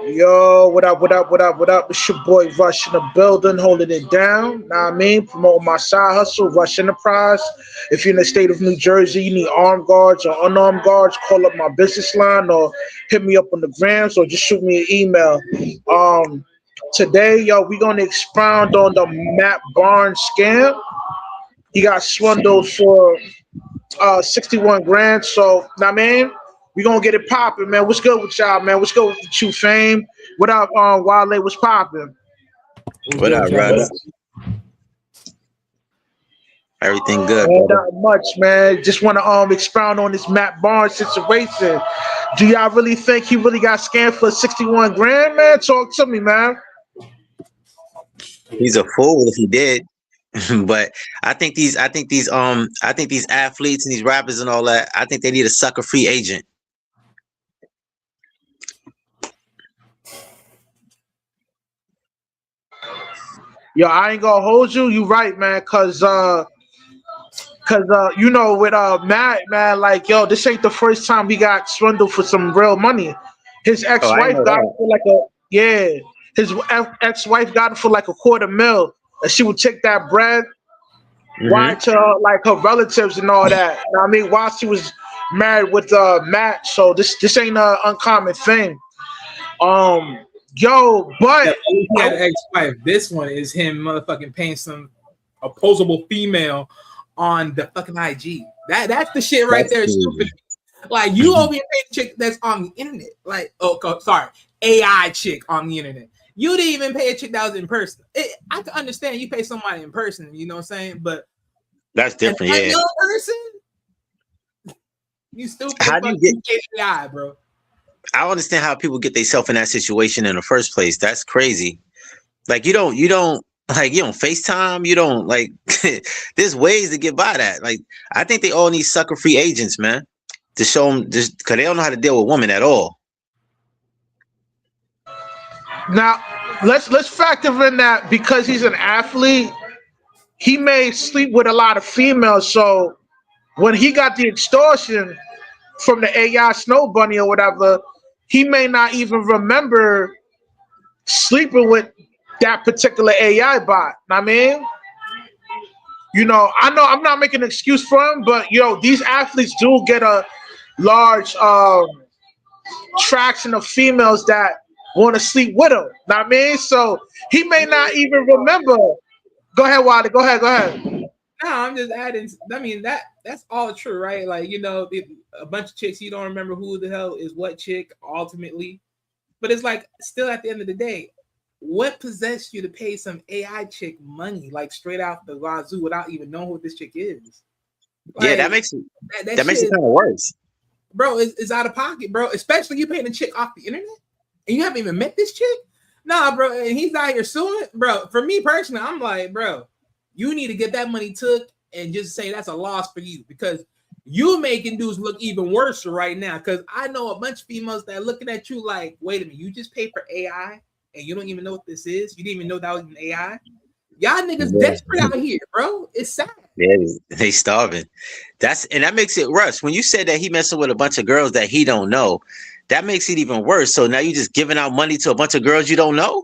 Yo, what up, what up, what up, what up? It's your boy Rush in the building, holding it down. Know what I mean? Promoting my side hustle, Rush Enterprise. If you're in the state of New Jersey, you need armed guards or unarmed guards, call up my business line or hit me up on the grams or just shoot me an email. Um, Today, yo, we're gonna expound on the Matt Barnes scam. He got swindled for 61 grand. So, know what I mean, we gonna get it popping, man. What's good with y'all, man? What's good with you, Fame? What up, Wale? What's popping? What's What good up, with y'all, Russ? bro? Everything good, Man, brother. not much, man. Just want to expound on this Matt Barnes situation. Do y'all really think he really got scammed for 61 grand, man? Talk to me, man. He's a fool if he did. But I think these athletes and these rappers and all that, I think they need a sucker free agent. Yo, I ain't gonna hold you. You right, man. Cause you know, with Matt, man, like, yo, this ain't the first time he got swindled for some real money. His Oh, I ex-wife know got it that. for like a, yeah. His ex-wife got it for like a quarter mil, and she would take that bread, wire Hmm. to like her relatives and all that. You know what I mean, while she was married with Matt, so this ain't a uncommon thing. Um, yo, but Yeah, at least he had an ex-wife. This one is him motherfucking paying some opposable female on the fucking IG. That's the shit right That's there. Stupid. crazy. Like you over here paying a chick that's on the internet. Like, sorry, AI chick on the internet. You didn't even pay a chick that was in person. I can understand you pay somebody in person, you know what I'm saying? But That's an different. Yeah. unknown person, you stupid as How do fuck. you get? You pay AI, bro. I don't understand how people get themselves in that situation in the first place. That's crazy. Like you don't FaceTime. You don't like. There's ways to get by that. Like I think they all need sucker free agents, man, to show them just because they don't know how to deal with women at all. now let's factor in that because he's an athlete, he may sleep with a lot of females. So when he got the extortion from the A.I Snow Bunny or whatever, he may not even remember sleeping with that particular AI bot. I mean, I know I'm not making an excuse for him, but these athletes do get a large traction of females that want to sleep with him. Know what I mean, so he may not even remember. Go ahead, Wilder. Go ahead. Go ahead. No, I'm just adding. I mean that's all true, right? Like a bunch of chicks you don't remember who the hell is what chick ultimately, but it's like still at the end of the day, what possessed you to pay some AI chick money like straight out the wazoo without even knowing who this chick is? Yeah, that Like makes it that that makes it shit, kind of worse. bro, is out of pocket, bro. Especially you paying a chick off the internet and you haven't even met this chick. Nah, bro, and he's out here suing, bro. For me personally, I'm like, bro, you need to get that money took and just say that's a loss for you because you making dudes look even worse right now. Because I know a bunch of females that are looking at you like, wait a minute, you just paid for AI and you don't even know what this is. You didn't even know that was an AI. Y'all niggas desperate Yeah. out here, bro. It's sad. Yeah, they starving. That makes it worse. When you said that he messing with a bunch of girls that he don't know, that makes it even worse. So now you just giving out money to a bunch of girls you don't know.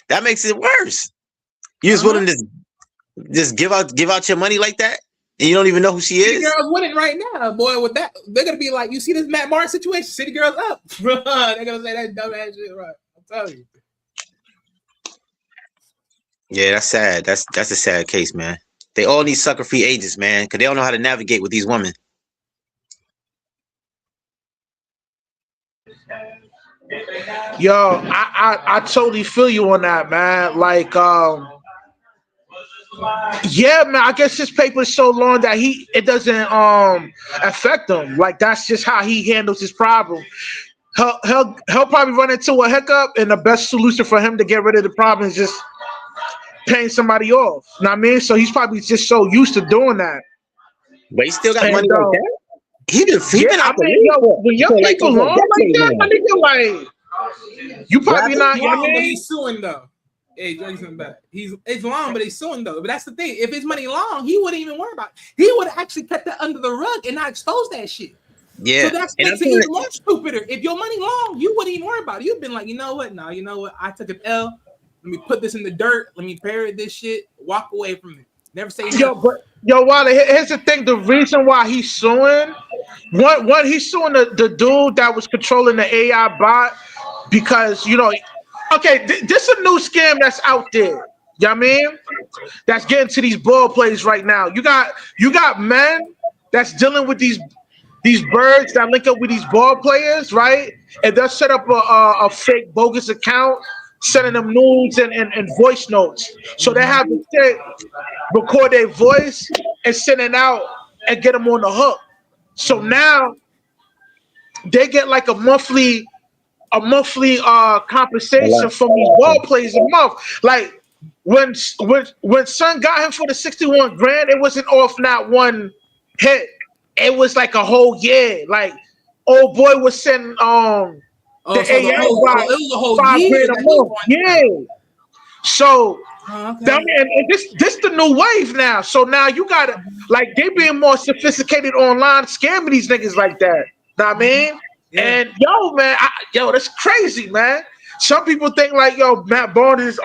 That makes it worse. You just Uh-huh. willing to just give out your money like that, and you don't even know who she City is. girls winning right now, boy. With that, they're gonna be like, you see this Matt Martin situation. City girls up. They're gonna say that dumb ass shit, right? I'm telling you. Yeah, that's sad. That's a sad case, man. They all need sucker free agents, man, because they don't know how to navigate with these women. Yo, I totally feel you on that, man. Like, yeah, man. I guess this paper is so long that it doesn't affect him. Like that's just how he handles his problem. He'll probably run into a hiccup, and the best solution for him to get rid of the problem is just paying somebody off. You know what I mean? So he's probably just so used to doing that. But he still got money And like that. He yeah, been I out the mean, league yo, for, when your for like paper over a long like decade that, my now. nigga, like you What probably happened? not. You know what I Long, but mean? he's suing though. Hey, Jason back. It's long, but he's suing though. But that's the thing. If his money long, he wouldn't even worry about it. He would actually cut that under the rug and not expose that shit. Yeah, So that's and I makes it think even more stupider. If your money long, you wouldn't even worry about it. You've been like, you know what? No, you know what? I took an L. Let me put this in the dirt. Let me bury this shit. Walk away from it. Never say Yo, nothing. but yo, Wally, here's the thing. The reason why he's suing, one he's suing the dude that was controlling the AI bot because okay, this is a new scam that's out there. You know what I mean? That's getting to these ball plays right now. You got men that's dealing with these birds that link up with these ball players, right? And they'll set up a fake bogus account, sending them nudes and voice notes. So they have to record their voice and send it out and get them on the hook. So now they get like a monthly compensation from these ball players a month. Like when Son got him for the 61 grand, it wasn't off not one hit. It was like a whole year. Like old boy was sending Oh, the so AI by it was a whole 5 grand year a that he was month. going through. Yeah. So Oh, I okay. mean, and this the new wave now. So now you gotta like they being more sophisticated online, scamming these niggas like that. Know what I mean? Yeah. And yo, man, that's crazy, man. Some people think like, yo, Matt Barnes is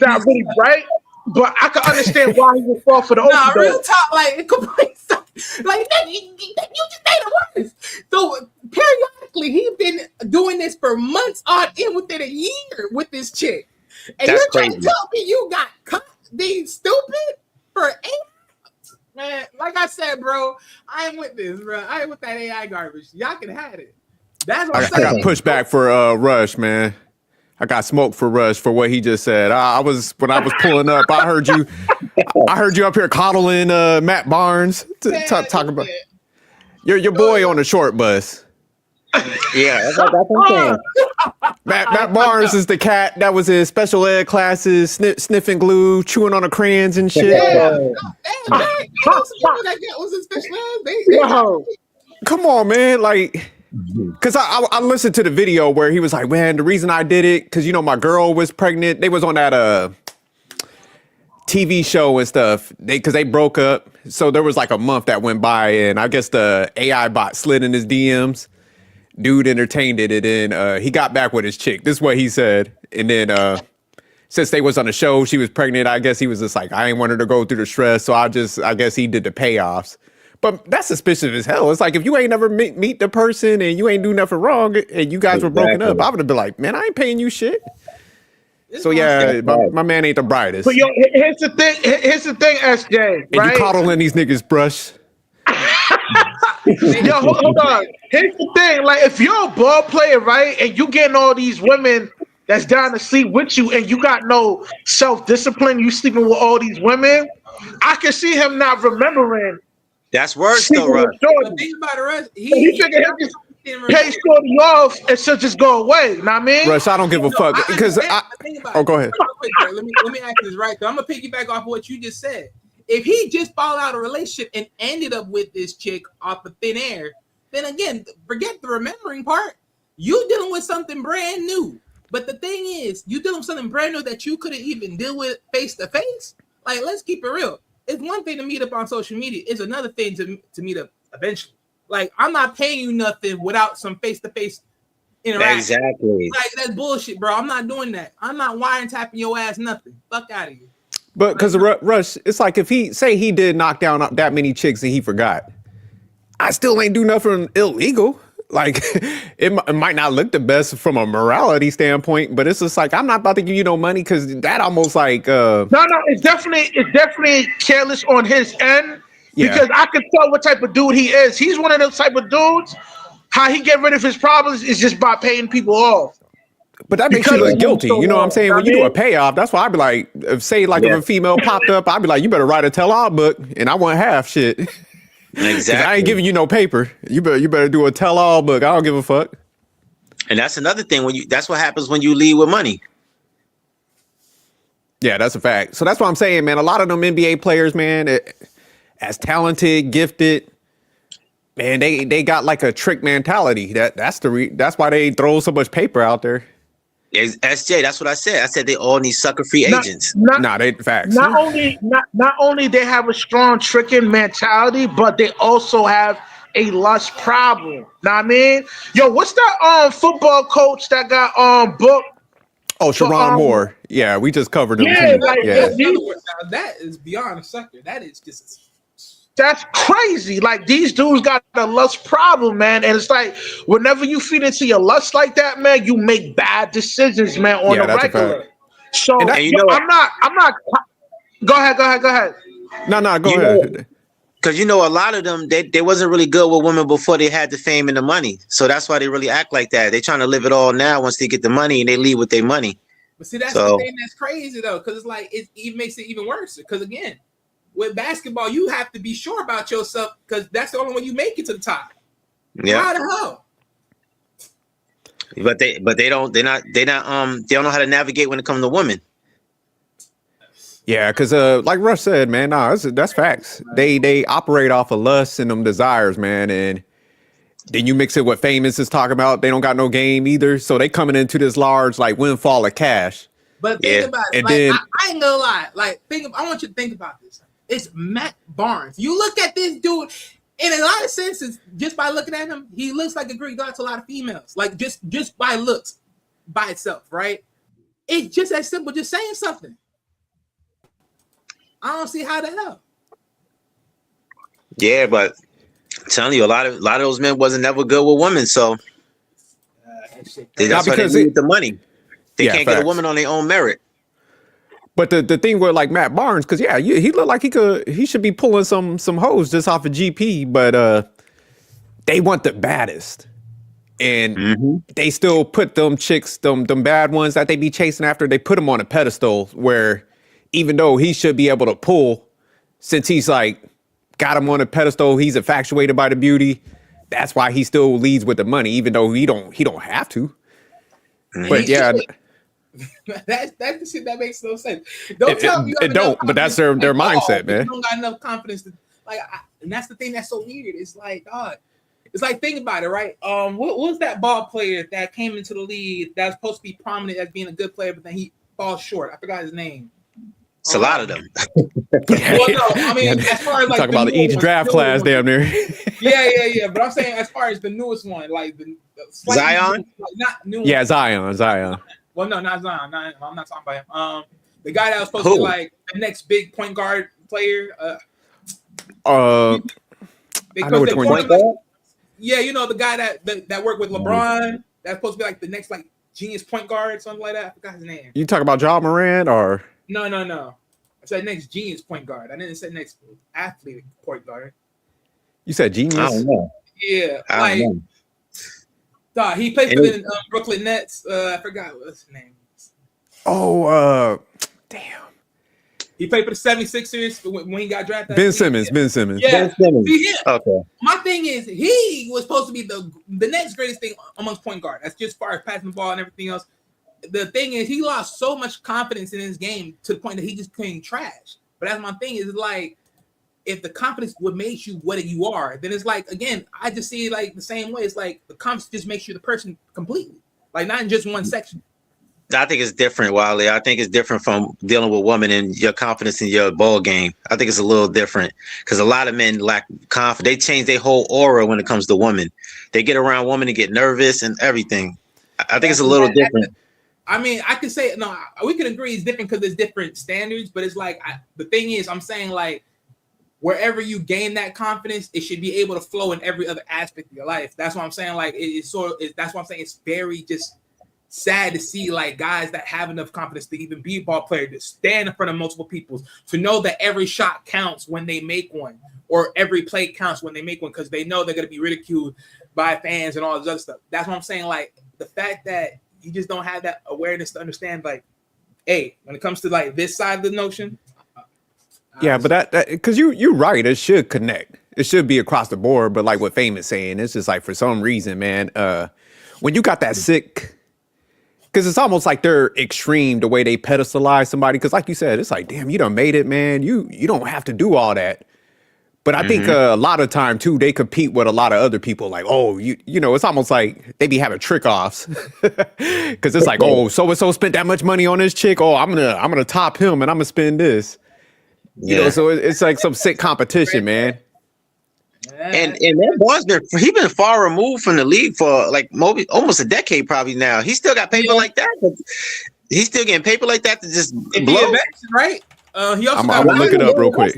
not Complete. really right, but I can understand why he would fall for the Nah, okie real doke. talk, like complete stuff. Like that, you just made it worse. So periodically, he's been doing this for months on in within a year with this chick, and that's you're trying to crazy. tell me you got caught being stupid for 8 man? Like I said, bro, I ain't with this, bro. I ain't with that AI garbage. Y'all can have it. That's what I'm I got saying. pushback for Rush, man. I got smoke for Rush for what he just said. I was when I was pulling up. I heard you up here coddling Matt Barnes, Man, talking about listen, your boy on the short bus. Yeah, that's what I'm saying. Matt Barnes is the cat that was in special ed classes, sniffing glue, chewing on the crayons and shit. yeah, damn, man. I know some people that was in special ed. They got Yo, Come on, man, like. Cause I listened to the video where he was like, man, the reason I did it, cause my girl was pregnant. They was on that TV show and stuff. Cause they broke up. So there was like a month that went by, and I guess the AI bot slid in his DMs. Dude entertained it, and then he got back with his chick. This is what he said. And then since they was on the show, she was pregnant. I guess he was just like, I ain't want her to go through the stress, so I guess he did the payoffs. But that's suspicious as hell. It's like if you ain't never meet the person and you ain't do nothing wrong and you guys were broken up, I would have been like, man, I ain't paying you shit. So yeah, my man ain't the brightest. but yo, here's the thing. Here's the thing, SJ. And Right? you coddling these niggas, brush. Yo, hold on. Here's the thing. Like, if you're a ball player, right, and you getting all these women that's down to sleep with you, and you got no self-discipline, you sleeping with all these women, I can see him not remembering. That's worse sleeping though, with Rush. Shorty. The thing about the rest, He figured he'll just pay Shorty off and she'll just go away. Know what I mean? Rush, I don't give a fuck because oh, go ahead. Let me ask this right. So I'm gonna piggyback off what you just said. If he just fall out of a relationship and ended up with this chick off of thin air, then again, forget the remembering part. You dealing with something brand new. But the thing is, you dealing with something brand new that you couldn't even deal with face to face. Like, let's keep it real. It's one thing to meet up on social media. It's another thing to meet up eventually. Like, I'm not paying you nothing without some face to face interaction. Exactly. Like, that's bullshit, bro. I'm not doing that. I'm not wiretapping your ass nothing. Fuck out of here. But because Rush, it's like if he did knock down that many chicks and he forgot, I still ain't do nothing illegal. Like it might not look the best from a morality standpoint, but it's just like I'm not about to give you no money because that almost like No, it's definitely careless on his end because I can tell what type of dude he is. He's one of those type of dudes. How he get rid of his problems is just by paying people off. But that makes you look guilty. You know what I'm saying? When you do a payoff, that's why I'd be like, if a female popped up, I'd be like, you better write a tell-all book, and I want half shit. Exactly. I ain't giving you no paper. You better do a tell-all book. I don't give a fuck. And that's another thing that's what happens when you leave with money. Yeah, that's a fact. So that's what I'm saying, man. A lot of them NBA players, man, as talented, gifted, man, they got like a trick mentality. That's why they throw so much paper out there. SJ, that's what I said. I said they all need sucker-free agents. They facts. Not only they have a strong tricking mentality, but they also have a lust problem. Know what I mean? Yo, what's that football coach that got booked Oh, for Sharon Moore. Yeah, we just covered him yeah, too. like Yeah. In other words, now that is beyond a sucker. That is just that's crazy. Like these dudes got a lust problem, man. And it's like whenever you feed into your lust like that, man, you make bad decisions, man, on Yeah, the that's a fact. regular. So And that, And you yo, know, I'm not go ahead. no, go you know, ahead. because a lot of them they wasn't really good with women before they had the fame and the money. So that's why they really act like that. They trying to live it all now once they get the money and they leave with their money. but see, that's the So thing that's crazy though, because it's like it makes it even worse. Because again, with basketball, you have to be sure about yourself because that's the only way you make it to the top. yeah, How the hell? but they don't they don't know how to navigate when it comes to women. Yeah, because like Rush said, man, that's facts. They operate off of lust and them desires, man. And then you mix it with famous is talking about they don't got no game either. So they coming into this large like windfall of cash. But Yeah. think about it. And Like then- I ain't gonna lie. Like I want you to think about this. It's Matt Barnes. You look at this dude. In a lot of senses, just by looking at him, he looks like a Greek god to a lot of females. Like just by looks, by itself, right? It's just as simple, just saying something. I don't see how the hell. Yeah, but I'm telling you, a lot of those men wasn't never good with women. So that's Not why they because need the money. They Yeah, can't get a facts. woman on their own merit. But the thing with like Matt Barnes, because he looked like he should be pulling some hoes just off of GP, but they want the baddest. And they still put them chicks, them bad ones that they be chasing after, they put them on a pedestal where even though he should be able to pull, since he's like got him on a pedestal, he's infatuated by the beauty. That's why he still leads with the money, even though he don't have to. But yeah, that's the shit that makes no sense. Don't It- tell it- me you it have don't, enough but that's confidence their to play ball, mindset, but you man. don't got enough confidence to and that's the thing that's so weird. It's like, God, it's like think about it, right? What was that ball player that came into the league that was supposed to be prominent as being a good player, but then he falls short? I forgot his name. It's a lot of them. Well, no, I mean, as far as like talk about the each new draft ones, class damn near. yeah. But I'm saying as far as the newest one, like the slightly Zion? like not new. Yeah, Zion. Well, no, not Zion. I'm not talking about him. The guy that was supposed to Who? be like the next big point guard player. I know which one. Point guard? Yeah, you know the guy that worked with LeBron. That's supposed to be like the next like genius point guard, something like that. I forgot his name. You talk about Ja Morant or No. I said next genius point guard. I didn't say next athlete point guard. you said I genius? don't know. Yeah, I like don't know. he played for the Brooklyn Nets. I forgot what his name was. Oh, damn. He played for the 76ers when he got drafted. Ben Simmons. Yeah. Ben Simmons. See, yeah. Okay. My thing is, he was supposed to be the next greatest thing amongst point guard. That's just as far as passing the ball and everything else. The thing is, he lost so much confidence in his game to the point that he just became trash. But that's my thing is like, if the confidence would make you what you are, then it's like, again, I just see it like the same way. It's like the confidence just makes you the person completely, like not in just one section. I think it's different, Wiley. I think it's different from dealing with women and your confidence in your ball game. I think it's a little different because a lot of men lack confidence. They change their whole aura when it comes to women. They get around women and get nervous and everything. I think it's a little different. I mean, I could say no. We can agree it's different because there's different standards. But it's like the thing is, I'm saying like wherever you gain that confidence, it should be able to flow in every other aspect of your life. That's what I'm saying. Like it's that's what I'm saying. It's very just sad to see like guys that have enough confidence to even be a ball player, to stand in front of multiple people, to know that every shot counts when they make one, or every play counts when they make one, because they know they're going to be ridiculed by fans and all this other stuff. That's what I'm saying. Like the fact that you just don't have that awareness to understand, like, hey, when it comes to like this side of the notion. Yeah, but that because you're right. It should connect. It should be across the board. But like what Fame is saying, it's just like for some reason, man, when you got that sick. Because it's almost like they're extreme the way they pedestalize somebody. Because like you said, it's like, damn, you done made it, man. You don't have to do all that. But I think a lot of time, too, they compete with a lot of other people. Like, oh, you know, it's almost like they be having trick-offs. Because it's like, oh, so-and-so spent that much money on this chick. Oh, I'm gonna top him, and I'm going to spend this. You know, so it's like some sick competition, man. And Matt Barnes been far removed from the league for like almost a decade probably now. He still got paper like that. But he's still getting paper like that to just blow. Right? He also I'm gonna look it up real quick.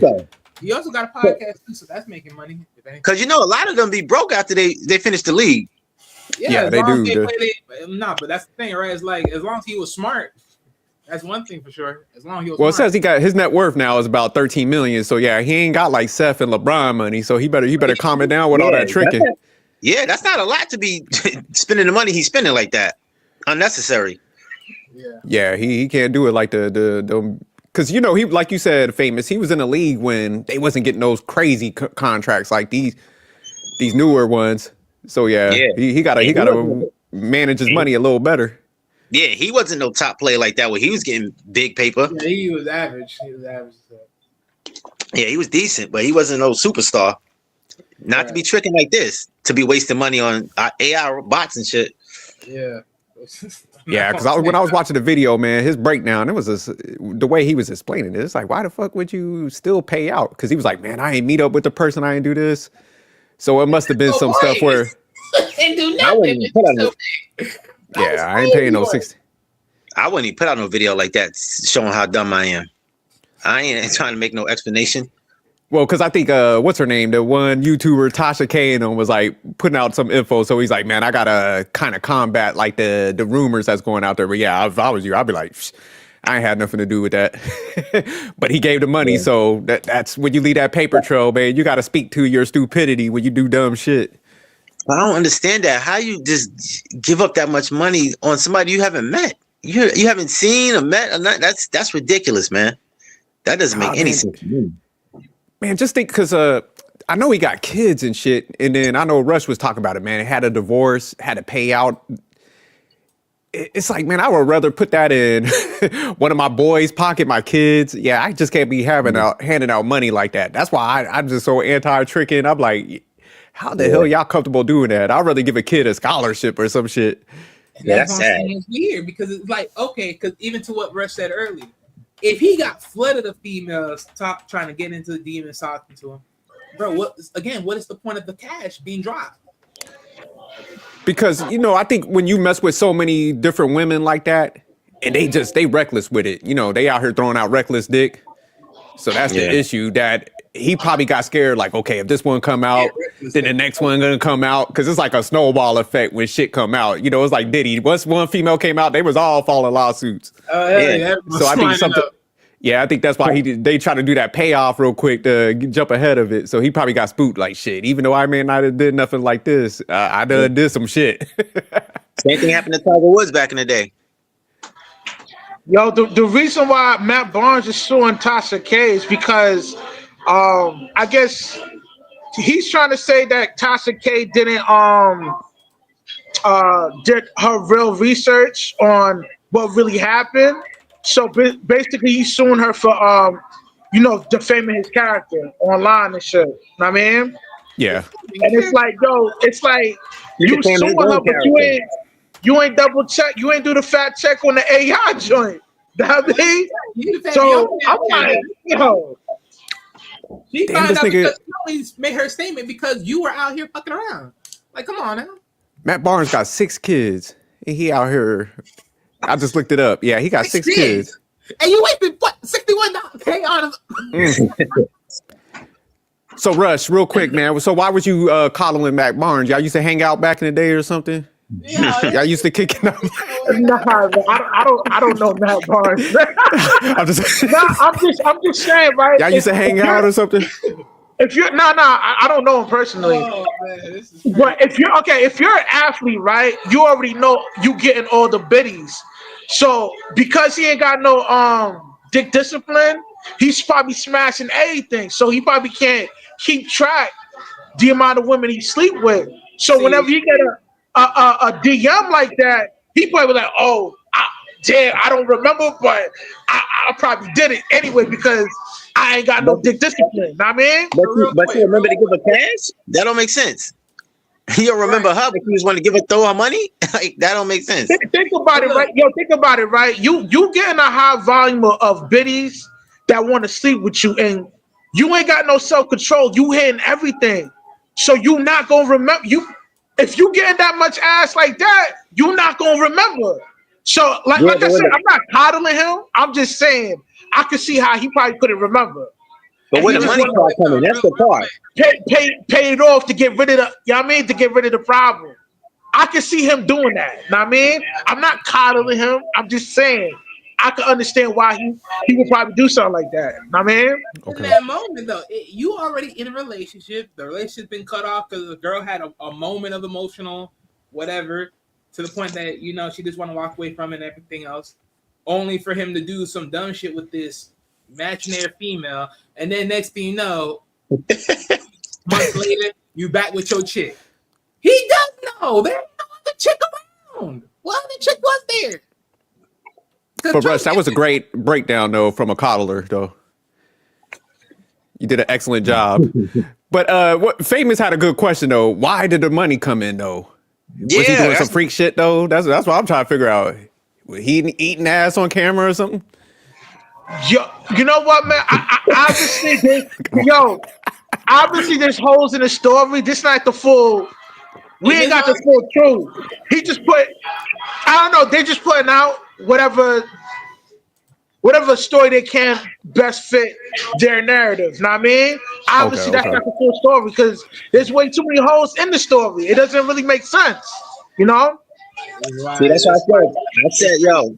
He also got a podcast too, so that's making money. Because a lot of them be broke after they finish the league. Yeah, they do. But that's the thing, right? It's like as long as he was smart, that's one thing for sure. As long as he was Well, smart. it says he got his net worth now is about 13 million. So yeah, he ain't got like Seth and LeBron money. So he better calm it down with all that tricking. That's not a lot to be spending the money he's spending like that. Unnecessary. Yeah, he can't do it like the because he, like you said, Famous, he was in the league when they wasn't getting those crazy contracts like these newer ones. So he gotta manage his money a little better. Yeah, he wasn't no top player like that where he was getting big paper. Yeah, he was average. Yeah, he was decent, but he wasn't no superstar. Not to be tricking like this, to be wasting money on AI bots and shit. Yeah. Yeah, because when I was watching the video, man, his breakdown, it was the way he was explaining it. It's like, why the fuck would you still pay out? Because he was like, man, I ain't meet up with the person, I ain't do this. So it must have been some stuff where and do nothing. I ain't paying no 60. I wouldn't even put out no video like that showing how dumb I am. I ain't trying to make no explanation. Well, because I think what's her name? The one YouTuber Tasha K and was like putting out some info. So he's like, man, I gotta kind of combat like the rumors that's going out there. But yeah, if I was you, I'd be like, I ain't had nothing to do with that. But he gave the money, so that's when you leave that paper trail, man. You got to speak to your stupidity when you do dumb shit. I don't understand that. How you just give up that much money on somebody you haven't met? You haven't seen or met or not? That's ridiculous, man. That doesn't make any sense to me. Man, just think, because I know he got kids and shit, and then I know Rush was talking about it, man. It had a divorce, had to pay out. It's like, man, I would rather put that in one of my boys' pocket, my kids. Yeah, I just can't be handing out money like that. That's why I'm just so anti-tricking. I'm like, how the hell y'all comfortable doing that? I'd rather give a kid a scholarship or some shit. And that's sad. It's weird because it's like, okay, because even to what Rush said earlier, if he got flooded of females trying to get into the DMs talking to him, bro, what is the point of the cash being dropped? Because, I think when you mess with so many different women like that, and they reckless with it, they out here throwing out reckless dick. So that's the issue, that he probably got scared, like, okay, if this one come out, then the next one gonna come out. Because it's like a snowball effect when shit come out. It's like Diddy. Once one female came out, they was all falling lawsuits. So I think something... Yeah, I think that's why they try to do that payoff real quick to jump ahead of it. So he probably got spooked like shit. Even though I may not have did nothing like this, I did some shit. Same thing happened to Tiger Woods back in the day. Yo, the reason why Matt Barnes is suing Tasha K is because I guess he's trying to say that Tasha K didn't did her real research on what really happened. So basically, he's suing her for, defaming his character online and shit. Know what I mean? Yeah. And it's like, you suing her, but you ain't double check. You ain't do the fact check on the AI joint. Know what I mean? So I'm like, yo. She found out because she only made her statement because you were out here fucking around. Like, come on now. Matt Barnes got 6 kids. And he out here... I just looked it up. Yeah, he got 6 kids. And you wasted what, $61K on him? So Rush, real quick, man. So why was you coddling Matt Barnes? Y'all used to hang out back in the day or something? Yeah, y'all used to kick him out. Nah, I don't know Matt Barnes. I'm just saying, right? Y'all used to hang out or something? If you're I don't know him personally. Oh, man, but if you're an athlete, right, you already know you getting all the biddies. So because he ain't got no dick discipline, he's probably smashing everything. So he probably can't keep track the amount of women he sleep with. So whenever you get a DM like that, he probably like, oh, damn, I don't remember, but I probably did it anyway because I ain't got no dick discipline. Know what I mean? But you remember to give her cash? That don't make sense. You don't remember her, but you just want to throw her money? Like, that don't make sense. Think about it, right? Yo, think about it, right? You getting a high volume of biddies that want to sleep with you, and you ain't got no self-control. You hitting everything. So you not gonna remember you if you getting that much ass like that, you not gonna remember. So Yeah, like I said, I'm not coddling him. I'm just saying I could see how he probably couldn't remember. but And where he the just money want part to coming? That's the part. pay it off to get rid of the, you know what I mean, to get rid of the problem. I can see him doing that. Know what I mean? I'm not coddling him. I'm just saying I can understand why he would probably do something like that. Know what I mean? In Okay. that moment, though, you already in a relationship. The relationship's been cut off because the girl had a moment of emotional whatever to the point that she just want to walk away from it and everything else, only for him to do some dumb shit with this imaginary female, and then next thing you know, months later, you back with your chick. He doesn't know. There ain't no other chick around. What other chick was there? But Rush, that was a great breakdown though from a coddler though. You did an excellent job. But what Famous had a good question though. Why did the money come in though? Yeah, Was he doing some freak shit though? That's what I'm trying to figure out. Was he eating ass on camera or something? Yo, you know what, man? Obviously there's holes in the story. This not the full. We ain't got the full truth. He just put. I don't know. They just putting out whatever story they can best fit their narrative. Know what I mean? Obviously, that's not the full story because there's way too many holes in the story. It doesn't really make sense. You know? See, that's what I said. I said, yo,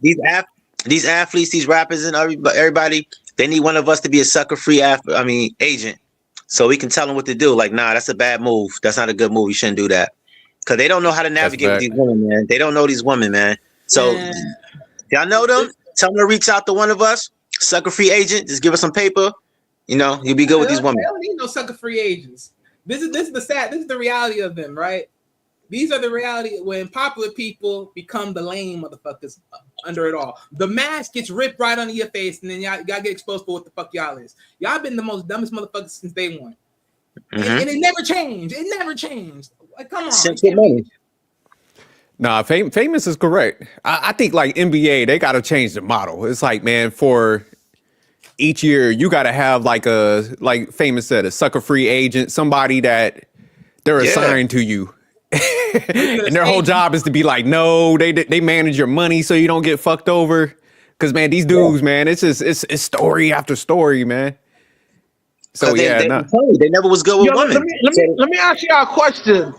these athletes, these rappers, and everybody, they need one of us to be a sucker-free agent, so we can tell them what to do. Like, nah, that's a bad move. That's not a good move. You shouldn't do that because they don't know how to navigate with these women, man. They don't know these women, man. So y'all know them. Tell them to reach out to one of us, sucker-free agent. Just give us some paper. You'll be good with these women. They don't need no sucker-free agents. This is the reality of them, right? These are the reality when popular people become the lame motherfuckers under it all. The mask gets ripped right under your face, and then y'all get exposed for what the fuck y'all is. Y'all been the most dumbest motherfuckers since day one. And it never changed. It never changed. Like, come on. Since your money. Nah, Famous is correct. I think like NBA, they got to change the model. It's like, man, for each year, you got to have like Famous said, a sucker-free agent, somebody that they're assigned to you. And their whole job is to be like, no, they manage your money so you don't get fucked over. Because, man, these dudes, man, it's just it's story after story, man. So they never was good with women. Let me ask you a question.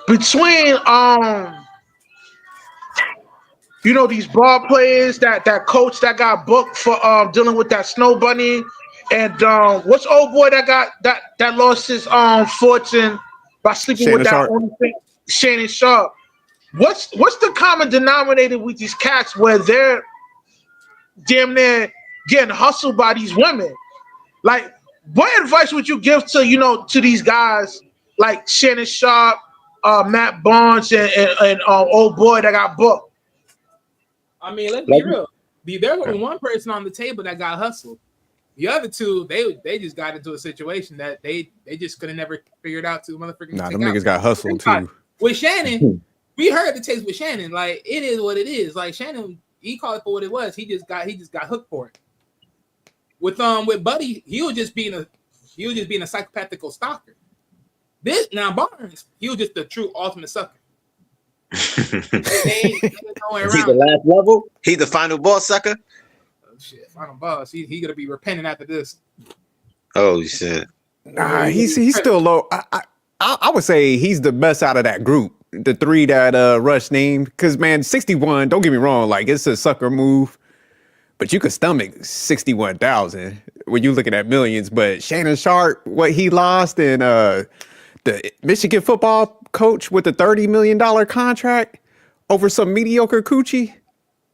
Between these ball players that coach that got booked for dealing with that snow bunny, and what's old boy that got that lost his fortune by sleeping Shannon with that Sharp. only thing, Shannon Sharp. What's the common denominator with these cats where they're damn near getting hustled by these women? Like, what advice would you give to these guys like Shannon Sharp, Matt Barnes, and old boy that got booked? I mean, let's be real. There's only one person on the table that got hustled. The other two, they just got into a situation that they just could have never figured out to motherfuckers. Nah, them niggas got hustled too. With Shannon, we heard the taste with Shannon. Like, it is what it is. Like, Shannon, he called it for what it was. He just got hooked for it. With Buddy, he was just being a psychopathical stalker. This now Barnes, he was just the true ultimate sucker. He's the last level. He's the final boss sucker. Oh shit, final boss. He gonna be repenting after this. Oh shit. Nah, he's still low. I would say he's the best out of that group. The three that Rush named. Because man, 61. Don't get me wrong. Like, it's a sucker move. But you could stomach 61,000 when you're looking at millions. But Shannon Sharp, what he lost, and the Michigan football coach with the $30 million contract over some mediocre coochie.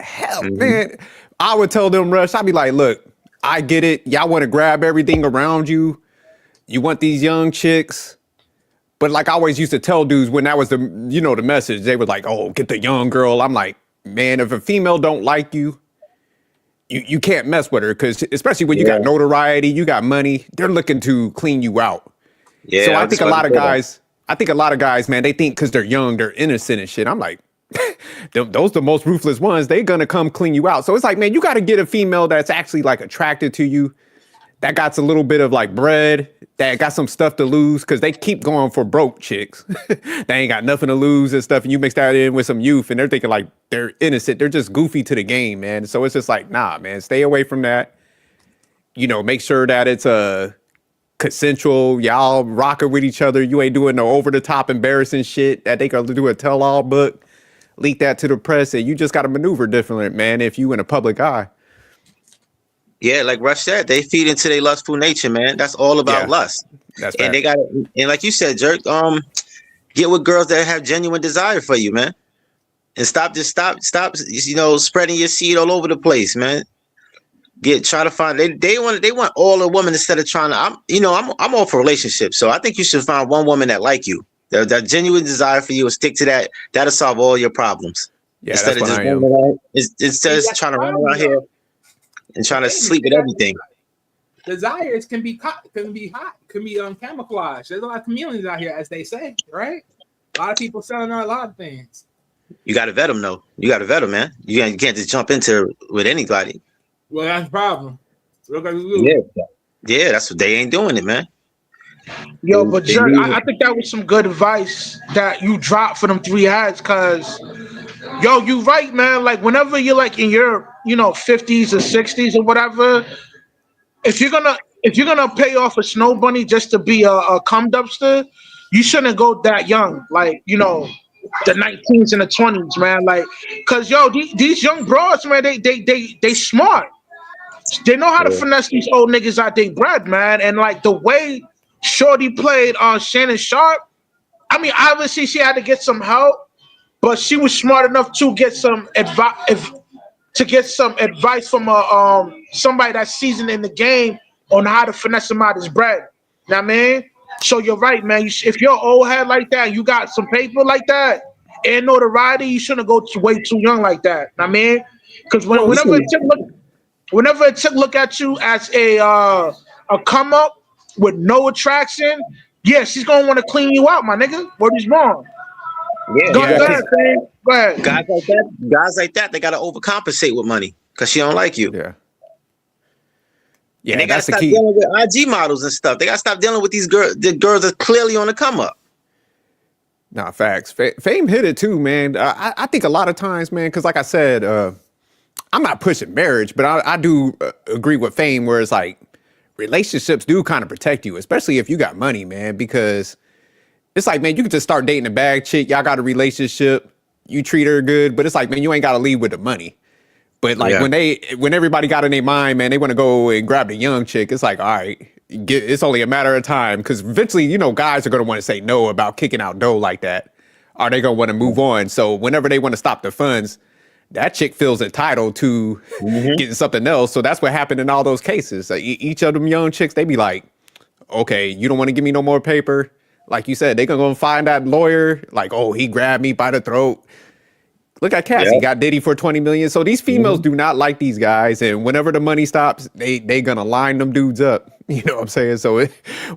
Hell, man. I would tell them, Rush, I'd be like, look, I get it. Y'all want to grab everything around you. You want these young chicks. But like I always used to tell dudes when that was the message, they were like, oh, get the young girl. I'm like, man, if a female don't like you, you can't mess with her, because especially when you got notoriety, you got money, they're looking to clean you out. Yeah. So I think a lot of guys, man, they think because they're young, they're innocent and shit. I'm like, those the most ruthless ones. They're gonna come clean you out. So it's like, man, you got to get a female that's actually like attracted to you, that got a little bit of like bread, that got some stuff to lose because they keep going for broke chicks. They ain't got nothing to lose and stuff. And you mix that in with some youth and they're thinking like they're innocent. They're just goofy to the game, man. So it's just like, nah, man, stay away from that. You know, make sure that it's a consensual, y'all rocking with each other. You ain't doing no over the top embarrassing shit that they gonna do a tell all book, leak that to the press, and you just gotta maneuver different, man, if you in a public eye. Yeah, like Rush said, they feed into their lustful nature, man. That's all about Yeah, lust. that's And right. they got, and like you said, Jerk, get with girls that have genuine desire for you, man. And stop, you know, spreading your seed all over the place, man. Try to find, they want all the women instead of trying to, I'm all for relationships. So I think you should find one woman that like you, that genuine desire for you, and stick to that. That'll solve all your problems. Yeah, Instead that's of what just I am. running around, instead of That's trying the to run problem, around here though. and trying to Thing sleep with is, everything. desires can be camouflaged. There's a lot of chameleons out here, as they say, right? A lot of people selling a lot of things. You got to vet them, though. You got to vet them, man. You can't just jump into with anybody. Well, that's the problem. Look at Yeah, that's what they ain't doing it, man. Yo, but They Jerk, leave I think that was some good advice that you dropped for them three heads, cause yo, you right, man. Like whenever you're like in your, 50s or 60s or whatever, if you're gonna pay off a snow bunny just to be a cum dumpster, you shouldn't go that young. Like, the 19s and the 20s, man. Like, cause yo, these young broads, man, they smart. They know how to Yeah. finesse these old niggas out their bread, man. And like the way Shorty played on Shannon Sharp, I mean, obviously she had to get some help, but she was smart enough to get some advice, from somebody that's seasoned in the game on how to finesse him out his bread. You know what I mean? So you're right, man. If you're an old head like that, you got some paper like that, and notoriety, you shouldn't go way too young like that. You know what I mean? Because No, whenever it took look at you as a come up with no attraction, yeah, she's gonna want to clean you out, my nigga. What is wrong? Go, Yeah, go yeah. ahead, because man. Go ahead. Guys like that, they got to overcompensate with money because she don't like you. yeah, And yeah, they got to that's the stop key. dealing with IG models and stuff. They got to stop dealing with these girls. The girls are clearly on the come up. Nah, facts. Fame hit it too, man. I think a lot of times, man, because like I said, I'm not pushing marriage, but I do agree with Fame where it's like relationships do kind of protect you, especially if you got money, man, because it's like, man, you can just start dating a bag chick. Y'all got a relationship. You treat her good, but it's like, man, you ain't got to leave with the money. But like Yeah. when everybody got in their mind, man, they want to go and grab the young chick. It's like, all right, it's only a matter of time because eventually, guys are going to want to say no about kicking out dough like that. Are they going to want to move on? So whenever they want to stop the funds, that chick feels entitled to getting something else. So that's what happened in all those cases. Like, each of them young chicks, they be like, okay, you don't want to give me no more paper. Like you said, they gonna go find that lawyer. Like, oh, he grabbed me by the throat. Look at Cassie, Yeah. got Diddy for 20 million. So these females do not like these guys, and whenever the money stops, they gonna line them dudes up. You know what I'm saying? So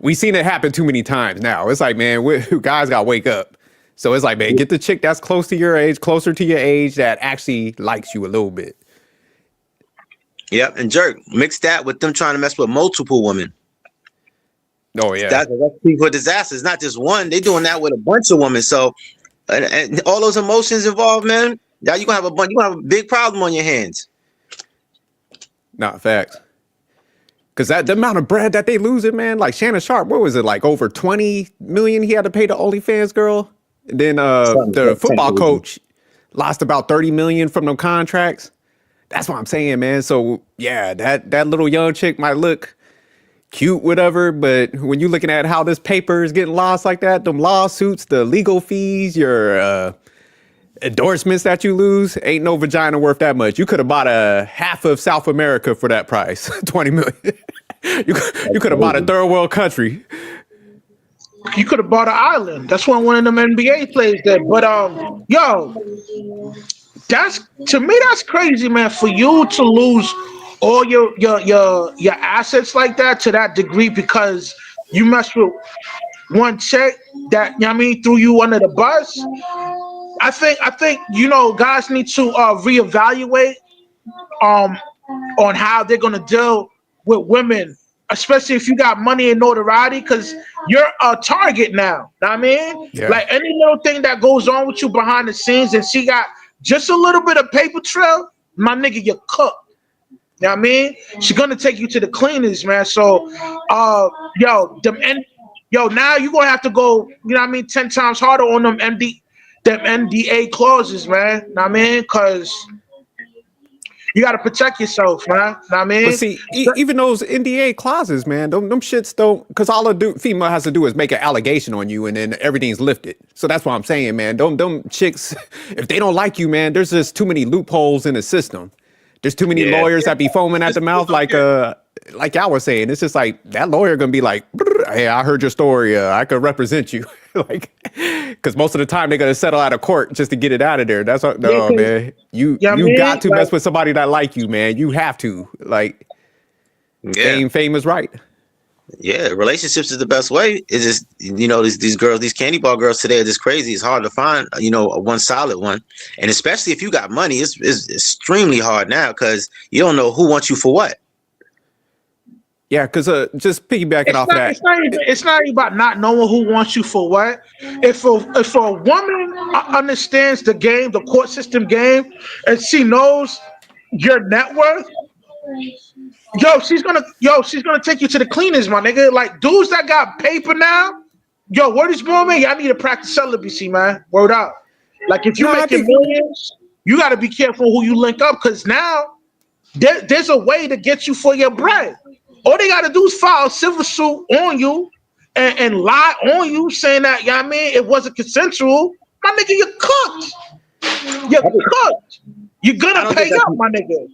we seen it happen too many times now. It's like, man, guys gotta wake up. So it's like, man, get the chick that's close to your age, closer to your age, that actually likes you a little bit. Yep. And Jerk, mix that with them trying to mess with multiple women. Oh yeah, That's a recipe for disaster. It's not just one. They're doing that with a bunch of women. So, and all those emotions involved, man. Now you're gonna have a big problem on your hands. not facts. Cause the amount of bread that they losing, man. Like Shannon Sharp, what was it, like over 20 million he had to pay the OnlyFans girl? And then the football coach lost about 30 million from them contracts. That's what I'm saying, man. So yeah, that little young chick might look cute, whatever, but when you're looking at how this paper is getting lost like that, them lawsuits, the legal fees, your endorsements that you lose, ain't no vagina worth that much. You could have bought a half of South America for that price, 20 million. You could have bought a third world country. You could have bought an island. That's when one of them NBA players did. But yo, that's crazy, man. For you to lose all your assets like that to that degree because you messed with one chick that, you know what I mean, threw you under the bus. I think guys need to reevaluate on how they're gonna deal with women especially if you got money and notoriety, because you're a target now. Know what I mean, Yeah. like any little thing that goes on with you behind the scenes, and she got just a little bit of paper trail, my nigga, you're cooked. You know what I mean? She's gonna take you to the cleaners, man. So, yo, now you're gonna have to go, you know what I mean, 10 times harder on them NDA clauses, man. You know what I mean? Cause you gotta protect yourself, man. You know what I But mean? see, even those NDA clauses, man, them shits don't, because all a female has to do is make an allegation on you, and then everything's lifted. So that's what I'm saying, man. Them chicks, if they don't like you, man, there's just too many loopholes in the system. There's too many Yeah. lawyers that be foaming at the mouth, like y'all was saying. It's just like that lawyer gonna be like, "Hey, I heard your story. I could represent you," like, because most of the time they're gonna settle out of court just to get it out of there. That's what, no, man. You Yeah, man, got to like- mess with somebody that like you, man. You have to, like, Yeah. fame is right. Yeah, relationships is the best way. It's just, these girls, these candy bar girls today are just crazy. It's hard to find, one solid one. And especially if you got money, it's extremely hard now because you don't know who wants you for what. Yeah, because just piggybacking off that. It's not even about not knowing who wants you for what. If a woman understands the game, the court system game, and she knows your net worth, she's gonna take you to the cleaners, my nigga. Like dudes that got paper now, word is born, man. Y'all need to practice celibacy, man. Word up. Like if you're making millions, you got to be careful who you link up, because now there's a way to get you for your bread. All they got to do is file a civil suit on you and lie on you, saying that, I mean, it wasn't consensual. My nigga, you're cooked. You're cooked. You're gonna pay up, my nigga.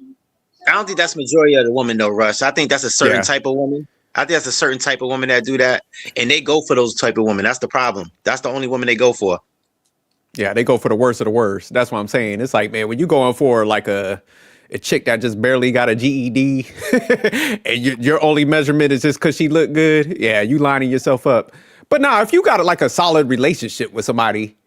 I don't think that's the majority of the women though, Russ. I think that's a certain type of woman. I think that's a certain type of woman that do that, and they go for those type of women. That's the problem. That's the only woman they go for. Yeah, they go for the worst of the worst. That's what I'm saying. It's like, man, when you going for like a chick that just barely got a GED, and your only measurement is just because she look good, yeah, you lining yourself up. But nah, if you got like a solid relationship with somebody,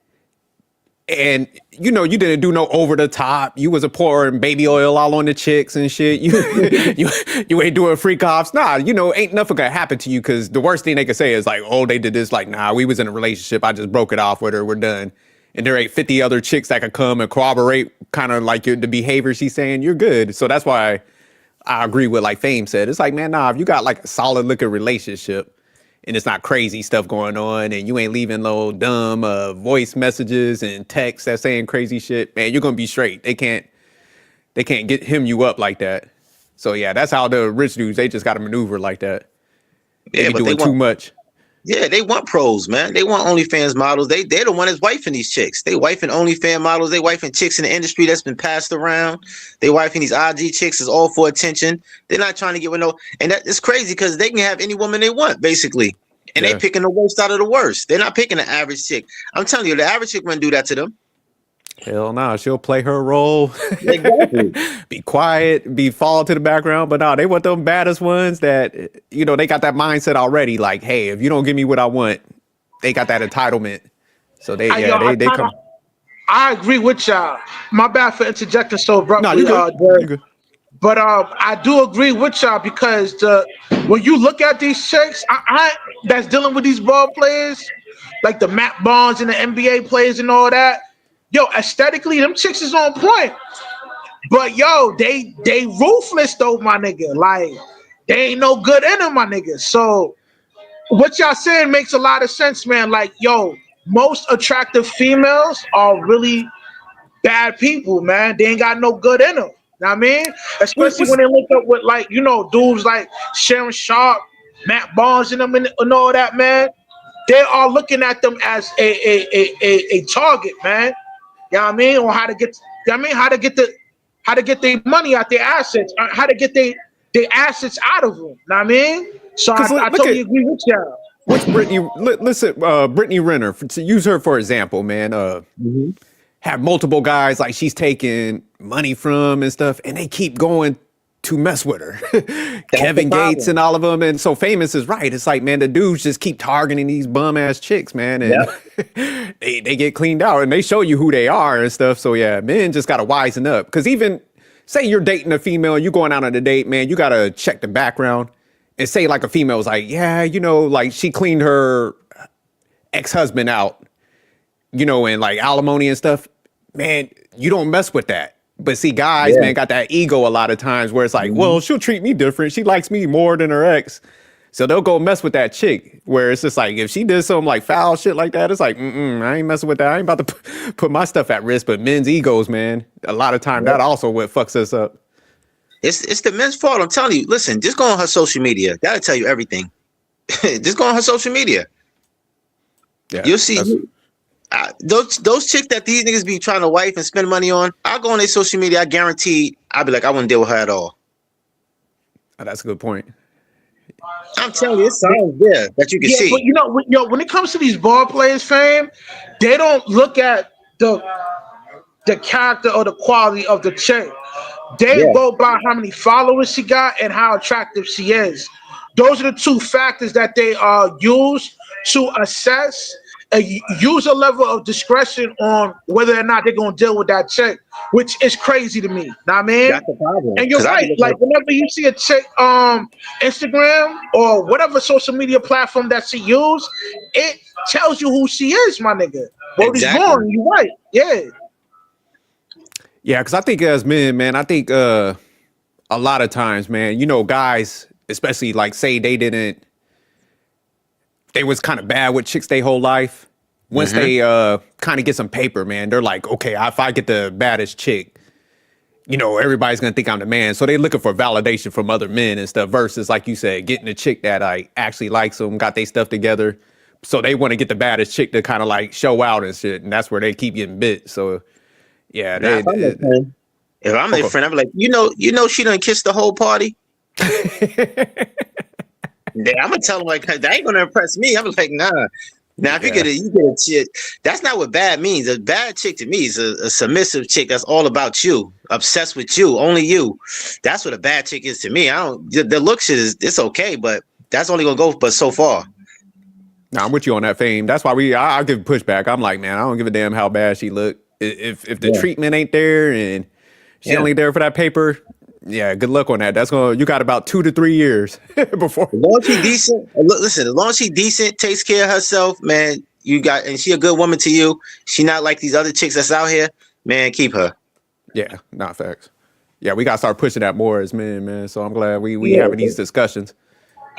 and you didn't do no over the top, you was a pouring baby oil all on the chicks and shit, you ain't doing freak offs, nah, ain't nothing gonna happen to you, because the worst thing they could say is like, oh, they did this, like, nah, we was in a relationship, I just broke it off with her, we're done. And there ain't 50 other chicks that could come and corroborate kind of like the behavior she's saying, you're good. So that's why I agree with like Fame said. It's like, man, nah, if you got like a solid looking relationship and it's not crazy stuff going on and you ain't leaving no dumb voice messages and texts that saying crazy shit, man, you're going to be straight. They can't get you up like that. So yeah, that's how the rich dudes, they just got to maneuver like that. They be doing too much. Yeah, they want pros, man. They want OnlyFans models. They're the one that's wifing these chicks. They wifing OnlyFans models. They wifing chicks in the industry that's been passed around. They wifing these IG chicks is all for attention. They're not trying to get with no. And that is crazy because they can have any woman they want, basically. And they picking the worst out of the worst. They're not picking the average chick. I'm telling you, the average chick wouldn't do that to them. Hell no, she'll play her role. Exactly. Be quiet, fall to the background. But no, they want them baddest ones that, they got that mindset already. Like, hey, if you don't give me what I want, they got that entitlement. So they come. I agree with y'all. My bad for interjecting so abruptly. No, you good. But I do agree with y'all, because when you look at these chicks, I that's dealing with these ball players, like the Matt Barnes and the NBA players and all that. Aesthetically, them chicks is on point. But they ruthless though, my nigga. Like, they ain't no good in them, my nigga. So what y'all saying makes a lot of sense, man. Like, most attractive females are really bad people, man. They ain't got no good in them. Know what I mean? Especially when they link up with, like, dudes like Sharon Sharp, Matt Barnes and them and all that, man. They are looking at them as a target, man. You know what I mean? Or how to get their money out, their assets, how to get their assets out of them. You know what I mean? So I totally agree with y'all. What's Brittany? Listen, Brittany Renner, to use her for example, man. Have multiple guys like she's taking money from and stuff, and they keep going to mess with her. Kevin Gates and all of them. And so Famous is right. It's like, man, the dudes just keep targeting these bum ass chicks, man. And they get cleaned out and they show you who they are and stuff. So yeah, men just got to wisen up. Cause even say you're dating a female, you going out on a date, man, you got to check the background and say like a female was like, yeah, like she cleaned her ex-husband out, and like alimony and stuff, man, you don't mess with that. But see, guys, Yeah. man, got that ego a lot of times where it's like, Mhm. well, she'll treat me different. She likes me more than her ex. So they'll go mess with that chick where it's just like, if she did some like foul shit like that, it's like, I ain't messing with that. I ain't about to put my stuff at risk. But men's egos, man, a lot of time, that also what fucks us up. It's the men's fault. I'm telling you. Listen, just go on her social media. That'll tell you everything. Just go on her social media. Yeah, You'll see those chicks that these niggas be trying to wife and spend money on. I'll go on their social media. I guarantee I'll be like, I wouldn't deal with her at all. That's a good point. I'm telling you, it's signs there that you can see. But when it comes to these ball players, fam, they don't look at the character or the quality of the chick. They Yeah. go by how many followers she got and how attractive she is. Those are the two factors that they use to assess and use a level of discretion on whether or not they're gonna deal with that chick, which is crazy to me. Know what I mean? That's the problem. And you're 'Cause I be right. looking Like whenever you see a chick Instagram or whatever social media platform that she use, it tells you who she is, my nigga. Word is Exactly. born. You're right. Yeah. Yeah, because I think as men, man, I think a lot of times, man, guys, especially like say they was kind of bad with chicks their whole life. Once they kind of get some paper, man, they're like, okay, if I get the baddest chick, everybody's gonna think I'm the man. So they looking for validation from other men and stuff versus, like you said, getting a chick that actually likes them, got their stuff together. So they want to get the baddest chick to kind of like show out and shit, and that's where they keep getting bit. So yeah, if I'm their friend, I'm like, she done kissed the whole party. I'm gonna tell them like that ain't gonna impress me. I'm like, nah. Now if you get a chick, that's not what bad means. A bad chick to me is a submissive chick that's all about you, obsessed with you, only you. That's what a bad chick is to me. The look shit it's okay, but that's only gonna go but so far. Nah, I'm with you on that, Fame. That's why I give pushback. I'm like, man, I don't give a damn how bad she look. If the treatment ain't there and she only there for that paper, yeah, good luck on that. You got about 2 to 3 years before. As long as she decent, listen, as long as she decent, takes care of herself, man, and she a good woman to you. She not like these other chicks that's out here, man, keep her. Yeah, not facts. Yeah, we gotta start pushing that more as men, man. So I'm glad we having these discussions.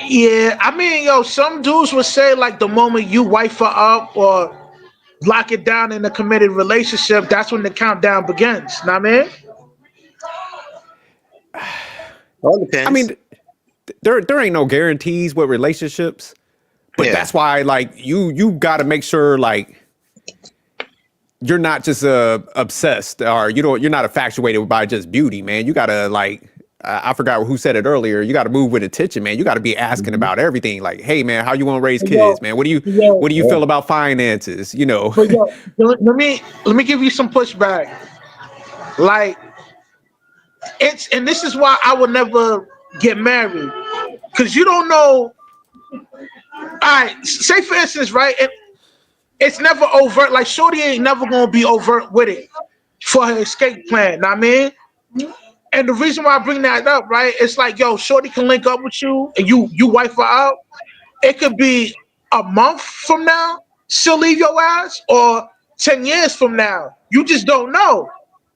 Yeah, I mean, some dudes would say like the moment you wife her up or lock it down in a committed relationship, that's when the countdown begins. Know what I mean? All depends. I mean, there ain't no guarantees with relationships, but that's why like you got to make sure like you're not just obsessed or you're not infatuated by just beauty, man. You got to like I forgot who said it earlier. You got to move with attention, man. You got to be asking about everything. Like, hey, man, how you want to raise kids, man? What do you feel about finances? But let me give you some pushback. Like, and this is why I would never get married, because you don't know. All right, say for instance, right? It's never overt. Like, shorty ain't never gonna be overt with it for her escape plan. Know what I mean? And the reason why I bring that up, right? It's like, shorty can link up with you and you wife her out. It could be a month from now, she'll leave your ass, or 10 years from now. You just don't know.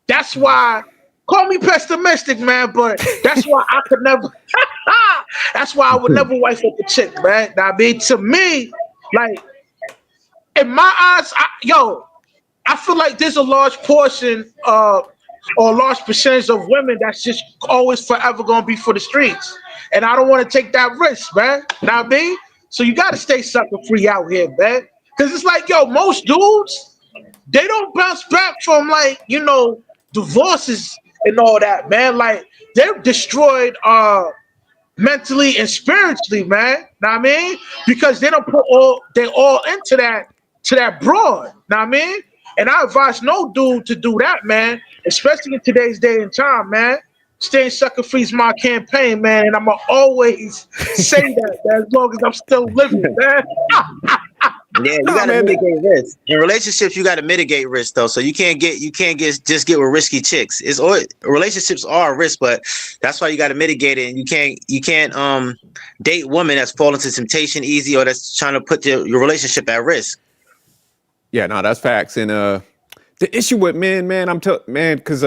That's why, call me pessimistic, man, but that's why I could never, that's why I would never wife up a chick, man. I mean, to me, like, in my eyes, I feel like there's a large portion or a large percentage of women that's just always forever gonna be for the streets. And I don't want to take that risk, man. Now me. So you gotta stay sucker free out here, man. Cause it's like, most dudes, they don't bounce back from like, divorces and all that, man. Like they're destroyed mentally and spiritually, man. Know what I mean? Because they don't put all into that broad. Know what I mean? And I advise no dude to do that, man, especially in today's day and time, man. Staying sucker free is my campaign, man, and I'm going to always say that, man, as long as I'm still living, man. Yeah, you Nah, got to man. mitigate risk. In relationships, you got to mitigate risk though. So you can't just get with risky chicks. It's all relationships are a risk, but that's why you got to mitigate it. And you can't date women that's fall into temptation easy or that's trying to put your relationship at risk. Yeah, no, that's facts. And the issue with men, man, man, because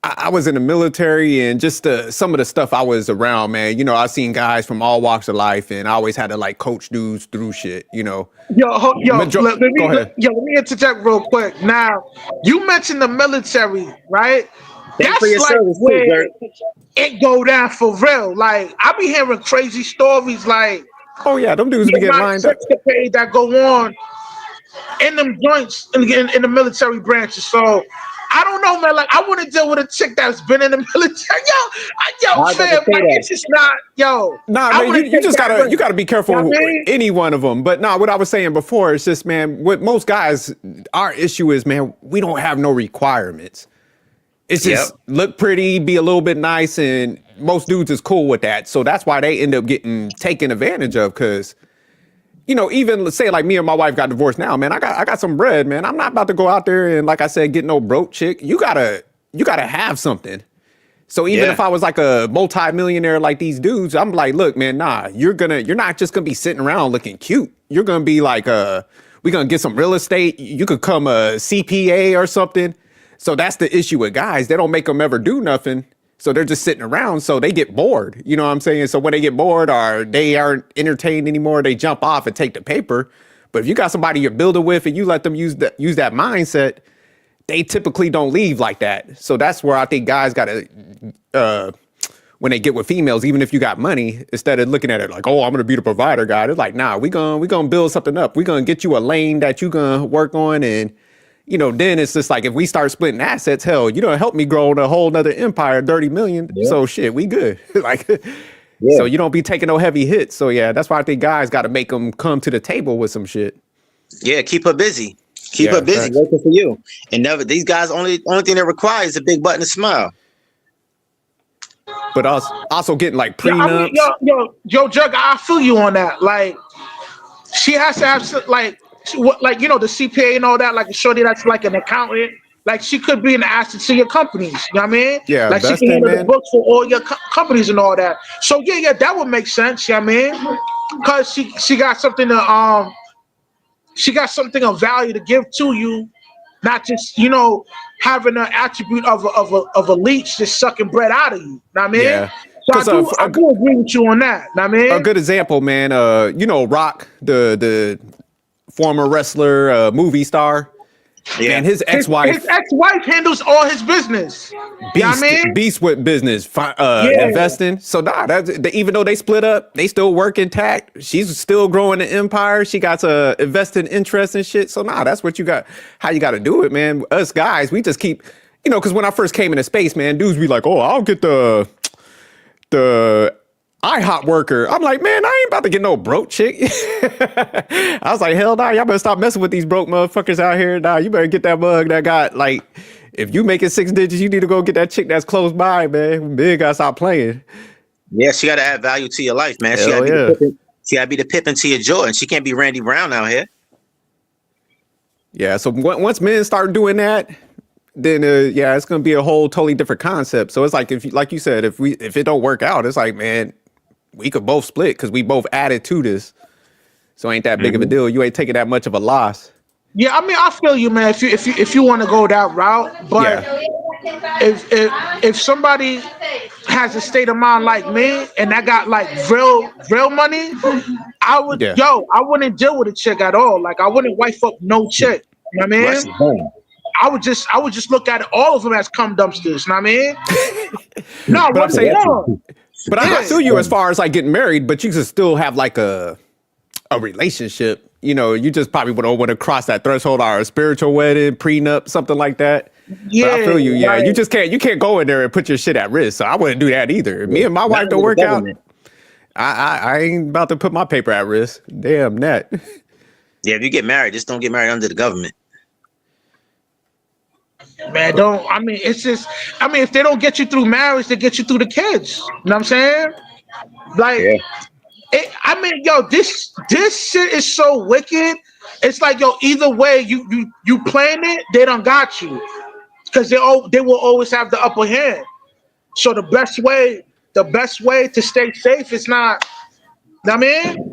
I was in the military and just some of the stuff I was around, man. You know, I've seen guys from all walks of life, and I always had to like coach dudes through shit. You know, Go ahead. Let me interject real quick. Now, you mentioned the military, right? Thanks for That's your like service too, where Dirk. it go down for real. Like I be hearing crazy stories, like Oh yeah, them dudes the be getting amount of lined up. sex escapades that go on in them joints in the military branches. So I don't know, man. Like I want to deal with a chick that's been in the military. I Yo, was about to fam, say like that. it's just not, yo. Nah, I man, want to you take just that gotta risk. be You know careful what I with mean? any one of them. But nah, what I was saying before is just, man, with most guys, our issue is, man, we don't have no requirements. It's Yep. just look pretty, be a little bit nice, and most dudes is cool with that. So that's why they end up getting taken advantage of. Because you know, even let's say like me and my wife got divorced now, man. I got some bread, man. I'm not about to go out there and like I said, get no broke chick. You gotta have something. So even Yeah. if I was like a multi-millionaire like these dudes, I'm like, look, man, nah, you're not just gonna be sitting around looking cute. You're gonna be like, we're gonna get some real estate. You could come a CPA or something. So that's the issue with guys. They don't make them ever do nothing. So they're just sitting around. So they get bored. You know what I'm saying? So when they get bored or they aren't entertained anymore, they jump off and take the paper. But if you got somebody you're building with and you let them use that mindset, they typically don't leave like that. So that's where I think guys gotta when they get with females, even if you got money, instead of looking at it like, oh, I'm gonna be the provider guy, it's like, nah, we gonna build something up. We gonna get you a lane that you gonna work on, and you know, then it's just like if we start splitting assets, hell, you don't help me grow a whole nother empire, 30 million. Yeah. So shit, we good. Like, Yeah. so you don't be taking no heavy hits. So yeah, that's why I think guys got to make them come to the table with some shit. Yeah, keep her busy. Keep Yeah, her busy facts. working for you. And never these guys only thing they require is a big butt and a smile. But also getting like Yeah, I mean, prenups. yo, Jug, I feel you on that. Like, she has to have like you know the CPA and all that. Like a shorty that's like an accountant. Like she could be an asset to your companies. You know what I mean? Yeah, Like she can investing, handle the man. books for all your companies and all that. So yeah, that would make sense. You know what I mean? Because she got something to she got something of value to give to you, not just having an attribute of a leech just sucking bread out of you. Know what I mean? Yeah, So because I do agree with you on that. Know what I a mean? good example, man. You know, Rock, the former wrestler, movie star. Yeah. Man, his His ex-wife, ex-wife handles all his business. You know what I mean? beast with business, Yeah. investing. So nah, even though they split up, they still work intact. She's still growing the empire. She got to invest in interest and shit. So nah, that's what you got. How you got to do it, man. Us guys, we just keep, because when I first came into space, man, dudes be like, oh, I'll get the IHOP worker. I'm like, man, I ain't about to get no broke chick. I was like, hell nah, y'all better stop messing with these broke motherfuckers out here. Nah, you better get that mug that got like, if you making 6 digits, you need to go get that chick that's close by, man. Big gotta stop playing. Yeah, she gotta add value to your life, man. She Hell gotta be yeah. the Pippin. She gotta be the Pippin to your Jordan. She can't be Randy Brown out here. Yeah, so once men start doing that, then yeah, it's gonna be a whole totally different concept. So it's like like you said, if it don't work out, it's like, man, we could both split because we both added to this. So ain't that big of a deal. You ain't taking that much of a loss. Yeah, I mean, I feel you, man. If you want to go that route, but Yeah. if somebody has a state of mind like me and I got like real money, I Yeah. wouldn't deal with a chick at all. Like I wouldn't wife up no chick. You know what I Rush mean? is done. I would just look at all of them as cum dumpsters. You know what I mean? No, But I'm what saying, more? but I feel you as far as like getting married, but you can still have like a relationship. You just probably don't want to cross that threshold or a spiritual wedding, prenup, something like that. Yeah, But I feel you. Yeah, like- you can't go in there and put your shit at risk. So I wouldn't do that either. If me and my wife Not don't with the work out, government. I ain't about to put my paper at risk. Damn that. Yeah, if you get married, just don't get married under the government. Man, it's just, if they don't get you through marriage, they get you through the kids. You know what I'm saying? Like, Yeah. I mean, yo, this shit is so wicked. It's like, yo, either way you playing it, they done got you because they will always have the upper hand. So the best way to stay safe is not. Know what I mean,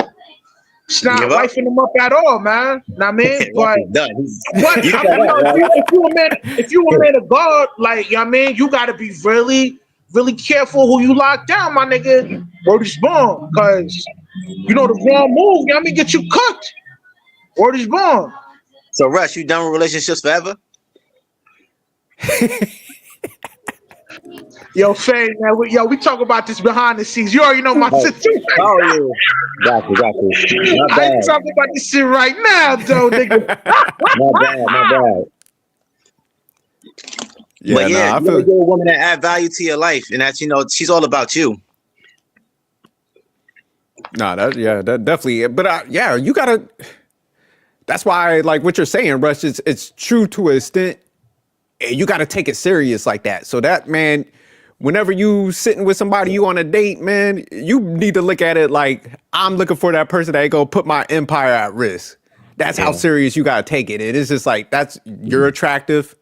it's not Give up. wifing them up at all, man. Know what I mean, Russ is done. You I said mean, that, no, right? if you a man of God, like, you know what I mean, you gotta be really, really careful who you lock down, my nigga. Word is born, cause you know the wrong move, you know what I mean, get you cooked. Word is born. So, Russ, you done with relationships forever? Yo, Faye, man, we talk about this behind the scenes. You already know my Oh, situation. oh yeah. Got you, got you. Not I ain't bad. talking about this shit right now, though, nigga. Not bad, not bad. Yeah, But yeah, nah, I you want to feel get a woman that add value to your life, and that's, she's all about you. nah, that definitely. But yeah, you gotta. That's why, like what you're saying, Rush, it's true to an extent. And you got to take it serious like that. So that, man, whenever you sitting with somebody, you on a date, man, you need to look at it like I'm looking for that person that ain't gonna put my empire at risk. That's how Yeah. serious you gotta take it. It is just like you're attractive,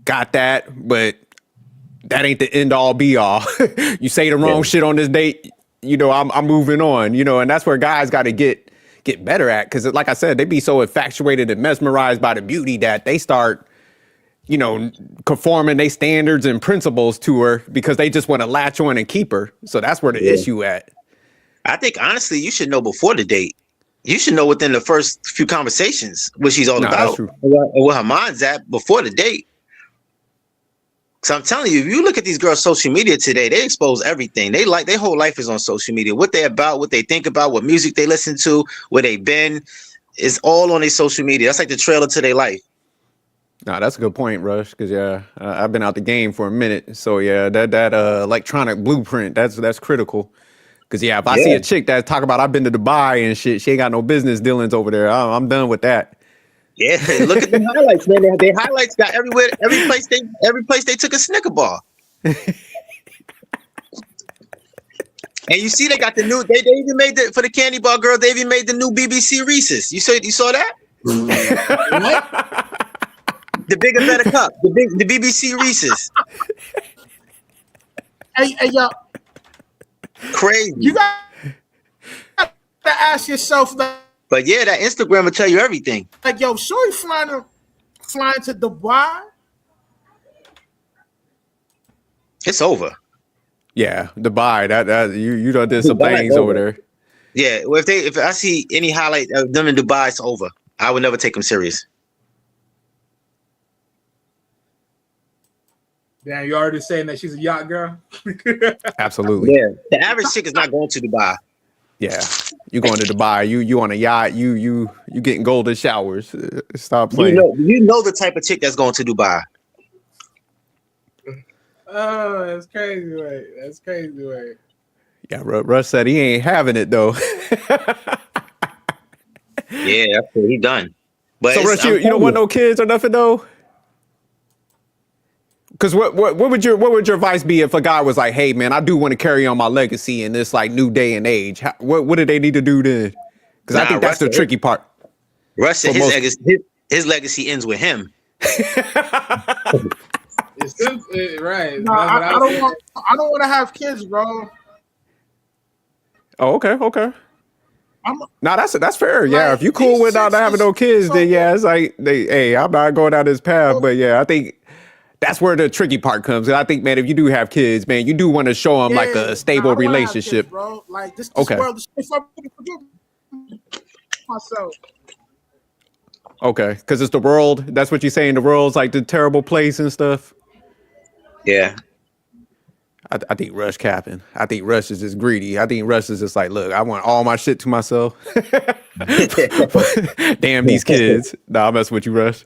got that, but that ain't the end all be all. You say the wrong Yeah. shit on this date, I'm moving on, and that's where guys got to get better at, because like I said, they be so infatuated and mesmerized by the beauty that they start conforming they standards and principles to her because they just want to latch on and keep her. So that's where the Yeah. issue at. I think honestly, you should know before the date. You should know within the first few conversations what she's all No, that's about true. and where her mind's at before the date. So I'm telling you, if you look at these girls' social media today, they expose everything. Their whole life is on social media. What they're about, what they think about, what music they listen to, where they've been, is all on their social media. That's like the trailer to their life. No, that's a good point, Rush. Because I've been out the game for a minute. So yeah, that electronic blueprint, that's critical. Because if I see Yeah. a chick that talk about I've been to Dubai and shit, she ain't got no business dealings over there. I'm done with that. Yeah. Look at the highlights, man. Their highlights got everywhere, every place they took a Snicker bar. And you see, they got the new. They even made for the candy bar girl. They even made the new BBC Reese's. You saw that? What? The bigger, better cup. The BBC Reese's. Hey, yo, Crazy. you got to ask yourself, But yeah, that Instagram will tell you everything. like, yo, Shorty flying to Dubai. It's over. Yeah, Dubai. That you done did some Dubai, things over there. Yeah. Well, if I see any highlight of them in Dubai, it's over. I would never take them serious. Damn, you already saying that she's a yacht girl? Absolutely. Yeah. The average chick is not going to Dubai. Yeah, you going to Dubai? You on a yacht? You getting golden showers? Stop playing. You know the type of chick that's going to Dubai. Oh, that's crazy, wait. That's crazy, wait. Yeah, Russ said he ain't having it though. Yeah, that's what he done. But So Russ, you don't want no kids or nothing though? Because what would your advice be if a guy was like, hey man, I do want to carry on my legacy in this like new day and age? What do they need to do then? Because I think that's the tricky part. Russ said his legacy ends with him. Right. No, I don't want to have kids, bro. Oh, okay. No, that's fair. Yeah, Like, if you cool these with not chicks having is no kids, so- then yeah, it's like hey, I'm not going down this path. But yeah, I think that's where the tricky part comes. And I think, man, if you do have kids, man, you do want to show them like a stable I don't wanna have relationship. kids, bro. Like this Okay. world is so myself. Okay, because it's the world. That's what you're saying. The world's like the terrible place and stuff. Yeah. I think Rush capping. I think Rush is just greedy. I think Rush is just like, look, I want all my shit to myself. Damn these kids. Nah, I'm messing with you, Rush.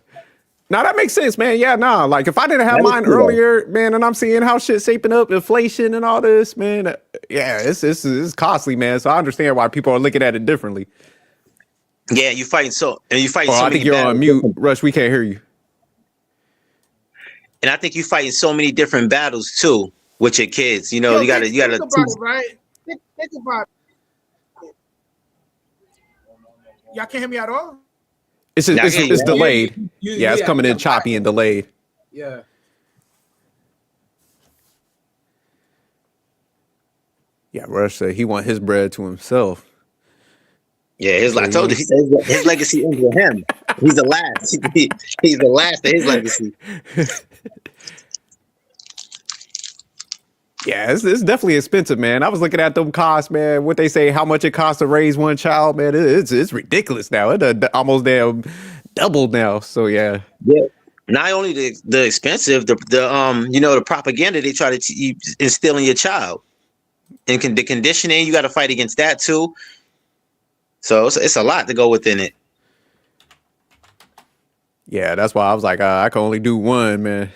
Nah, that makes sense, man. Yeah, nah. Like if I didn't have That is mine cool, earlier, man, and I'm seeing how shit's shaping up, inflation and all this, man. Yeah, it's costly, man. So I understand why people are looking at it differently. Yeah, you fighting so I many think you're on battles. mute, Rush. We can't hear you. And I think you fighting so many different battles too with your kids. You know, Yo, you gotta think about it, right? Think about it. Y'all can't hear me at all. It's Yeah, I it's, hear it's you. delayed. Yeah, it's coming in yeah, choppy and delayed. Yeah. Yeah, Rush said he want his bread to himself. Yeah, So I he told you, ain't. he said his legacy ends with him. He's the last. He's the last of his legacy. Yeah, it's definitely expensive, man. I was looking at them costs, man. What they say, how much it costs to raise one child, man. It's ridiculous now. It done almost damn doubled now. So yeah, Yeah. Not only the expensive, the the propaganda they try to instill in your child, and the conditioning, you got to fight against that too. So it's a lot to go within it. yeah. That's why I was like, I can only do one, man.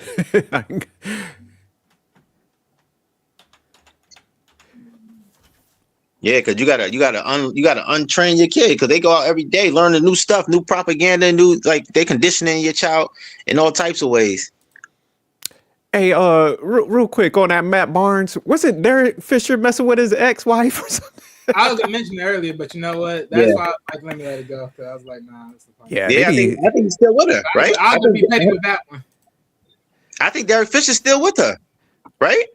Yeah, because you gotta untrain your kid because they go out every day learning new stuff, new propaganda, new like they conditioning your child in all types of ways. Hey, real quick on that Matt Barnes, wasn't Derek Fisher messing with his ex-wife or something? I was gonna mention it earlier, but you know what? That's Yeah, why I was like, let me let it go. Cause I was like, nah, that's the point. Yeah, they yeah. be. I think he's still with her, right? I'll just be petty with that one. I think Derek Fisher's still with her, right?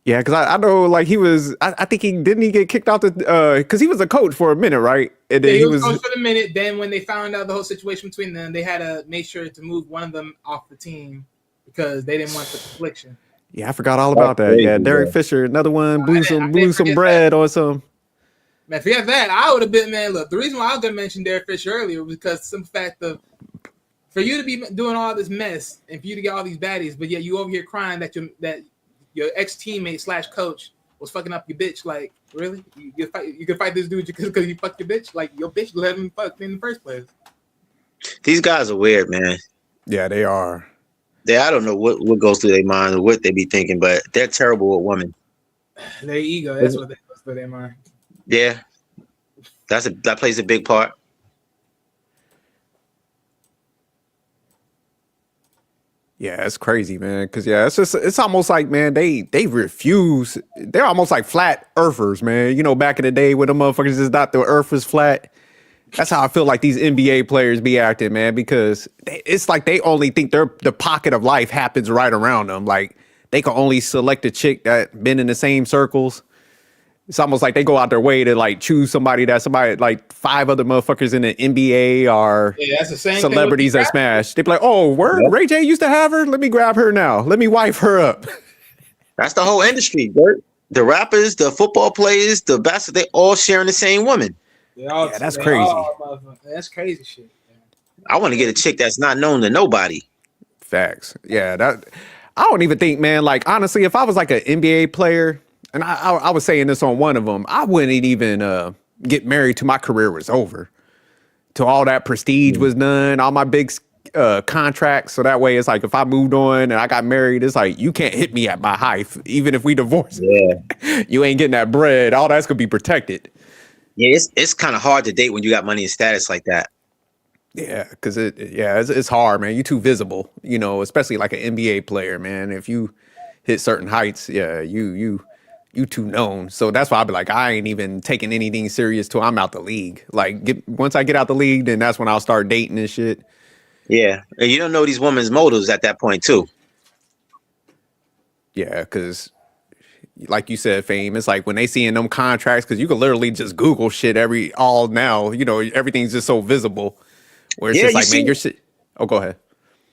Yeah, because I know like he was. I think he didn't he get kicked out the because he was a coach for a minute, right? And then Yeah, he he was was. coach for the minute. Then when they found out the whole situation between them, they had to make sure to move one of them off the team because they didn't want the confliction. Yeah, I forgot all That's about that. crazy, Yeah, Derek bro. Fisher, another one I blew didn't some forget bread or some. Man, forget that. I would have been, man. Look, the reason why I was gonna mention Derek Fisher earlier was because some fact of for you to be doing all this mess and for you to get all these baddies, but yet you over here crying that your ex teammate / coach was fucking up your bitch. Like, really? You can fight this dude because you fucked your bitch? Like, your bitch let him fuck in the first place. These guys are weird, man. Yeah, they are. I don't know what goes through their mind or what they be thinking, but they're terrible with women. Their ego. That's what goes through their mind. Yeah, that plays a big part. Yeah, it's crazy, man. Because yeah, it's almost like man, they refuse. They're almost like flat earthers, man. You know, back in the day when the motherfuckers just thought the earth was flat. That's how I feel like these NBA players be acting, man, because it's like they only think the pocket of life happens right around them. Like they can only select a chick that been in the same circles. It's almost like they go out their way to like choose somebody like 5 other motherfuckers in the NBA are that's the same celebrities that smash. They be like, oh, word, Yep. Ray J used to have her. Let me grab her now. Let me wife her up. That's the whole industry, Bert. The rappers, the football players, the basketball, they all sharing the same woman. Yeah, that's crazy. That's crazy shit. I want to get a chick that's not known to nobody. Facts. Yeah, that I don't even think, man. Like honestly, if I was like an NBA player, and I was saying this on one of them, I wouldn't even get married till my career was over, till all that prestige was done, all my big contracts. So that way, it's like if I moved on and I got married, it's like you can't hit me at my height, even if we divorce. Yeah, You ain't getting that bread. All that's gonna be protected. yeah. It's kind of hard to date when you got money and status like that. Yeah, because it's hard, man. You too visible, you know, especially like an NBA player, man. If you hit certain heights, yeah, you too known. So that's why I be like, I ain't even taking anything serious till I'm out the league. Like once I get out the league, then that's when I'll start dating and shit. Yeah, and you don't know these women's motives at that point too. Yeah, because like you said, Fame, it's like when they see in them contracts, because you can literally just Google shit all now, you know, everything's just so visible. Where it's Yeah, just you like, man, see you're shit. Oh, go ahead.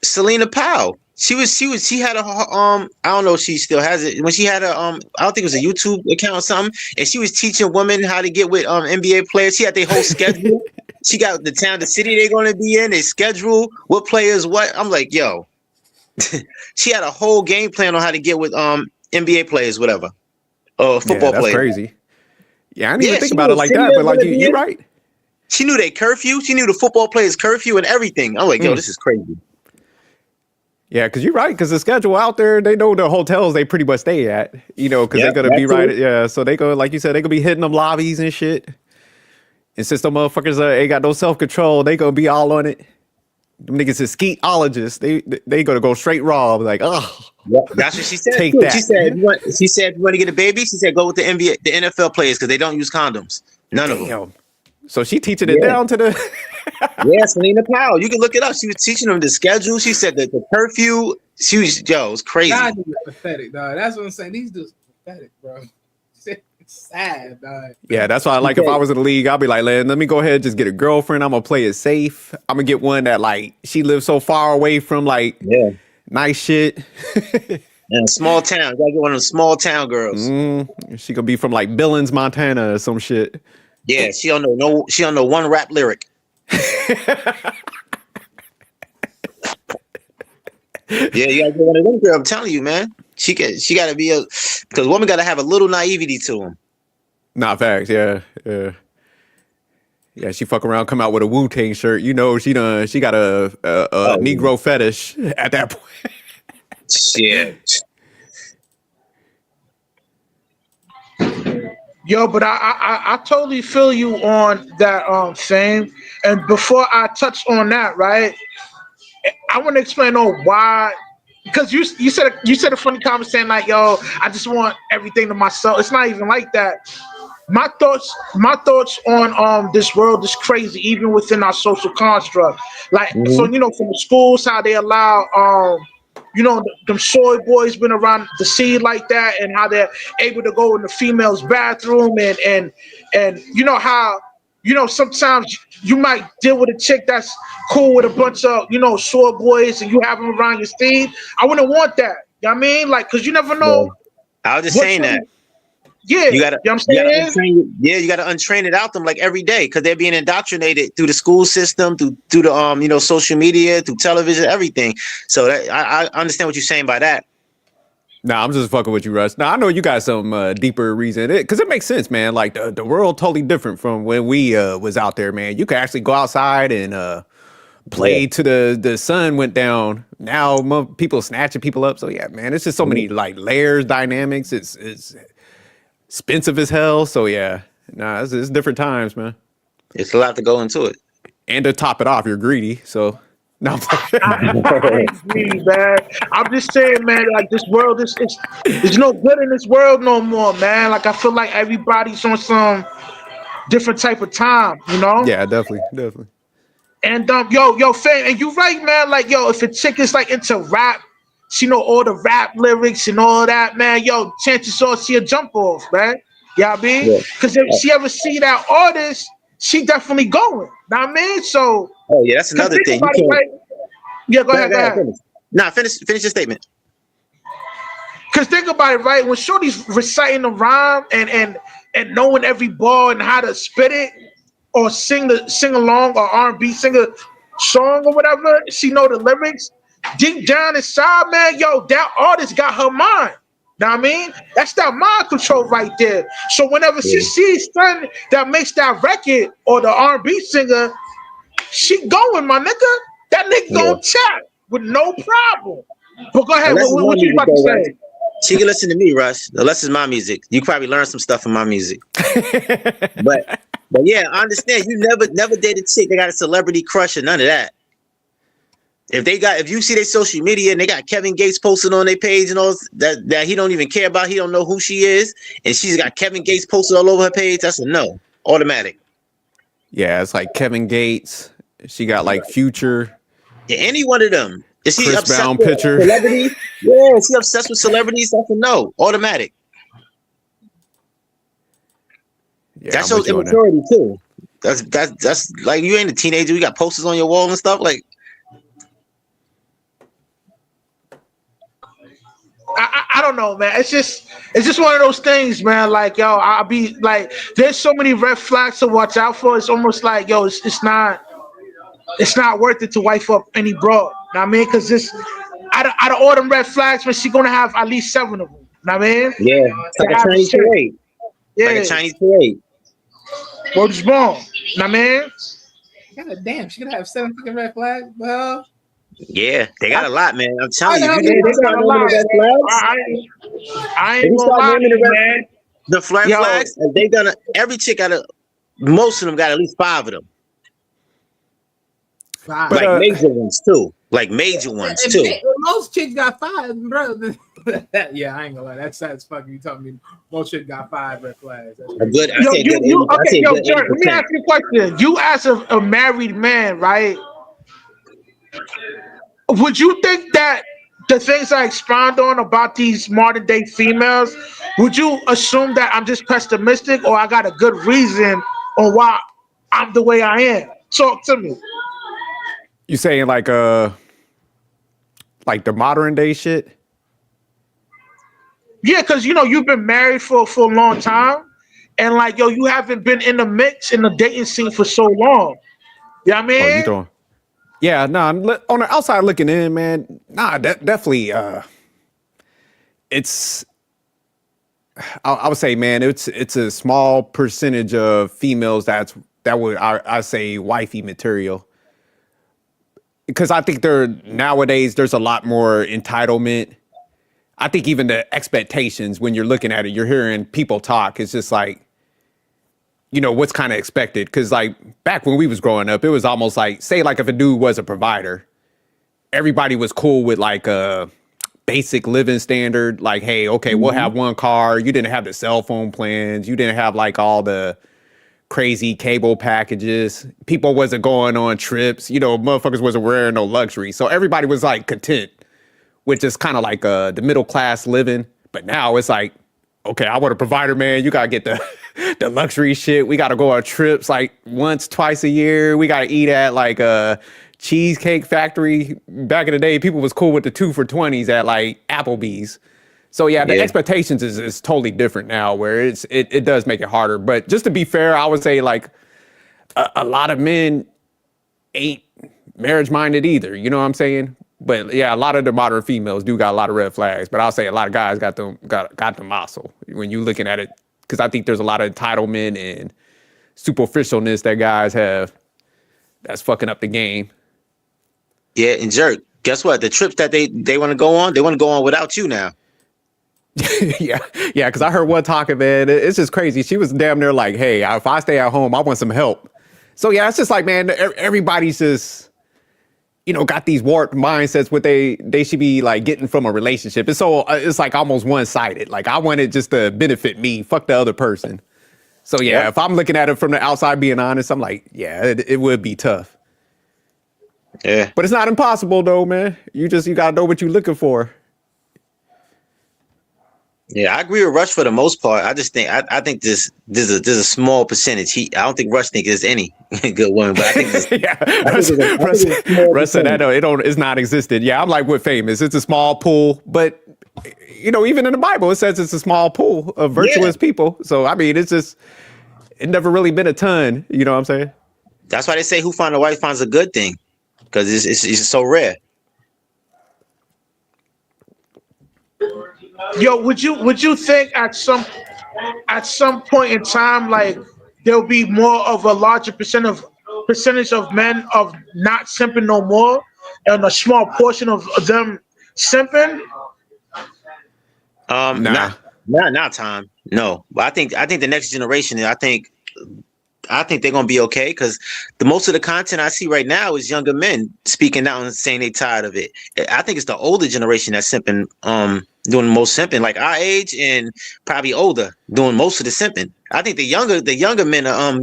Selena Powell. She had a I don't know if she still has it. When she had a I don't think it was a YouTube account or something, and she was teaching women how to get with NBA players. She had their whole schedule. She got the town, the city they're gonna be in, they schedule, what players, what. I'm like, yo. She had a whole game plan on how to get with NBA players, whatever. Yeah, Football that's players. crazy. Yeah, I didn't even think She about knew it what like city that, they but was like gonna be you're in. right. She knew their curfew. She knew the football players' curfew and everything. I'm like, yo, this is crazy. Yeah, because you're right. Because the schedule out there, they know the hotels they pretty much stay at. You know, because Yeah, they're gonna that be too. right. Yeah, so they go like you said, they gonna be hitting them lobbies and shit. And since the motherfuckers ain't got no self control, they gonna be all on it. Them niggas is skeetologists. They gonna go straight raw. Like, oh, Yeah, that's what she said take too. that. She said, if you want to get a baby, she said, go with the NBA, the NFL players because they don't use condoms. None of them. Damn. So she teaching it Yeah. down to the. Yeah, Selena Powell. You can look it up. She was teaching them the schedule. She said that the curfew. She was it was crazy. God, is pathetic, dog. That's what I'm saying. These dudes are pathetic, bro. It's sad, dog. Yeah, that's why I like if I was in the league, I'll be like, let me go ahead and just get a girlfriend. I'm gonna play it safe. I'm gonna get one that like she lives so far away from like nice shit. In a small town. You gotta get one of the small town girls. She gonna be from like Billings, Montana or some shit. Yeah, she don't know one rap lyric. Yeah, you gotta get one of them girls. I'm telling you, man. She gotta be because woman gotta have a little naivety to them. Nah, facts. Yeah. She fuck around, come out with a Wu-Tang shirt. You know, she got a Negro fetish at that point. Shit. Yo, but I totally feel you on that thing. And before I touch on that, right, I want to explain on why, because you said a funny comment saying like, yo, I just want everything to myself. It's not even like that. My thoughts on this world is crazy, even within our social construct. Like, so you know, from the schools, how they allow you know, them soy boys been around the scene like that, and how they're able to go in the female's bathroom, and you know how, you know, sometimes you might deal with a chick that's cool with a bunch of, you know, soy boys, and you have them around your steam. I wouldn't want that. You know what I mean? Like, cause you never know. I was just saying that. Yeah, you gotta you gotta untrain it out them like every day, because they're being indoctrinated through the school system, through the you know, social media, through television, everything. So that, I understand what you're saying by that. Nah, I'm just fucking with you, Russ. Now I know you got some deeper reason, because it makes sense, man. Like the world totally different from when we was out there, man. You could actually go outside and play to the sun went down. Now people snatching people up. So yeah, man, it's just so many like layers, dynamics. It's expensive as hell. So yeah, nah, it's different times, man. It's a lot to go into it. And to top it off, you're greedy. So no, I agree, man. I'm just saying, man, like this world is there's no good in this world no more, man. Like I feel like everybody's on some different type of time, you know? Yeah, definitely. And yo, fam, and you right, man. Like, yo, if a chick is like into rap, she know all the rap lyrics and all that, man. Yo, chances are she'll jump off, man. You know what I mean? Yeah. Because if she ever see that artist, she definitely going. Know what I mean? So, oh yeah, that's another thing. You can't... right? Yeah, go ahead. Finish. Nah, finish your statement. Because think about it, right? When Shorty's reciting the rhyme and knowing every bar and how to spit it, or sing along, or R&B sing a song or whatever, she know the lyrics. Deep down inside, man, yo, that artist got her mind. Know what I mean? That's that mind control right there. So whenever she sees something that makes that record or the R&B singer, she going, my nigga. That nigga gonna chat with no problem. But go ahead, what you about to say? She can listen to me, Russ. Unless it's my music. You probably learn some stuff from my music. But yeah, I understand. You never dated a chick that got a celebrity crush or none of that. If you see their social media and they got Kevin Gates posted on their page and all that he don't even care about, he don't know who she is, and she's got Kevin Gates posted all over her page, that's a no. Automatic. Yeah, it's like Kevin Gates. She got like Future. Yeah, any one of them. Is she Chris obsessed Brown with picture? Celebrities? Yeah, is she obsessed with celebrities? That's a no. Automatic. Yeah, that shows immaturity too. That's like, you ain't a teenager. You got posters on your wall and stuff like. I don't know, man. It's just one of those things, man. Like, yo, I'll be like, there's so many red flags to watch out for. It's almost like, yo, it's not worth it to wife up any broad. Know what I mean? Because this, out of all them red flags, man, she gonna have at least 7 of them. Know what I mean? Yeah, it's like a Chinese parade. Yeah, like a Chinese parade. Word is born. Know what I mean? God damn, she gonna have 7 fucking red flags, well. Yeah, they got a lot, man. I'm telling you, they got a lot. I ain't gonna lie to you, man. The flags, they gonna, every chick most of them got at least 5 of them. 5. Like major ones too. Like major ones too. Most chicks got 5, bro. Yeah, I ain't gonna lie. That's fucking. You telling me most shit got 5 red flags. That's A crazy. good, I Yo, say a good 80, I okay, say a yo, good Jared, let me 80%. ask you a question. You as a married man, right? Would you think that the things I expound on about these modern day females, would you assume that I'm just pessimistic or I got a good reason on why I'm the way I am? Talk to me. You saying like the modern day shit? Yeah, because you've been married for a long time, and like yo, you haven't been in the mix in the dating scene for so long. You know what I Oh, you mean? doing? Yeah, no, on the outside looking in, man. Nah, definitely. It's I would say, man, it's a small percentage of females that would I say wifey material because I think nowadays there's a lot more entitlement. I think even the expectations when you're looking at it, you're hearing people talk. It's just like what's kind of expected because like back when we was growing up, it was almost like say like if a dude was a provider, everybody was cool with like a basic living standard. Like, hey, okay, we'll have one car. You didn't have the cell phone plans. You didn't have like all the crazy cable packages. People wasn't going on trips. Motherfuckers wasn't wearing no luxury. So everybody was like content with just kind of like the middle class living. But now it's like, okay, I want a provider, man. You gotta get the the luxury shit. We gotta go on trips like once, twice a year. We gotta eat at like a cheesecake factory. Back in the day, people was cool with the 2 for $20s at like Applebee's. So yeah, the Yeah. expectations is totally different now where it does make it harder. But just to be fair, I would say like a lot of men ain't marriage minded either. You know what I'm saying? But yeah, a lot of the modern females do got a lot of red flags. But I'll say a lot of guys got the muscle when you looking at it, because I think there's a lot of entitlement and superficialness that guys have that's fucking up the game. Yeah, and Jerk, guess what? The trips that they want to go on, they want to go on without you now. yeah, yeah. Because I heard one talking, man. It's just crazy. She was damn near like, "Hey, if I stay at home, I want some help." So yeah, it's just like, man, everybody's just got these warped mindsets what they should be like getting from a relationship. It's like almost one-sided. Like I want it just to benefit me, fuck the other person. So yeah, Yep. if I'm looking at it from the outside being honest, I'm like, yeah, it would be tough. Yeah. But it's not impossible though, man. You gotta know what you're looking for. Yeah, I agree with Rush for the most part. I just think I think there's a small percentage. I don't think Rush think there's any good women, but I think there's, Yeah, I think there's a small Russ said that percentage. it's not existed. Yeah, I'm like with famous. It's a small pool, but even in the Bible, it says it's a small pool of Yeah, virtuous people. So I mean, it never really been a ton. You know what I'm saying? that's why they say who finds a wife finds a good thing because it's so rare. Yo, would you think at some point in time, like there'll be more of a larger percentage of men of not simping no more, and a small portion of them simping? Nah. Not time. No, but I think the next generation. I think they're gonna be okay because the most of the content I see right now is younger men speaking out and saying they tired of it. I think it's the older generation that's simping, doing the most simping, like our age and probably older, doing most of the simping. I think the younger men are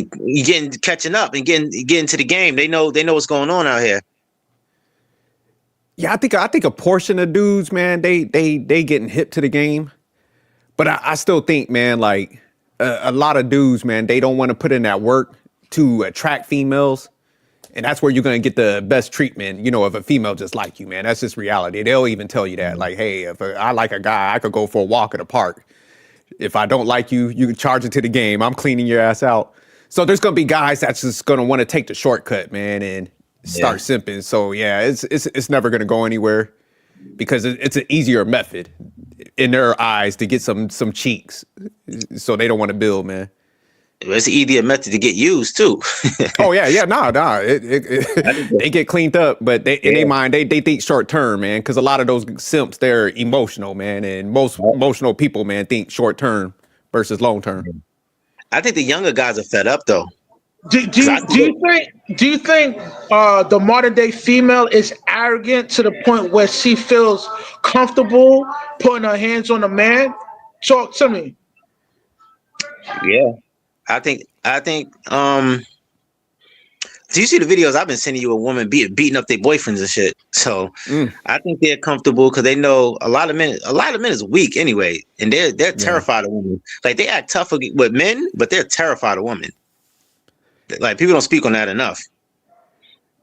getting catching up and getting to the game. They know what's going on out here. Yeah, I think a portion of dudes, man, they getting hip to the game. But I still think, man, like a lot of dudes, man, they don't want to put in that work to attract females. And that's where you're going to get the best treatment, if a female just like you, man. That's just reality. They'll even tell you that. Like, hey, if I like a guy, I could go for a walk in the park. If I don't like you, you can charge it to the game. I'm cleaning your ass out. So there's going to be guys that's just going to want to take the shortcut, man, and Yeah. start simping. So yeah, it's never going to go anywhere because it's an easier method in their eyes to get some cheeks. So they don't want to build, man. It's an easier method to get used too. Oh yeah, yeah, nah. I think They get cleaned up, but they in yeah. their mind they think short term, man. Because a lot of those simps they're emotional, man, and most emotional people, man, think short term versus long term. I think the younger guys are fed up though. Do you think the modern day female is arrogant to the point where she feels comfortable putting her hands on a man? Talk to me. Yeah, I think. Do you see the videos I've been sending you? A woman beating up their boyfriends and shit. So Mm, I think they're comfortable because they know a lot of men. A lot of men is weak anyway, and they're yeah. terrified of women. Like they act tough with men, but they're terrified of women. Like people don't speak on that enough.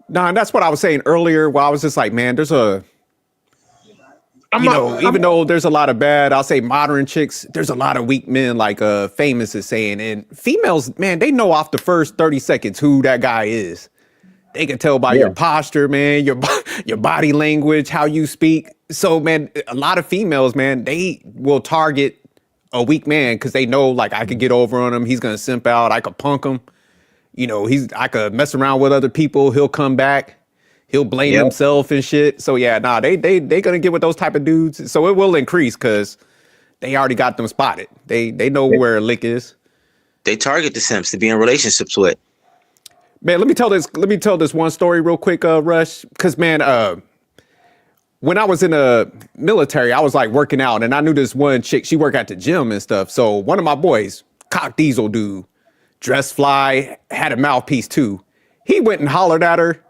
No, and that's what I was saying earlier. While I was just like, man, there's a I'm, you a, know, I'm even though there's a lot of bad, I'll say modern chicks, there's a lot of weak men, like Famous is saying. And females, man, they know off the first 30 seconds who that guy is. They can tell by Yeah, your posture, man, your body language, how you speak. So, man, a lot of females, man, they will target a weak man because they know, like, I could get over on him. He's gonna simp out. I could punk him. You know, I could mess around with other people. He'll come back. He'll blame yeah. himself and shit. So yeah, nah, they gonna get with those type of dudes. So it will increase because they already got them spotted. They know They, where a lick is. they target the simps to be in relationships with. Man, let me tell this one story real quick, Rush. Cause man, when I was in the military, I was like working out, and I knew this one chick. She worked at the gym and stuff. So one of my boys, cock diesel dude, dress fly, had a mouthpiece too. He went and hollered at her,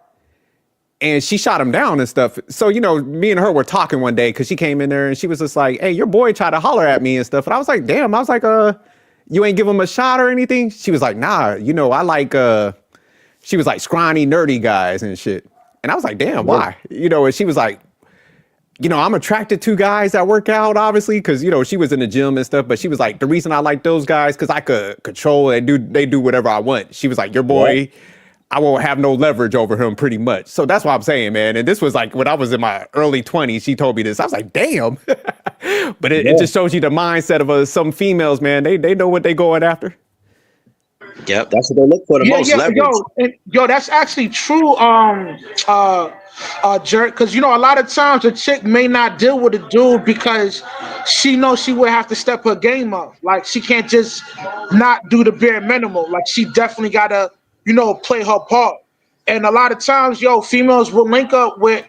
and she shot him down and stuff. So, you know, me and her were talking one day because she came in there and she was just like, hey, your boy tried to holler at me and stuff. And I was like, damn, I was like, you ain't give him a shot or anything? She was like, nah, you know, I like, she was like scrawny, nerdy guys and shit. And I was like, damn, Yeah, why? You know, and she was like, you know, I'm attracted to guys that work out, obviously, because, you know, she was in the gym and stuff. But she was like, the reason I like those guys, because I could control and they do whatever I want. She was like, your yeah, boy, I won't have no leverage over him pretty much. So that's what I'm saying, man. And this was like when I was in my early 20s, she told me this. I was like, damn. But it yeah. just shows you the mindset of some females, man. They know what they going after. Yep, that's what they look for the Yeah, most yeah, leverage. yo, that's actually true. Jerk, because a lot of times a chick may not deal with a dude because she knows she would have to step her game up. Like she can't just not do the bare minimum. Like she definitely gotta, play her part. And a lot of times, females will link up with,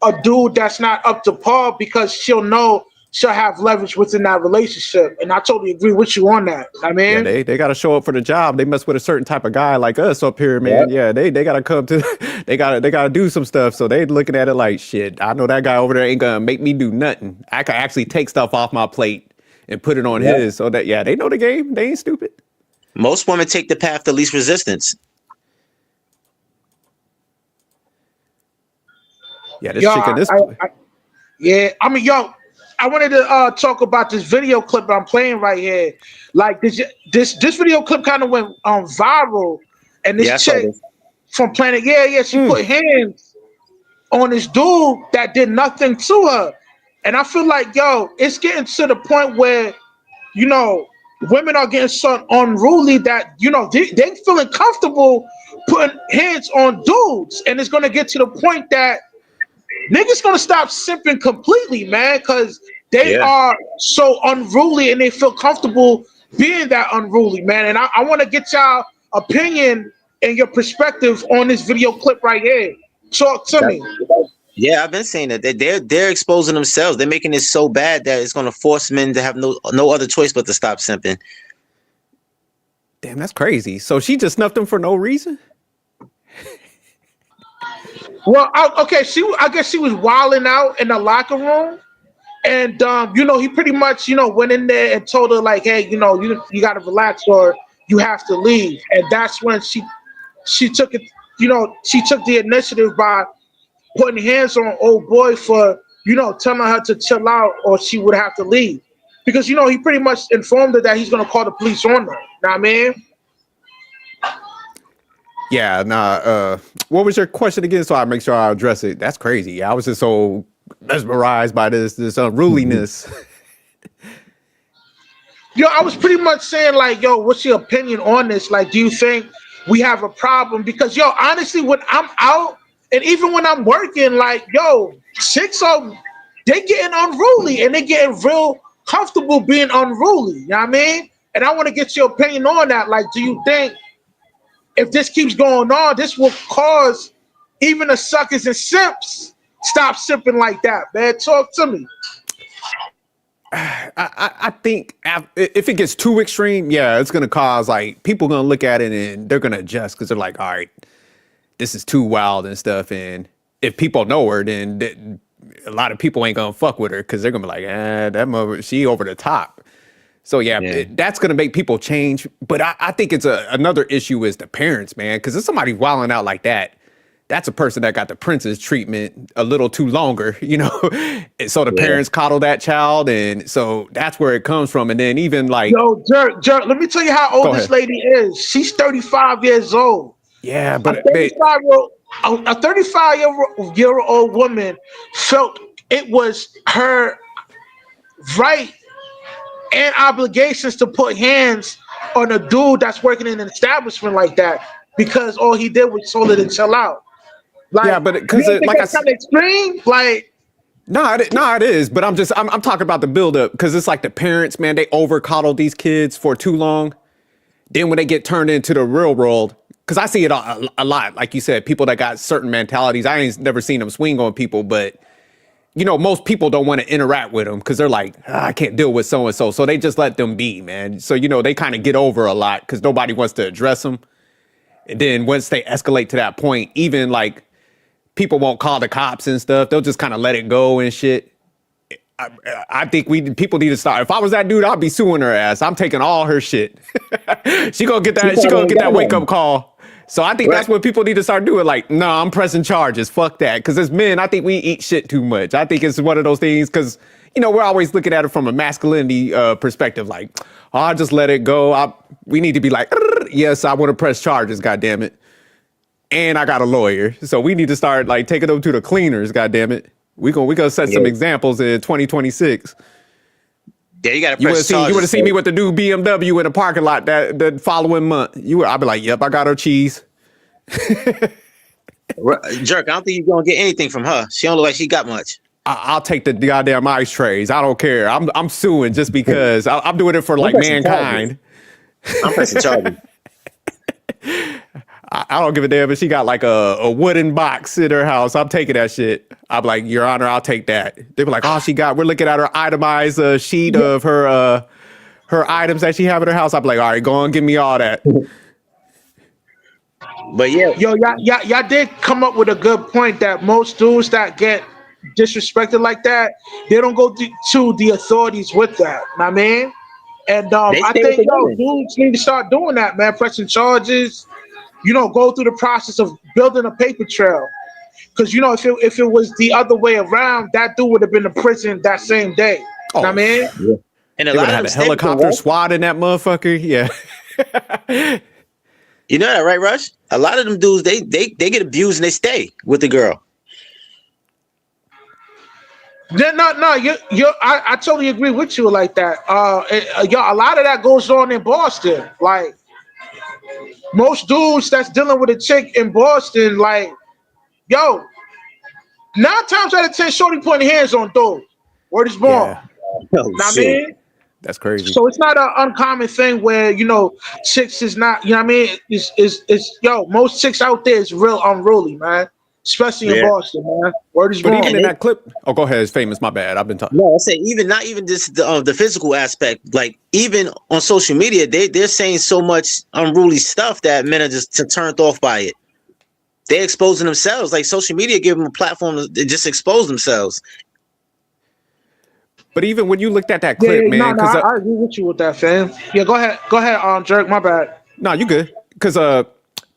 a dude that's not up to par because she'll know she'll have leverage within that relationship. And I totally agree with you on that. I Yeah, mean. they got to show up for the job. They mess with a certain type of guy like us up here, man. Yep, Yeah, they got to come to, they got to do some stuff. So they looking at it like, shit, I know that guy over there ain't going to make me do nothing. I can actually take stuff off my plate and put it on yep. his. So that, yeah, they know the game. They ain't stupid. Most women take the path of least resistance. Yeah, this Yo, chick in this. yeah, I mean, I wanted to talk about this video clip that I'm playing right here. Like this video clip kind of went viral, and Yeah, I this saw chick this. from Planet, she Mm, put hands on this dude that did nothing to her, and I feel like it's getting to the point where women are getting so unruly that they feeling comfortable putting hands on dudes, and it's gonna get to the point that niggas gonna stop simping completely, man, because they Yeah, are so unruly and they feel comfortable being that unruly, man. And I want to get y'all opinion and your perspective on this video clip right here. Talk to that, me. yeah. I've been saying that they're exposing themselves. They're making it so bad that it's going to force men to have no other choice but to stop simping. damn, that's crazy. So she just snuffed him for no reason? Well, okay, I guess she was wilding out in the locker room. And he pretty much, went in there and told her like, hey, you gotta relax or you have to leave. And that's when she took it, she took the initiative by putting hands on old boy for, telling her to chill out or she would have to leave. Because he pretty much informed her that he's gonna call the police on her. Know what I mean? Yeah, nah. What was your question again? So I make sure I address it. That's crazy. I was just so mesmerized by this unruliness. I was pretty much saying like, what's your opinion on this? Like, do you think we have a problem? Because honestly, when I'm out and even when I'm working, like, chicks they getting unruly and they getting real comfortable being unruly. You know what I mean? And I want to get your opinion on that. Like, do you think if this keeps going on, this will cause even the suckers and simps stop simping like that, man. Talk to me. I think if it gets too extreme, yeah, it's gonna cause like people gonna look at it and they're gonna adjust because they're like, all right, this is too wild and stuff. And if people know her, then a lot of people ain't gonna fuck with her because they're gonna be like, that mother, she over the top. So yeah, that's gonna make people change. But I think it's another issue is the parents, man, because if somebody wilding out like that, that's a person that got the princess treatment a little too longer, you know. And so the parents coddle that child, and so that's where it comes from. And then even like, yo, Jerk, let me tell you how old this lady is. She's 35 years old. Yeah, but a 35-year-old woman felt it was her right and obligations to put hands on a dude that's working in an establishment like that because all he did was told her to chill out. Like, yeah, but because like I said, extreme, like. No, it is. But I'm talking about the buildup because it's like the parents, man, they over coddle these kids for too long. Then when they get turned into the real world, because I see it a lot, like you said, people that got certain mentalities. I ain't never seen them swing on people, but you know, most people don't want to interact with them because they're like, I can't deal with so and so, so they just let them be, man. So you know, they kind of get over a lot because nobody wants to address them. And then once they escalate to that point, even like people won't call the cops and stuff. They'll just kind of let it go and shit. I think people need to start. If I was that dude, I'd be suing her ass. I'm taking all her shit. She gonna get that wake up call. So I think that's what people need to start doing. Like, no, I'm pressing charges. Fuck that. Because as men, I think we eat shit too much. I think it's one of those things because, you know, we're always looking at it from a masculinity perspective. Like, oh, I'll just let it go. We need to be like, yes, I want to press charges. God damn it. And I got a lawyer, so we need to start like taking them to the cleaners. God damn it, we gonna set some examples in 2026. Yeah, you gotta. You would have seen me with the new BMW in the parking lot that following month. I'd be like, yep, I got her cheese. Jerk, I don't think you're gonna get anything from her. She don't look like she got much. I'll take the goddamn ice trays. I don't care. I'm suing just because I'm doing it for like mankind. I'm pressing charges. I don't give a damn if she got like a wooden box in her house. I'm taking that shit. I'm like, Your Honor, I'll take that. They be like, oh, we're looking at her itemized sheet of her items that she have in her house. I'm like, all right, go on, give me all that. But yeah, y'all did come up with a good point that most dudes that get disrespected like that, they don't go to the authorities with that. I mean, and I think dudes need to start doing that, man. Pressing charges. You know, go through the process of building a paper trail. Because, you know, if it was the other way around, that dude would have been in prison that same day. Oh, I mean? Yeah. And a lot of a helicopter SWAT in that motherfucker. Yeah. You know that, right, Rush? A lot of them dudes, they get abused and they stay with the girl. No, I totally agree with you like that. A lot of that goes on in Boston. Like, most dudes that's dealing with a chick in Boston, like, 9 times out of 10, shorty putting hands on dudes. Word is born. Yeah. I mean, that's crazy. So it's not an uncommon thing where, you know, chicks is not, you know what I mean? It's most chicks out there is real unruly, man. Especially in Boston, man. Word is born. But even in that clip, go ahead, it's famous. My bad. I've been talking. No, I say not even this the physical aspect. Like even on social media, they're saying so much unruly stuff that men are just turned off by it. They're exposing themselves. Like social media give them a platform to just expose themselves. But even when you looked at that clip, man, because I agree with you with that, fam. Yeah, go ahead, Jerk. My bad. No, you good. Because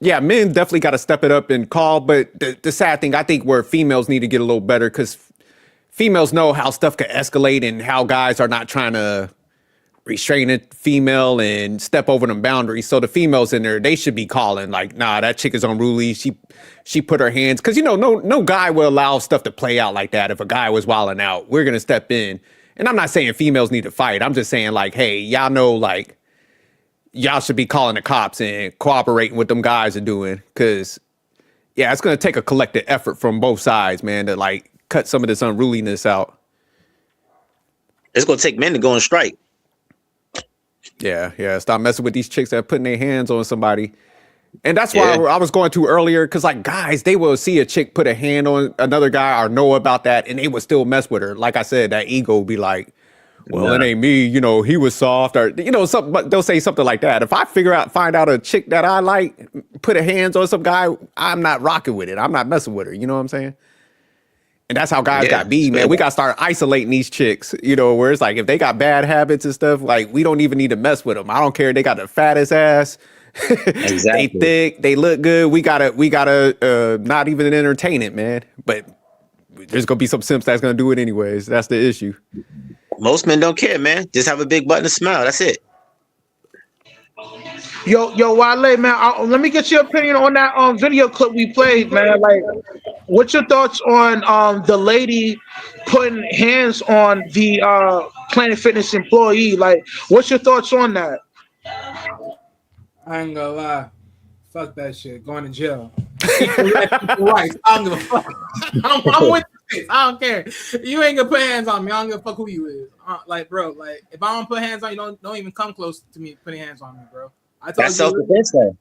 yeah, men definitely got to step it up and call. But the sad thing, I think, where females need to get a little better, because females know how stuff can escalate and how guys are not trying to restrain a female and step over them boundaries. So the females in there, they should be calling like, nah, that chick is unruly. She put her hands, because, you know, no guy will allow stuff to play out like that. If a guy was wilding out, we're going to step in. And I'm not saying females need to fight. I'm just saying, like, hey, y'all know, like, y'all should be calling the cops and cooperating with them guys are doing. Because, yeah, it's going to take a collective effort from both sides, man, to, like, cut some of this unruliness out. It's going to take men to go on strike. Yeah. Stop messing with these chicks that are putting their hands on somebody. And that's why I was going to earlier, because like guys, they will see a chick put a hand on another guy or know about that, and they would still mess with her. Like I said, that ego will be like, well, it ain't me, you know, he was soft, or you know, something. But they'll say something like that. If I find out a chick that I like, put a hands on some guy, I'm not rocking with it. I'm not messing with her. You know what I'm saying? And that's how guys got be, man. We got to start isolating these chicks, you know, where it's like if they got bad habits and stuff, like we don't even need to mess with them. I don't care. They got the fattest ass. They thick, they look good. We gotta not even entertain it, man. But there's gonna be some simps that's gonna do it anyways. That's the issue. Most men don't care, man. Just have a big butt and a smile. That's it. Yo, Wale, man, let me get your opinion on that video clip we played, man. Like, what's your thoughts on the lady putting hands on the Planet Fitness employee? Like, what's your thoughts on that? I ain't gonna lie. Fuck that shit. Going to jail. Right. I don't give a fuck. I'm with this. I don't care. You ain't gonna put hands on me. I don't give a fuck who you is. Like, bro, like if I don't put hands on you, don't even come close to me putting hands on me, bro. I told That's self-defense, though.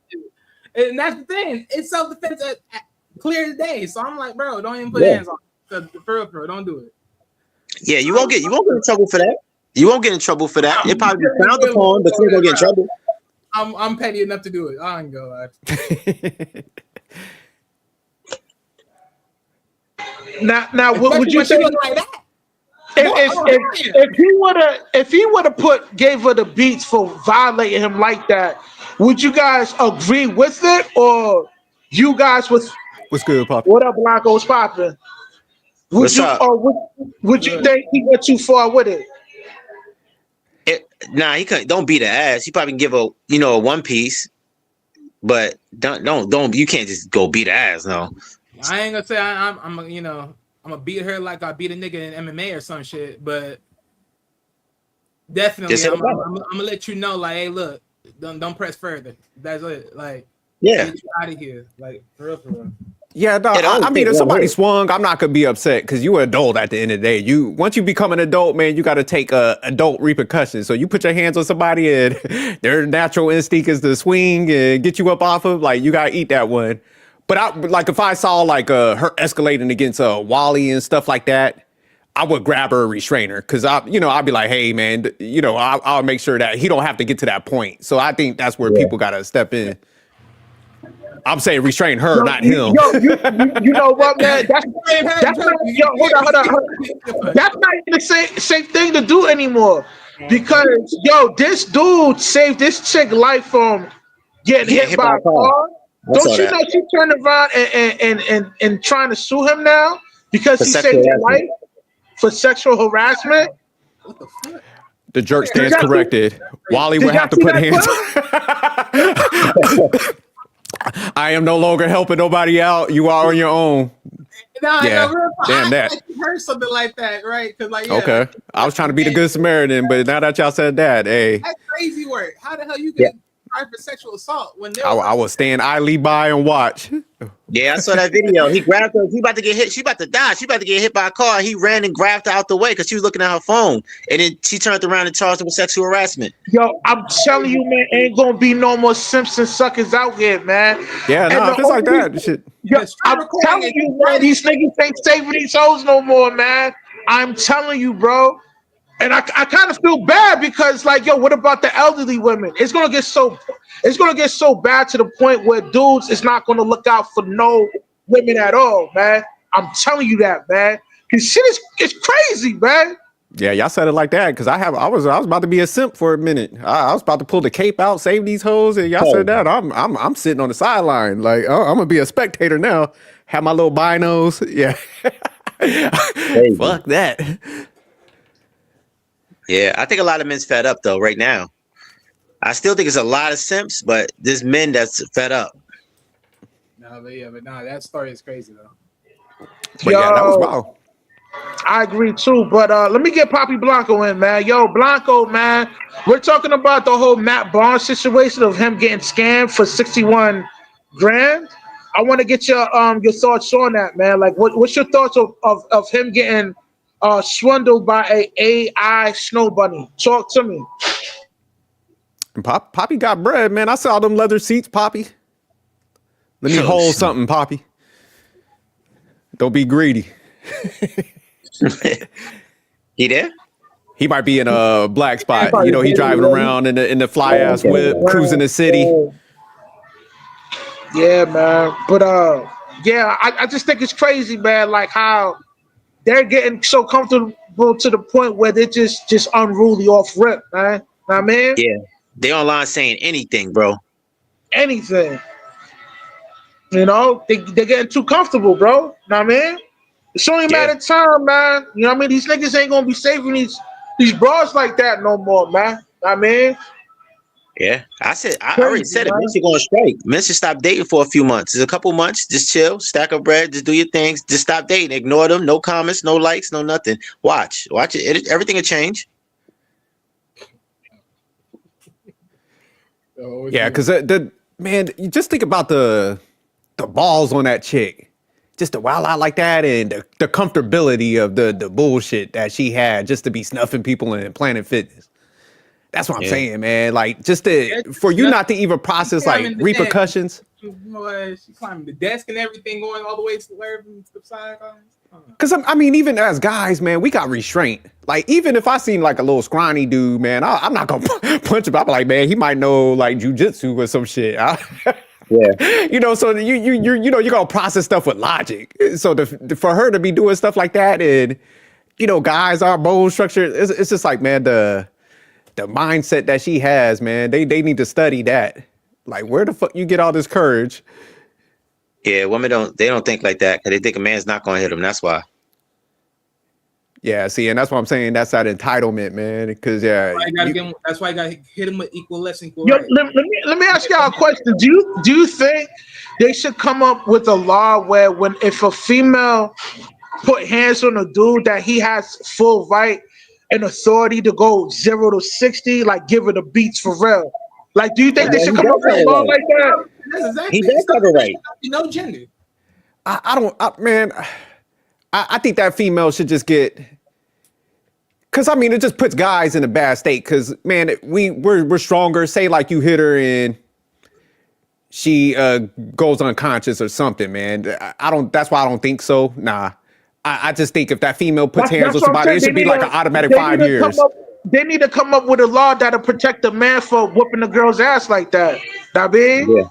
And that's the thing. It's self-defense at clear as day. So I'm like, bro, don't even put hands on me. For real, don't do it. Yeah, you won't get in trouble for that. You won't get in trouble for that. It probably be frowned upon, but you won't get in trouble. I'm petty enough to do it. I ain't gonna lie. Now, what would you say? Like that? If he would have gave her the beats for violating him like that, would you guys agree with it, or you guys was What's good, Pop? what up, Blanco? What's popping? Would you think he went too far with it? Nah, he couldn't. Don't beat her ass. He probably can give a one piece, but don't. You can't just go beat her ass. No, I ain't gonna say I'm gonna beat her like I beat a nigga in MMA or some shit, but definitely I'm gonna let you know, like, hey, look, don't press further. That's it. Like, get you out of here, like, for real. Yeah, no, I mean, if somebody swung, I'm not gonna be upset because you're an adult at the end of the day. Once you become an adult, man, you got to take adult repercussions. So you put your hands on somebody and their natural instinct is to swing and get you up off of, like, you gotta eat that one. But if I saw like her escalating against Wally and stuff like that, I would grab her and restrain her because I'd be like, hey man, I'll make sure that he don't have to get to that point. So I think that's where people gotta step in. I'm saying restrain her, not him. You know what, man? That's not, hold on. That's not even the same thing to do anymore. Because this dude saved this chick life from getting hit by a car. Don't you know she turned around and trying to sue him now because he saved her life for sexual harassment? What the fuck? The jerk stands corrected. Wally would have to put hands. I am no longer helping nobody out. You are on your own. No, yeah, damn that. I heard something like that, right? Because okay, I was trying to be the good Samaritan, but now that y'all said that, hey, that's crazy work. How the hell you get tried for sexual assault when I was stand idly by and watch? Yeah, I saw that video. He grabbed her. He about to get hit. She about to die. She about to get hit by a car. He ran and grabbed her out the way because she was looking at her phone, and then she turned around and charged him with sexual harassment. Yo, I'm telling you, man, ain't gonna be no more Simpson suckers out here, man. Yeah, no, it's like that. Shit. Yo, I'm telling you, man, these niggas ain't saving these hoes no more, man. I'm telling you, bro. And I kind of feel bad because, like, yo, what about the elderly women? It's gonna get so bad to the point where dudes is not gonna look out for no women at all, man. I'm telling you that, man. Cause shit is crazy, man. Yeah, y'all said it like that because I was about to be a simp for a minute. I was about to pull the cape out, save these hoes, and y'all said that. I'm sitting on the sideline, like I'm gonna be a spectator now. Have my little binos, yeah. Fuck that. Yeah, I think a lot of men's fed up though right now. I still think it's a lot of simps, but there's men that's fed up. No, but that story is crazy though. But yeah, that was wild. I agree too, but let me get Poppy Blanco in, man. Yo, Blanco, man, we're talking about the whole Matt Barnes situation of him getting scammed for 61 grand. I want to get your thoughts on that, man. Like, what's your thoughts of him getting swindled by a A.I Snow bunny? Talk to me. Poppy got bread, man. I saw them leather seats, Poppy. Let me Oh, hold shit. something, Poppy. Don't be greedy. He there? He might be in a black spot. You Probably know, he driving better, around in the fly ass whip, cruising man. the city. Yeah, man. But yeah, I just think it's crazy, man. Like how they're getting so comfortable to the point where they're just unruly off rip, man. Know what I mean? Yeah. They online saying anything, bro. Anything. You know, they're getting too comfortable, bro. Know what I mean? It's only a Yeah. matter of time, man. You know what I mean? These niggas ain't gonna be saving these bras like that no more, man. Know what I mean? Yeah. I already Crazy, said it. Men man. should go on strike. Men should stop dating for a few months. It's a couple months. Just chill, stack up bread, just do your things. Just stop dating. Ignore them. No comments, no likes, no nothing. Watch it. Everything will change. Yeah, because the man, you just think about the balls on that chick. Just to wild out like that and the comfortability of the bullshit that she had just to be snuffing people and Planet Fitness. That's what I'm Yeah. saying, man. Like just for you not to even process like repercussions. She climbing the desk and everything, going all the way to where to the side. Because I mean, even as guys, man, we got restraint. Like even if I seen like a little scrawny dude, man, I'm not gonna punch him. I'm like, man, he might know like jujitsu or some shit. Yeah. You know, so you know, you're gonna process stuff with logic. So for her to be doing stuff like that, and you know, guys, our bone structure, it's just like, man, the mindset that she has, man, they need to study that. Like, where the fuck you get all this courage? Yeah. Women don't think like that because they think a man's not gonna hit them. That's why. Yeah, see, and that's what I'm saying. That's that entitlement, man. Because That's why I got to hit him with equal less equal Yo, right. let me ask y'all a question. Do you think they should come up with a law where if a female put hands on a dude that he has full right and authority to go 0 to 60, like give her the beats for real? Like, do you think they Yeah, should he come up does with have a a law right. like that? That's exactly. He does have a right. No gender. I think that female should just get. Because I mean, it just puts guys in a bad state. Because man, we're stronger. Say like you hit her and she goes unconscious or something, man. I don't. That's why I don't think so. Nah, I just think if that female puts hands on That's what I'm somebody, saying. it should be like an automatic They need 5 to years. they need to come up with a law that'll protect the man for whooping the girl's ass like that. That be? Yeah.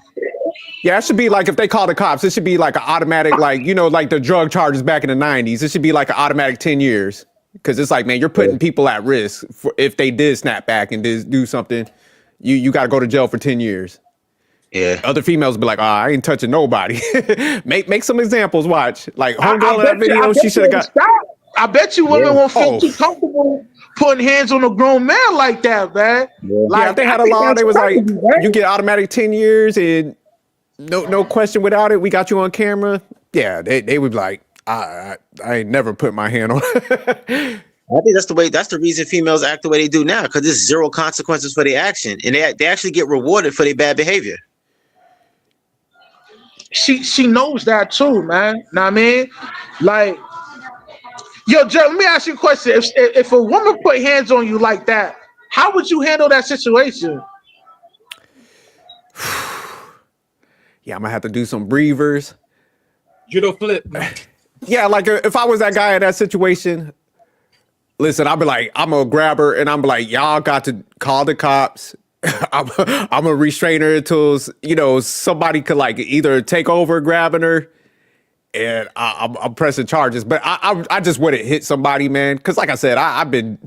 Yeah, it should be like if they call the cops, it should be like an automatic, like you know, like the drug charges back in the '90s. It should be like an automatic 10 years. Because it's like, man, you're putting people at risk for if they did snap back and do something. You got to go to jail for 10 years. Yeah. Other females be like, I ain't touching nobody. make some examples. Watch. Like, homegirl in that I video, bet she should have got. stop. I bet you women Yeah. won't feel Oh. too comfortable putting hands on a grown man like that, man. Yeah. Like, Yeah, if they had I a think law, that's they was like, crazy, man. you get automatic 10 years and no question without it. We got you on camera. Yeah, they would be like, I ain't never put my hand on. I think that's the reason females act the way they do now, because there's zero consequences for their action. And they actually get rewarded for their bad behavior. She knows that too, man. Know what I mean? Like, yo, Joe, let me ask you a question. If a woman put hands on you like that, how would you handle that situation? Yeah, I'm gonna have to do some breathers. Judo flip. Yeah, like if I was that guy in that situation, listen, I'd be like, I'm gonna grab her and I'm like, y'all got to call the cops. I'm gonna restrain her until you know somebody could like either take over grabbing her, and I'm pressing charges. But I just wouldn't hit somebody, man, because like I said, I've been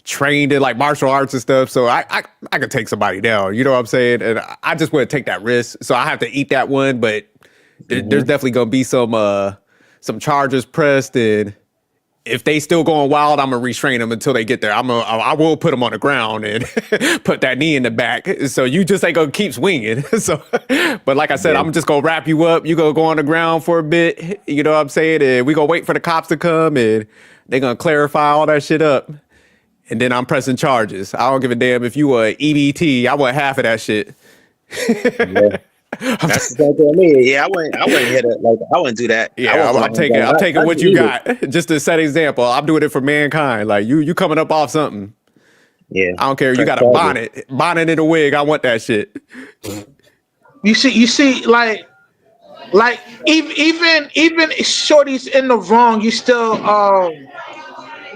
trained in like martial arts and stuff, so I could take somebody down. You know what I'm saying? And I just wouldn't take that risk, so I have to eat that one. But there's definitely gonna be some charges pressed, and if they still going wild, I'm gonna restrain them until they get there. I will put them on the ground and put that knee in the back. So you just ain't gonna keep swinging. So, but like I said, I'm just gonna wrap you up. You gonna go on the ground for a bit. You know what I'm saying? And we gonna wait for the cops to come and they gonna clarify all that shit up. And then I'm pressing charges. I don't give a damn if you a EBT. I want half of that shit. Yeah. That's exactly me. Yeah, I wouldn't hit it. Like I wouldn't do that. Yeah, I'm taking what you got. Just to set example. I'm doing it for mankind. Like you coming up off something. Yeah. I don't care. You got a bonnet and a wig. I want that shit. You see, like Like even shorty's in the wrong, you still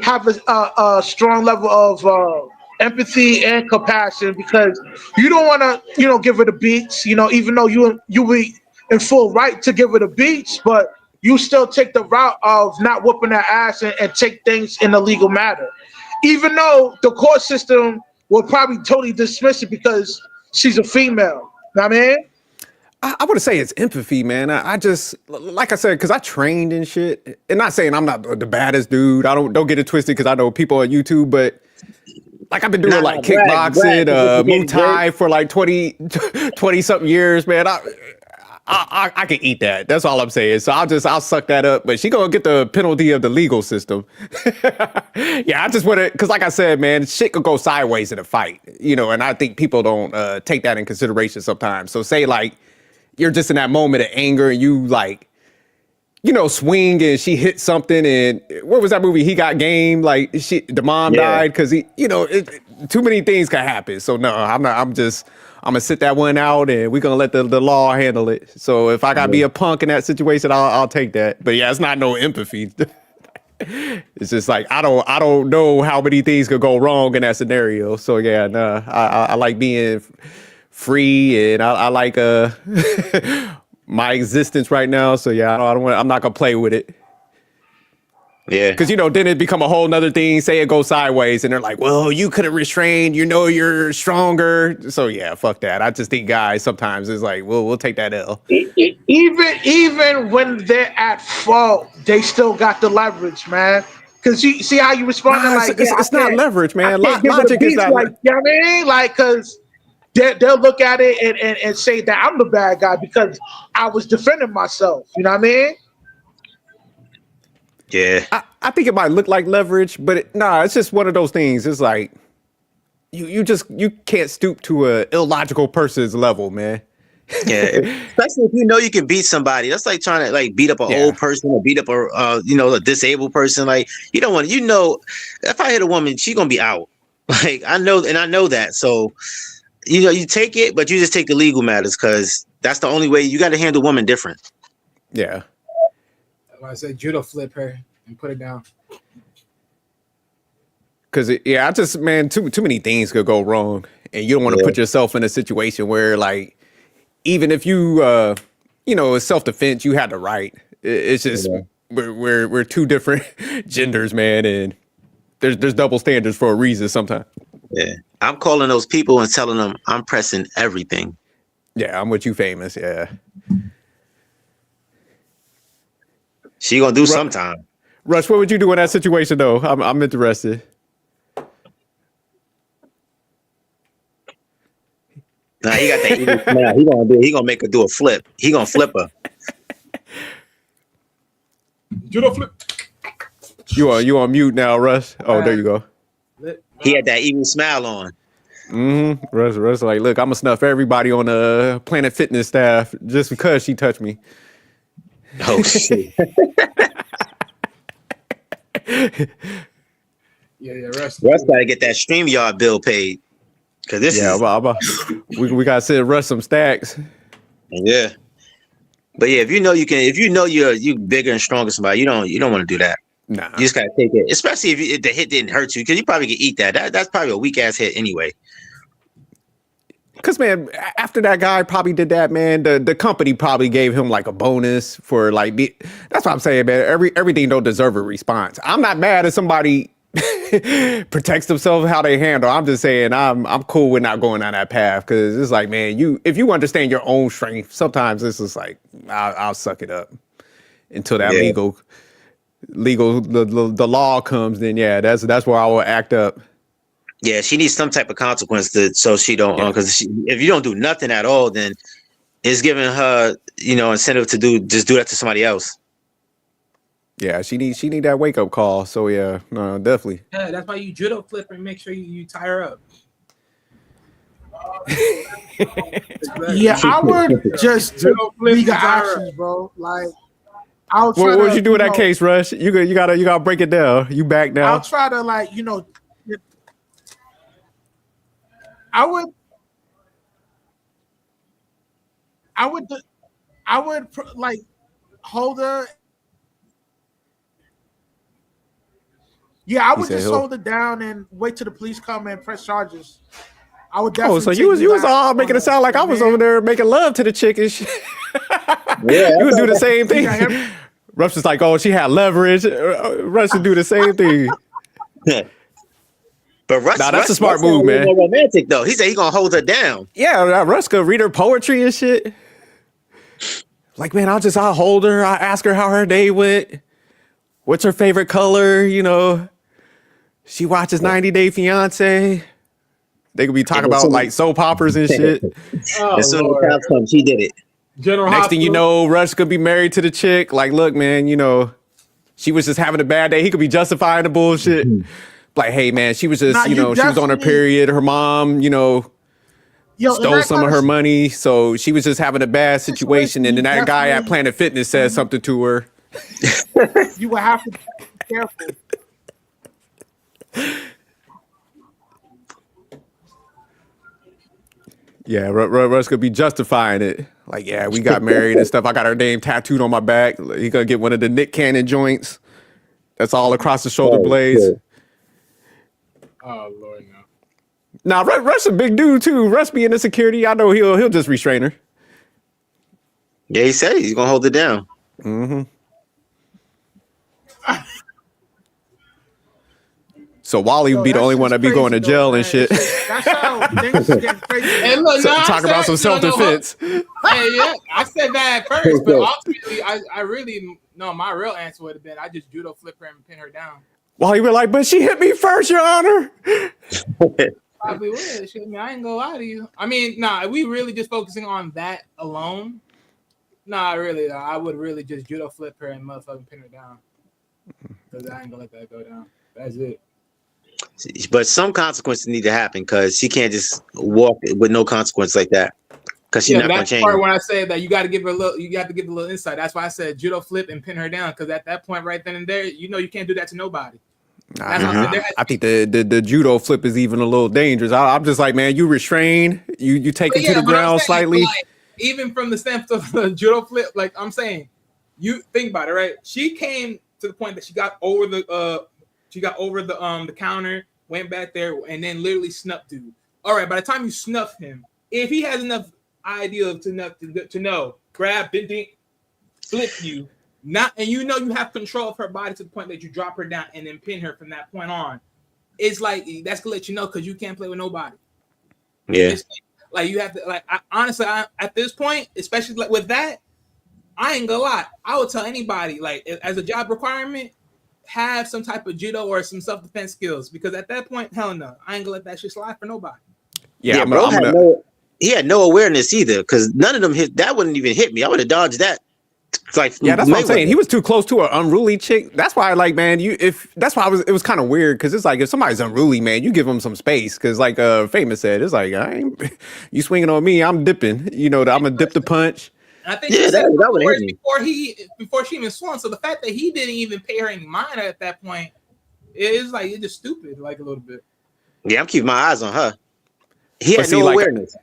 have a strong level of empathy and compassion because you don't want to give her the beats, even though you be in full right to give her the beats, but you still take the route of not whooping her ass and take things in a legal matter, even though the court system will probably totally dismiss it because she's a female. Know what I mean? I would say it's empathy, man. I just, like I said, because I trained and shit. And not saying I'm not the baddest dude. I don't get it twisted because I know people on YouTube, but like I've been doing Nah, like brag, kickboxing, 'cause what you Muay getting great. Thai for like 20 something years, man. I can eat that. That's all I'm saying. So I'll suck that up. But she gonna get the penalty of the legal system. Yeah, I just want to, because like I said, man, shit could go sideways in a fight, and I think people don't take that in consideration sometimes. So say like you're just in that moment of anger and you like, swing and she hit something and what was that movie? He Got Game. Like the mom Yeah, died because too many things can happen. So no, I'm not. I'm gonna sit that one out and we're gonna let the law handle it. So if I gotta be yeah, a punk in that situation, I'll take that. But yeah, it's not no empathy. It's just like I don't know how many things could go wrong in that scenario. So yeah, nah, I like being free and I like my existence right now. So yeah, I don't want. I'm not gonna play with it. yeah. Because then it become a whole nother thing. Say it goes sideways, and they're like, "Well, you could have restrained. You're stronger." So yeah, fuck that. I just think guys sometimes is like, we'll take that L. Even when they're at fault, they still got the leverage, man. Cause you see how you responded, Nah, like, yeah, it's not leverage, I man. can't give it a Logic is beat, not. like, you know what I mean? Like, cause they'll look at it and say that I'm the bad guy because I was defending myself. You know what I mean? Yeah, I think it might look like leverage, but nah, it's just one of those things. It's like you can't stoop to a illogical person's level, man. yeah. Especially if you know you can beat somebody. That's like trying to like beat up an Yeah. old person or beat up a disabled person. Like you don't want if I hit a woman, she gonna be out. Like I know that. So you take it, but you just take the legal matters because that's the only way. You got to handle women different. Yeah. I said judo flip her and put it down. Cause I just, man, too many things could go wrong, and you don't want to Yeah, put yourself in a situation where like even if you it's self defense, you had the right. It's just yeah, we're two different genders, man, and there's double standards for a reason sometimes. yeah. I'm calling those people and telling them I'm pressing everything. Yeah, I'm with you, famous. Yeah. She gonna do Ru- sometime. Rush, what would you do in that situation though? I'm interested. Nah, he got that evil smile. He gonna make her do a flip. He gonna flip her. Judo flip. You on mute now, Rush? Oh, there you go. He had that evil smile on. Russ, like, look, I'm gonna snuff everybody on the Planet Fitness staff just because she touched me. Oh shit. Yeah, rest. Russ gotta get that StreamYard bill paid. Cause this Yeah, is we gotta send Russ some stacks. yeah. But yeah, if you know you bigger and stronger than somebody, you don't want to do that. Nah, You just gotta take it, especially if the hit didn't hurt you, because you probably could eat that. That's probably a weak ass hit anyway. because man, after that guy probably did that, man, the company probably gave him like a bonus for like that's what I'm saying, man. Everything don't deserve a response. I'm not mad if somebody protects themselves how they handle. I'm just saying I'm cool with not going down that path because it's like, man, if you understand your own strength, sometimes it's just like I'll suck it up until that Yeah, legal the law comes. Then yeah, that's where I will act up. yeah. She needs some type of consequence so she don't. Yeah, Because if you don't do nothing at all, then it's giving her incentive to do that to somebody else. yeah. She need that wake up call. So yeah, no, definitely. Yeah, that's why you judo flip and make sure you tie her up. Yeah, I would just take Judo flip legal and tie her up. actions, bro. Like, I'll try What would to, you do in that case, Rush? You gotta break it down. You back now? I'll try to, like, I would, I would like hold her. Yeah, I He would said just he'll. hold it down and wait till the police come and press charges. I would Oh, definitely so take you was that all on making it her. sound like I was over Man, there making love to the chick and shit. Yeah, You I would do the thought same you thing. got him. Rush is like, oh, she had leverage. Rush would do the same thing. that. But Nah, that's a Russ smart sounded a move, little man. more romantic though. He said he gonna hold her down. Yeah, Russ could read her poetry and shit. Like, man, I'll hold her. I'll ask her how her day went. What's her favorite color? You know, she watches 90 Day Fiance. They could be talking And as about soon like soap operas and as, shit. Oh as soon as the Lord, cops come, she did it. General Next thing you Hospital. know, Rush could be married to the chick. Like, look, man, you know, she was just having a bad day. He could be justifying the bullshit. Like, hey, man, she was Nah, just, you you know, she was on her definitely, period. Her mom, you know, yo, in stole that some kind of of her money. So she was just having a bad situation. situation, And you then that guy at definitely, Planet Fitness said something to her. you would have to be careful. Yeah, Russ could be justifying it. Like, yeah, we got married and stuff. I got her name tattooed on my back. He gonna get one of the Nick Cannon joints. That's all across the shoulder Oh, blades. shit. Oh Lord, no. Now, Russ a big dude too. Russ being in security, I know he'll just restrain her. Yeah, he said he's gonna hold it down. So Wally would Yo, be the that only one shit's that be going crazy to though, jail and man. shit. That's how things is getting crazy. And look, no, I Talk about said, some no, no, self-defense. Hey, yeah, I said that at first, but ultimately, I really no. My real answer would have been I just judo flip her and pin her down. Wally be like, but she hit me first, Your Honor. Probably would. Shit, I mean, I ain't gonna lie to you. I mean, nah, we really just focusing on that alone. Nah, really, I would really just judo flip her and motherfucking pin her down. Because I ain't gonna let that go down. That's it. But some consequences need to happen because she can't just walk with no consequence like that. Because she's Yeah, not but gonna that's the change. part when I said that you got to give her a little, you got to give her a little insight. That's why I said judo flip and pin her down. Because at that point, right then and there, you know you can't do that to nobody. That's what I said. There has I think the judo flip is even a little dangerous. I'm just like, man, you restrain, you take But him to the but I'm ground saying, slightly. like, even from the standpoint of the judo flip, like I'm saying, you think about it, right? She came to the point that she got over the counter, went back there, and then literally snuffed dude. All right, by the time you snuff him, if he has enough idea to know, grab, ding, flip you, not, and you know you have control of her body to the point that you drop her down and then pin her from that point on. It's like that's gonna let you know because you can't play with nobody. Yeah. Like you have to, like, honestly, at this point, especially like with that, I ain't gonna lie. I would tell anybody, like, as a job requirement, have some type of judo or some self-defense skills because at that point, hell no, I ain't gonna let that shit slide for nobody. Yeah, I'm bro gonna he had no awareness either because none of them hit. That wouldn't even hit me. I would have dodged that. It's like Yeah, that's what I'm saying. Mayweather. He was too close to an unruly chick. That's why, like, man, that's why it was kind of weird because it's like if somebody's unruly, man, you give them some space because, like, Famous said, it's like I ain't you swinging on me, I'm dipping. You know, I'm gonna dip the punch. And I think Yeah, he said that would have hit words me. before she even swung. So the fact that he didn't even pay her any mind at that point, it's like it's just stupid, like a little bit. Yeah, I'm keeping my eyes on her. He But had see, no like, awareness.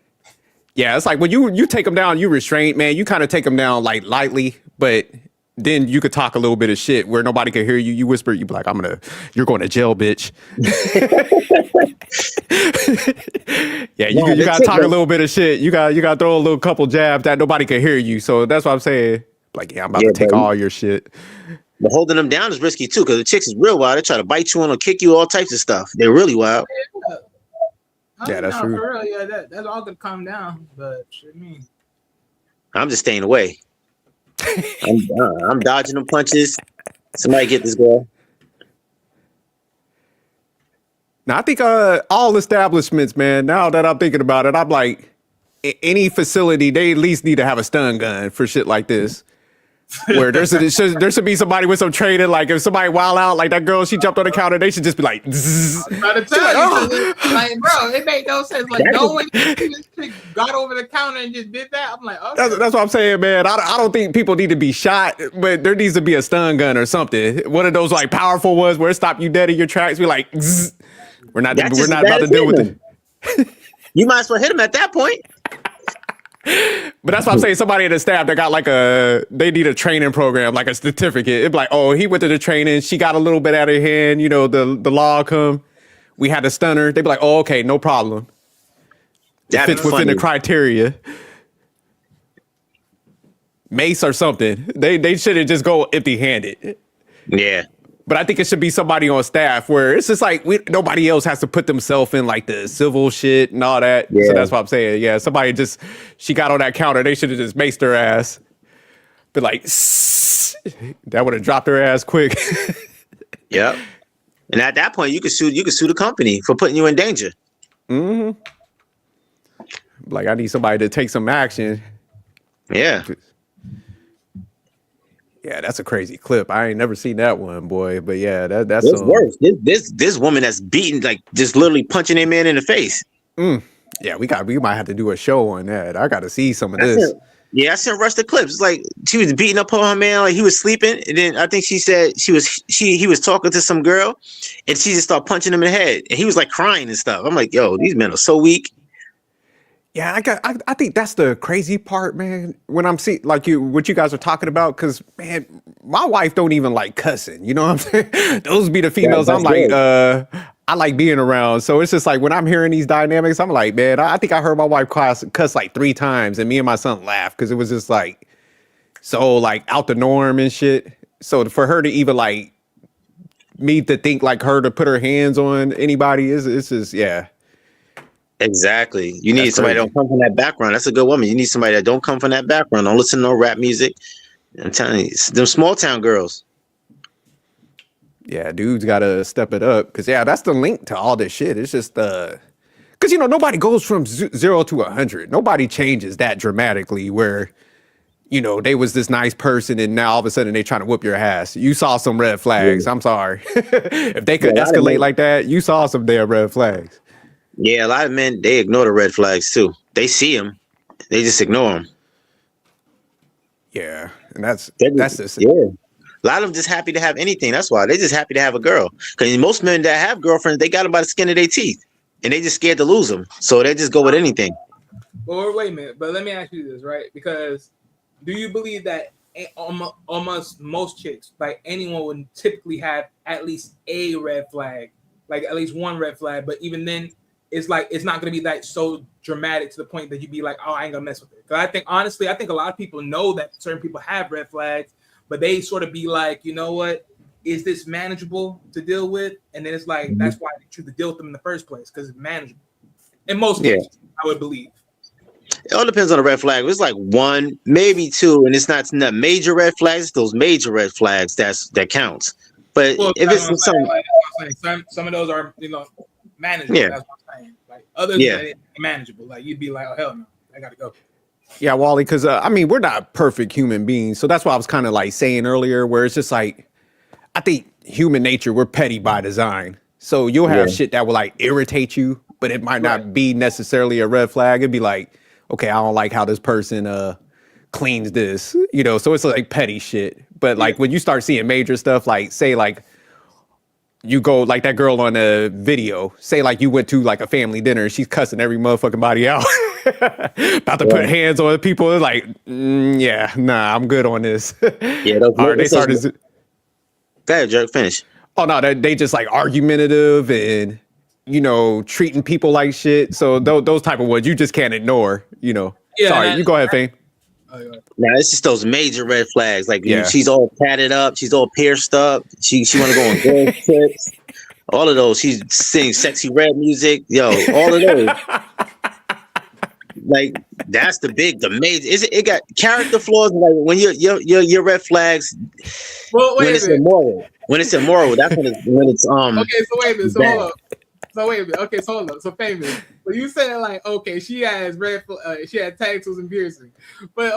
yeah, it's like when you take them down, you restrain, man. You kind of take them down like lightly, but then you could talk a little bit of shit where nobody could hear you. You whisper, you be like, you're going to jail, bitch. Yeah, Nah, you the gotta chick, talk a though, little bit of shit. You gotta throw a little couple jabs that nobody can hear you. So that's what I'm saying. Like, yeah, I'm about Yeah, to take bro. all your shit. But holding them down is risky too because the chicks is real wild. They try to bite you on or kick you, all types of stuff. They're really wild. Yeah, that's true. For real, yeah, that's all gonna calm down. But shit, me. I'm just staying away. I'm dodging them punches. Somebody get this girl. Now I think all establishments, man. Now that I'm thinking about it, I'm like, any facility, they at least need to have a stun gun for shit like this. Where there should be somebody with some training. Like if somebody wild out, like that girl, she jumped on the counter, they should just be like, zzz. By the time, like, bro, it made no sense. Like, That no is- one this chick got over the counter and just did that. I'm like, okay. That's what I'm saying, man. I don't think people need to be shot, but there needs to be a stun gun or something. One of those like powerful ones where it stop you dead in your tracks. Be like, zzz. We're not That's we're just not as bad about to as deal with hitting it. them. You might as well hit him at that point. But that's what I'm saying. Somebody in the staff that got like they need a training program, like a certificate. It'd be like, oh, he went to the training. She got a little bit out of hand. You know, the law come. We had to stun her. They'd be like, oh, okay, no problem. It fits within the criteria. Mace or something. They shouldn't just go empty handed. Yeah. But I think it should be somebody on staff where it's just like nobody else has to put themselves in like the civil shit and all that. Yeah. So that's what I'm saying. Yeah, somebody she got on that counter. They should have just maced her ass. But like, that would have dropped her ass quick. Yep. And at that point, you could sue the company for putting you in danger. Mm-hmm. Like, I need somebody to take some action. Yeah. Yeah, that's a crazy clip. I ain't never seen that one, boy. But yeah, that's worse. This woman that's beating, like just literally punching a man in the face. Yeah, we might have to do a show on that. I got to see some of this. I sent Rush the clips. It's like she was beating up on her man, like he was sleeping, and then I think she said he was talking to some girl, and she just started punching him in the head, and he was like crying and stuff. I'm like, yo, these men are so weak. Yeah, I think that's the crazy part, man. When I'm seeing like what you guys are talking about, because man, my wife don't even like cussing. You know what I'm saying? Those be the females I'm like, I like being around. So it's just like when I'm hearing these dynamics, I'm like, man, I think I heard my wife cuss like 3 times, and me and my son laughed because it was just like so like out the norm and shit. So for her to even like me to think like her to put her hands on anybody is just yeah. Exactly. You need somebody that don't come from that background. That's a good woman. You need somebody that don't come from that background. Don't listen to no rap music. I'm telling you, them small town girls. Yeah, dudes got to step it up. Because, yeah, that's the link to all this shit. It's just, because, you know, nobody goes from 0 to 100. Nobody changes that dramatically where, you know, they was this nice person and now all of a sudden they trying to whoop your ass. You saw some red flags. Yeah. I'm sorry. If they could escalate like that, you saw some damn red flags. Yeah, a lot of men, they ignore the red flags too. They see them, they just ignore them. Yeah, and that's just yeah. A lot of them just happy to have anything. That's why they just happy to have a girl. Because most men that have girlfriends, they got them by the skin of their teeth, and they just scared to lose them, so they just go with anything. Well, wait a minute, but let me ask you this, right? Because do you believe that almost most chicks, like anyone, would typically have at least a red flag, like at least one red flag, but even then, it's like it's not going to be like so dramatic to the point that you'd be like, oh, I ain't gonna mess with it. Because I think honestly, I think a lot of people know that certain people have red flags, but they sort of be like, you know what, is this manageable to deal with? And then it's like that's why they choose to deal with them in the first place, because it's manageable. In most cases, I would believe. It all depends on the red flag. It's like 1, maybe 2, and it's not major red flags. It's those major red flags that counts. But if it's some of those are, you know, manageable. Yeah. That's what I'm saying. Like others are manageable. Like you'd be like, oh hell no, I gotta go. Yeah, Wally, because I mean we're not perfect human beings, so that's why I was kind of like saying earlier, where it's just like I think human nature, we're petty by design. So you'll have shit that will like irritate you, but it might not be necessarily a red flag. It'd be like, okay, I don't like how this person cleans this, you know. So it's like petty shit. But like when you start seeing major stuff, like say like you go like that girl on the video, say like you went to like a family dinner and she's cussing every motherfucking body out. About to put hands on people. It's like, yeah, nah, I'm good on this. Yeah, they started. Go ahead, Jerk, finish. Oh no, they just like argumentative and, you know, treating people like shit. So those type of ones you just can't ignore, you know. Yeah, sorry, you go ahead, Fane. Now it's just those major red flags. Like she's all tatted up, she's all pierced up. She want to go on girl trips. All of those. She's singing sexy red music. Yo, all of those. Like that's the major. It got character flaws. Like when your red flags. Well, wait a minute. Immoral. When it's immoral, that's when it's Okay, so wait a minute. So hold up. So wait a minute. Okay, so hold up. So famous. So you said like, okay, she has she had tattoos and piercing, but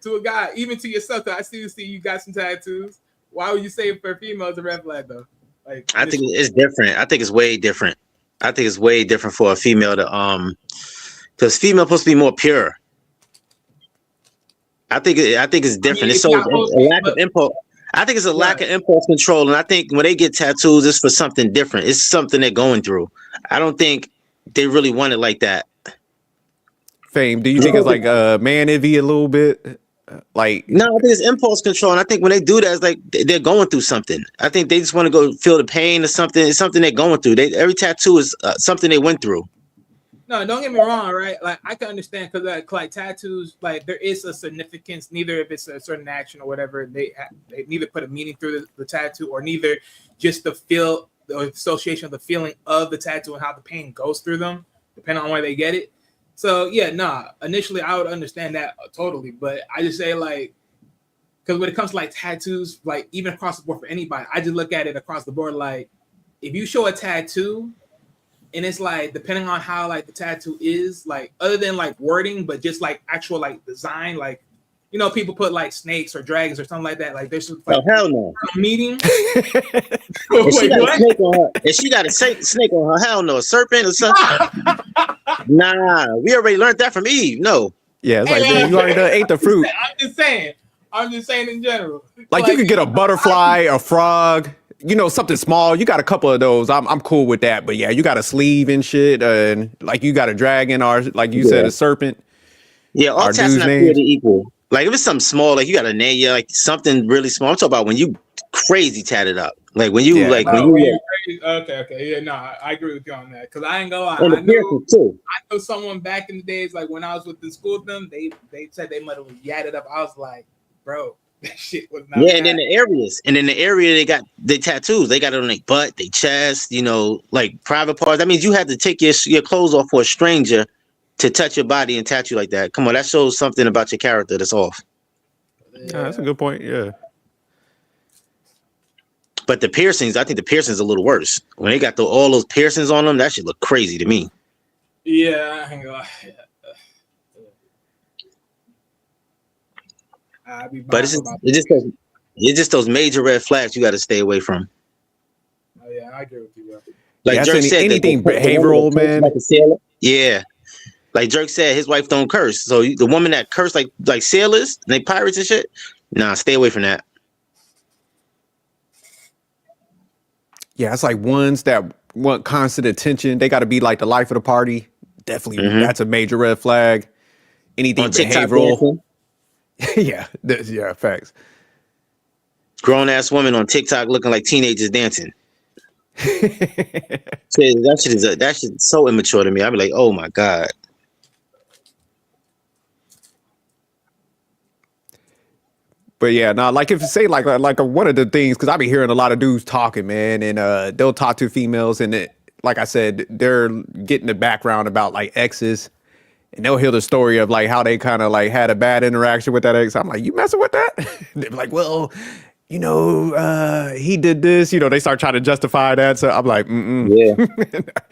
to a guy, even to yourself, I still see you got some tattoos. Why would you say for a female it's a red flag though? Like, I think it's different. I think it's way different. I think it's way different for a female to because female supposed to be more pure. I think it's different. I mean, it's so a lack of impulse. I think it's a lack of impulse control, and I think when they get tattoos, it's for something different. It's something they're going through. I don't think they really want it like that. Fame, do you think it's like man envy a little bit? Like, No, I think it's impulse control, and I think when they do that, it's like they're going through something. I think they just want to go feel the pain or something. It's something they're going through. Every tattoo is something they went through. No, don't get me wrong, right? Like I can understand because like tattoos, like there is a significance. Neither if it's a certain action or whatever, they neither put a meaning through the tattoo, or neither just the feel or association of the feeling of the tattoo and how the pain goes through them, depending on where they get it. So yeah, nah. Initially, I would understand that totally, but I just say like, because when it comes to like tattoos, like even across the board for anybody, I just look at it across the board. Like if you show a tattoo. And it's like depending on how like the tattoo is, like other than like wording, but just like actual like design, like you know, people put like snakes or dragons or something like that. Like there's like hell no meeting. If she got a snake on her, hell no, a serpent or something. Nah, we already learned that from Eve. No. Yeah, it's like man, you already ate the fruit. I'm just saying in general. Like you could get a butterfly, a frog. You know, something small. You got a couple of those. I'm cool with that. But yeah, you got a sleeve and shit, and like you got a dragon or like you said, a serpent. Yeah, all tats not created equal. Like if it's something small, like you got a name, yeah, like something really small. I'm talking about when you crazy tatted up, like when you okay, yeah, no, I agree with you on that because I ain't gonna lie. I know someone back in the days, like when I was with the school with them, they said they might have yadded up. I was like, bro. That shit was not and in the area they got the tattoos. They got it on their butt, their chest, you know, like private parts. That means you had to take your clothes off for a stranger to touch your body and tattoo like that. Come on, that shows something about your character that's off. Yeah, that's a good point. Yeah. But the piercings, I think the piercings are a little worse. When they got all those piercings on them, that shit look crazy to me. Yeah, hang on. But it's just those major red flags you got to stay away from. Oh yeah, I agree with you. Bro. Like Jerk said, anything behavioral, man. Like yeah, like Jerk said, his wife don't curse. So the woman that curse like sailors, and they pirates and shit, nah, stay away from that. Yeah, it's like ones that want constant attention. They got to be like the life of the party. Definitely, that's a major red flag. Anything behavioral. Yeah, facts. Grown ass women on TikTok looking like teenagers dancing. that shit is so immature to me. I'd be like, oh my god. But yeah, no, like if you say like one of the things, because I be hearing a lot of dudes talking, man, and they'll talk to females, and like I said, they're getting the background about like exes. And they'll hear the story of like how they kind of like had a bad interaction with that ex. I'm like, you messing with that? They're like, well, you know, he did this. You know, they start trying to justify that. So I'm like, yeah.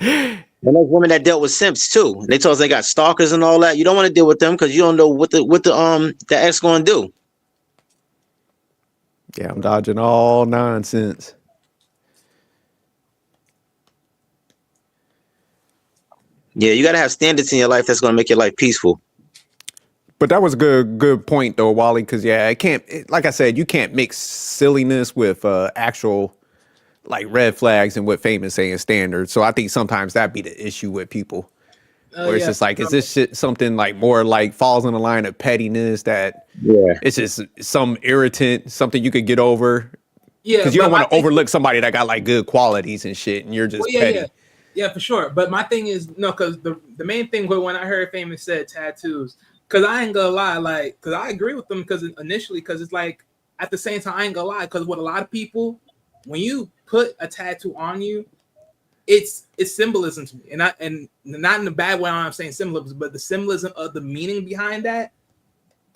And those women that dealt with simps too. They told us they got stalkers and all that. You don't want to deal with them because you don't know what the ex going to do. Yeah, I'm dodging all nonsense. Yeah, you got to have standards in your life that's going to make your life peaceful. But that was a good point, though, Wally, because, yeah, like I said, you can't mix silliness with actual, like, red flags and what Fame is saying standards. So I think sometimes that'd be the issue with people. Where it's just like, is this shit something, like, more, like, falls in the line of pettiness that it's just some irritant, something you could get over? Yeah. Because you don't want to overlook somebody that got, like, good qualities and shit, and you're just petty. Yeah. Yeah, for sure. But my thing is, no, because the main thing when I heard Famous said tattoos, because I ain't gonna lie, like, because I agree with them because initially, because it's like, at the same time, I ain't gonna lie, because with a lot of people, when you put a tattoo on you, it's symbolism to me. And not in the bad way I'm saying symbolism, but the symbolism of the meaning behind that.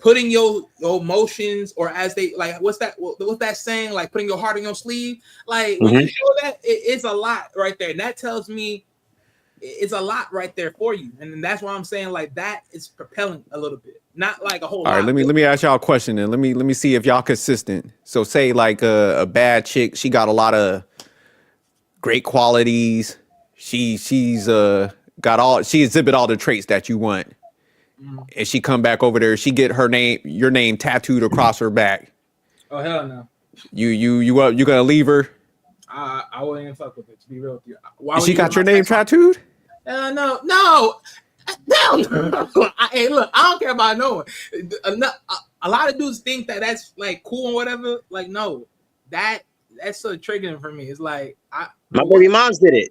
Putting your emotions, or as they like, what's that saying? Like putting your heart on your sleeve. Like when you show that, it's a lot right there, and that tells me it's a lot right there for you. And that's why I'm saying like that is propelling a little bit, not like a whole lot. All right, let me ask y'all a question, and let me see if y'all consistent. So say like a bad chick, she got a lot of great qualities. She exhibit all the traits that you want. And she come back over there, she get your name tattooed across her back. Oh hell no! You gonna leave her? I wouldn't even fuck with it, to be real with you. Why she got your name tattooed? No. Hell no. Hey, look, I don't care about no one. A lot of dudes think that that's like cool and whatever. Like, no, that's so triggering for me. It's like My baby moms did it.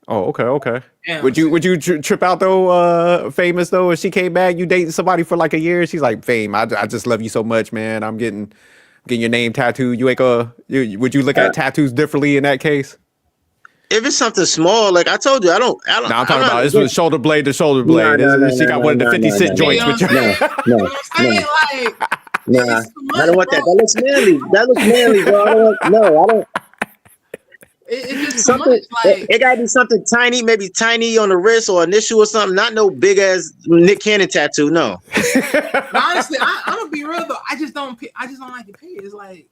Oh, okay. Damn, Would you trip out though, famous though? If she came back, you dating somebody for like a year, she's like, Fame, I just love you so much, man. I'm getting your name tattooed. You ain't would you look at tattoos differently in that case? If it's something small, like I told you, I don't. No, I'm talking about this was shoulder blade to shoulder blade. She got one of the 50 cent joints with you. No. Nah, I don't want that. That looks manly, bro. I don't. It's just Something. like, It gotta be something tiny, maybe tiny on the wrist or initial or something. Not no big ass Nick Cannon tattoo. No. honestly, I'm gonna be real though. I just don't like to pay. It's like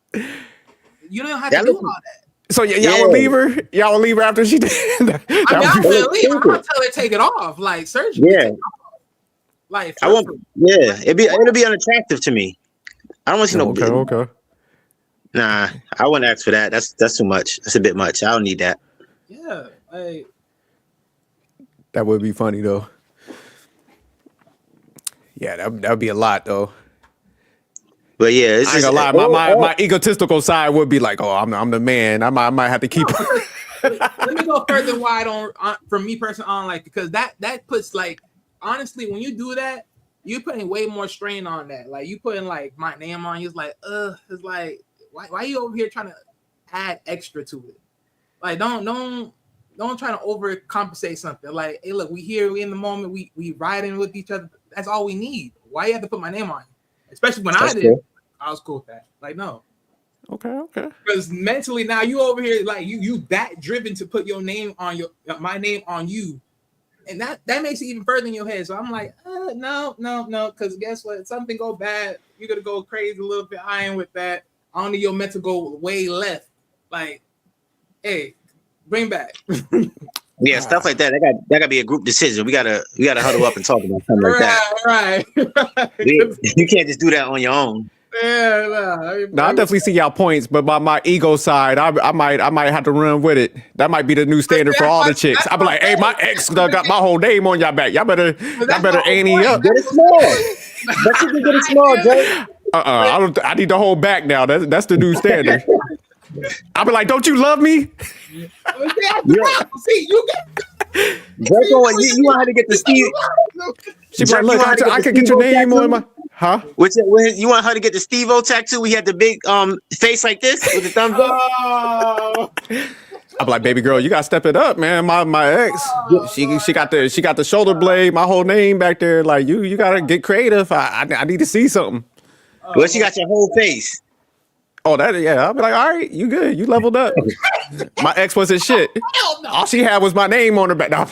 you don't have to do all that. So y'all would leave her? Y'all would leave her after she did? I'm gonna leave. I'm gonna tell her to take it off, like surgery. Yeah. Like I won't. Yeah, it'll be unattractive to me. I don't want to see no. Okay. Nah, I wouldn't ask for that. That's too much. That's a bit much. I don't need that. Yeah, like that would be funny though. Yeah, that would be a lot though. But yeah, it's I ain't gonna lie. My egotistical side would be like, oh, I'm the man. I might have to keep. Let me go further. Why I don't, for me personally, I don't like, because that puts, like, honestly, when you do that, you're putting way more strain on that. Like, you putting like my name on you. It's like, it's like, why are you over here trying to add extra to it? Like, don't try to overcompensate something. Like, hey, look, we in the moment, we riding with each other. That's all we need. Why you have to put my name on you? Especially when I was cool with that. Like, no. Okay. Because mentally now you over here, like, you that driven to put your name on my name on you. And that makes it even further in your head. So I'm like, no. Because guess what? If something go bad, you're going to go crazy a little bit. I ain't with that. I don't need your mental go way left. Like, hey, bring back. Yeah, stuff like that. That got to be a group decision. We gotta huddle up and talk about something like that. Right. You can't just do that on your own. Yeah, no, I definitely see y'all points, but by my ego side, I might have to run with it. That might be the new standard for all the chicks. I'll be like, hey, my ex got my whole name on y'all back. Y'all better ante up. Get it small. But you can get it small, Jay. I need the whole back now. That's the new standard. I'll be like, don't you love me? See, you get. You want her to get the Steve? She be like, look, I could get your name on my. Huh? You want her to get the Steve-O tattoo? We had the big face like this with the thumbs up. I'm like, baby girl, you gotta step it up, man. My ex, she got the shoulder blade, my whole name back there. Like, you gotta get creative. I need to see something. Well, she got your whole face. Oh, I'll be like, all right, you good. You leveled up. My ex wasn't shit. All she had was my name on her back. No.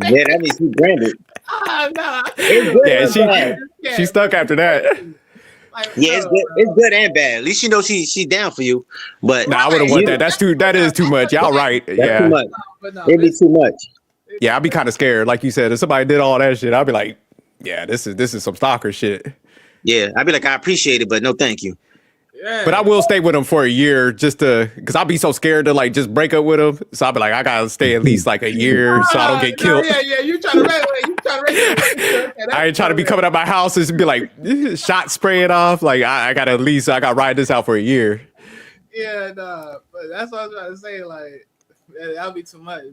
Yeah, that means she branded. Yeah, she stuck after that. Yeah, it's good and bad. At least you know she down for you. But I wouldn't want that. That is too much. Y'all right. That's too much. It'd be too much. Yeah, I'd be kind of scared. Like you said, if somebody did all that shit, I'd be like, yeah, this is some stalker shit. Yeah, I'd be like, I appreciate it, but no thank you. Yeah. But I will stay with him for a year because I'll be so scared to like just break up with him. So I'll be like, I gotta stay at least like a year so I don't get killed. Yeah, you trying to regulate. I ain't trying to be coming out my house and be like shot spraying off. Like I gotta ride this out for a year. Yeah, nah, but that's what I was trying to say. Like, that'll be too much.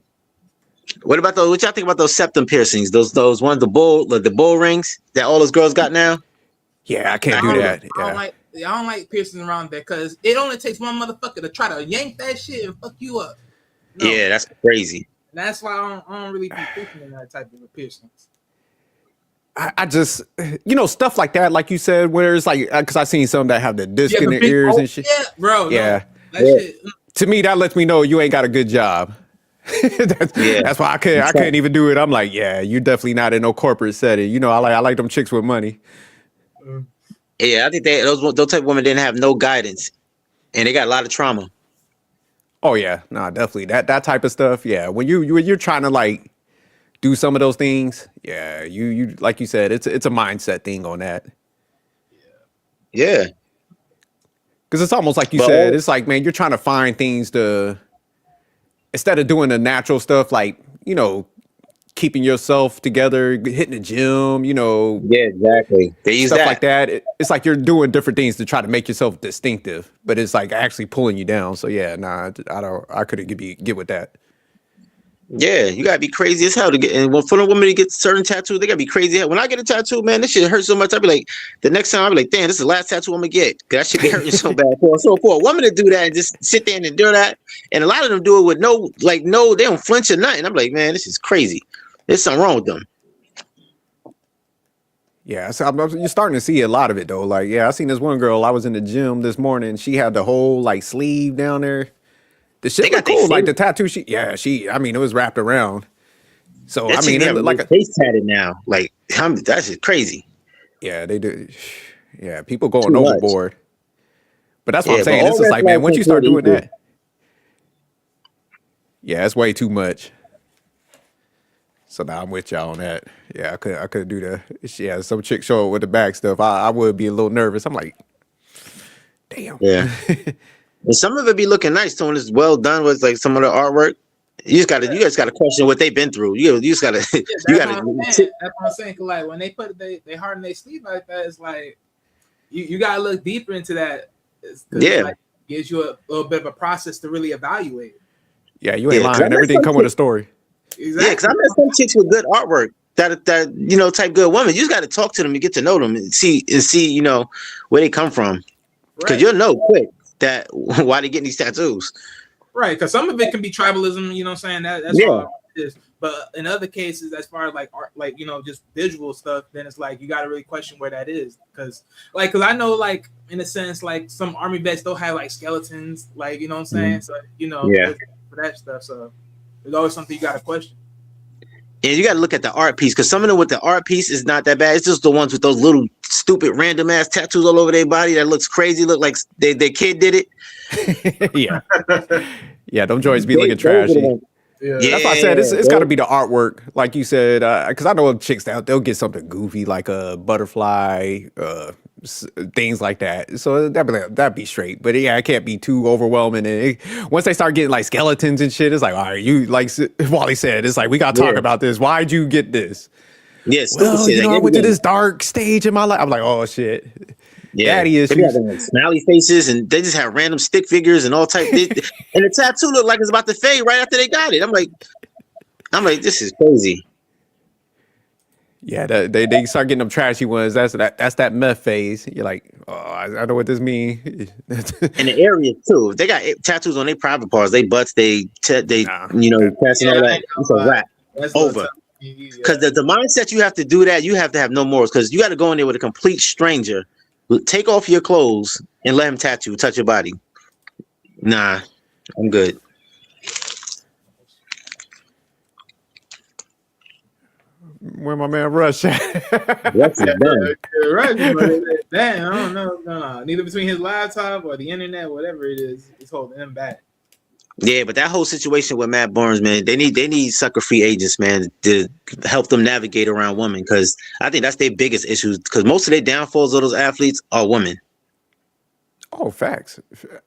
What about what y'all think about those septum piercings? Those ones, the bull rings that all those girls got now? Yeah, I can't do that. I don't like piercing around there because it only takes one motherfucker to try to yank that shit and fuck you up. No. Yeah, that's crazy. That's why I don't really be thinking in that type of piercings. I just, stuff like that, like you said, where it's like, because I seen some that have the disc in their ears and shit. Yeah, bro. Yeah. No, that shit. To me, that lets me know you ain't got a good job. That's why I couldn't even do it. I'm like, yeah, you're definitely not in no corporate setting. I like them chicks with money. Yeah, I think those type of women didn't have no guidance, and they got a lot of trauma. Oh yeah, no, definitely that type of stuff. Yeah, when you're trying to like do some of those things, yeah, you like you said, it's a mindset thing on that. Yeah, because it's almost like you said, it's like, man, you're trying to find things to instead of doing the natural stuff like keeping yourself together, hitting the gym, Yeah, exactly. They use stuff that. like that. It's like you're doing different things to try to make yourself distinctive, but it's like actually pulling you down. So yeah, nah, I couldn't get with that. Yeah, you gotta be crazy as hell to get. And for the woman to get certain tattoos, they gotta be crazy. When I get a tattoo, man, this shit hurts so much. I'll be like, the next time I'll be like, damn, this is the last tattoo I'm gonna get. Cause that shit be hurting so bad. For a woman to do that and just sit there and endure that, and a lot of them do it with no, they don't flinch or nothing. I'm like, man, this is crazy. There's something wrong with them. Yeah, so you're starting to see a lot of it though. Like, yeah, I seen this one girl. I was in the gym this morning. She had the whole like sleeve down there. The shit looked cool. Like the tattoo, I mean, it was wrapped around. So that I mean, it, like a face tatted now. Like, that's just crazy. Yeah, they do. Yeah, people going overboard. But that's what I'm saying. This is like, man, once you start doing that, yeah, it's way too much. So now I'm with y'all on that. Yeah, I could do the. Yeah, some chick show up with the back stuff. I would be a little nervous. I'm like, damn. Yeah. And some of it be looking nice too, when it's well done with like some of the artwork. You guys gotta question what they've been through. You just gotta. That's what I'm saying. Cause like when they put they heart in their sleeve like that, it's like you gotta look deeper into that. Yeah, like, gives you a little bit of a process to really evaluate. Yeah, you ain't lying. Everything come with a story. Exactly. Yeah, because I met some chicks with good artwork that type good women. You just got to talk to them and get to know them and see where they come from. Because you'll know quick that why they getting these tattoos. Right, because some of it can be tribalism. You know what I'm saying? That's all it is. But in other cases, as far as like art, like just visual stuff, then it's like you got to really question where that is. Because I know, like in a sense, like some army vets don't have like skeletons, like you know what I'm saying. So for that stuff. So there's always something you got to question. And you got to look at the art piece, because some of them with the art piece is not that bad. It's just the ones with those little stupid random ass tattoos all over their body that looks crazy. Look like their kid did it. Yeah, yeah. Them joints be looking trashy. Yeah, that's why I said it's got to be the artwork, like you said, because I know chicks they'll get something goofy like a butterfly, things like that. So that'd be straight. But yeah, it can't be too overwhelming. And once they start getting like skeletons and shit, it's like, all right, you like Wally said, it's like we got to talk about this. Why'd you get this? Yes, I went to this dark stage in my life. I'm like, oh shit. Yeah, daddy issues. They have like smiley faces, and they just have random stick figures and all type. And the tattoo looked like it's about to fade right after they got it. I'm like, this is crazy. Yeah, they start getting them trashy ones. That's that meth phase. You're like, oh, I know what this means. And the area too. They got tattoos on their private parts, they butts, passing all that. It's a wrap. That's over. Because the mindset you have to do that, you have to have no morals. Because you got to go in there with a complete stranger. Take off your clothes and let him touch your body. Nah, I'm good. Where my man Rush at? Rush is done. Damn, I don't know. No. Neither between his laptop or the internet, whatever it is, it's holding him back. Yeah, but that whole situation with Matt Barnes, man, they need sucker free agents, man, to help them navigate around women, because I think that's their biggest issue. Because most of their downfalls of those athletes are women. Oh, facts.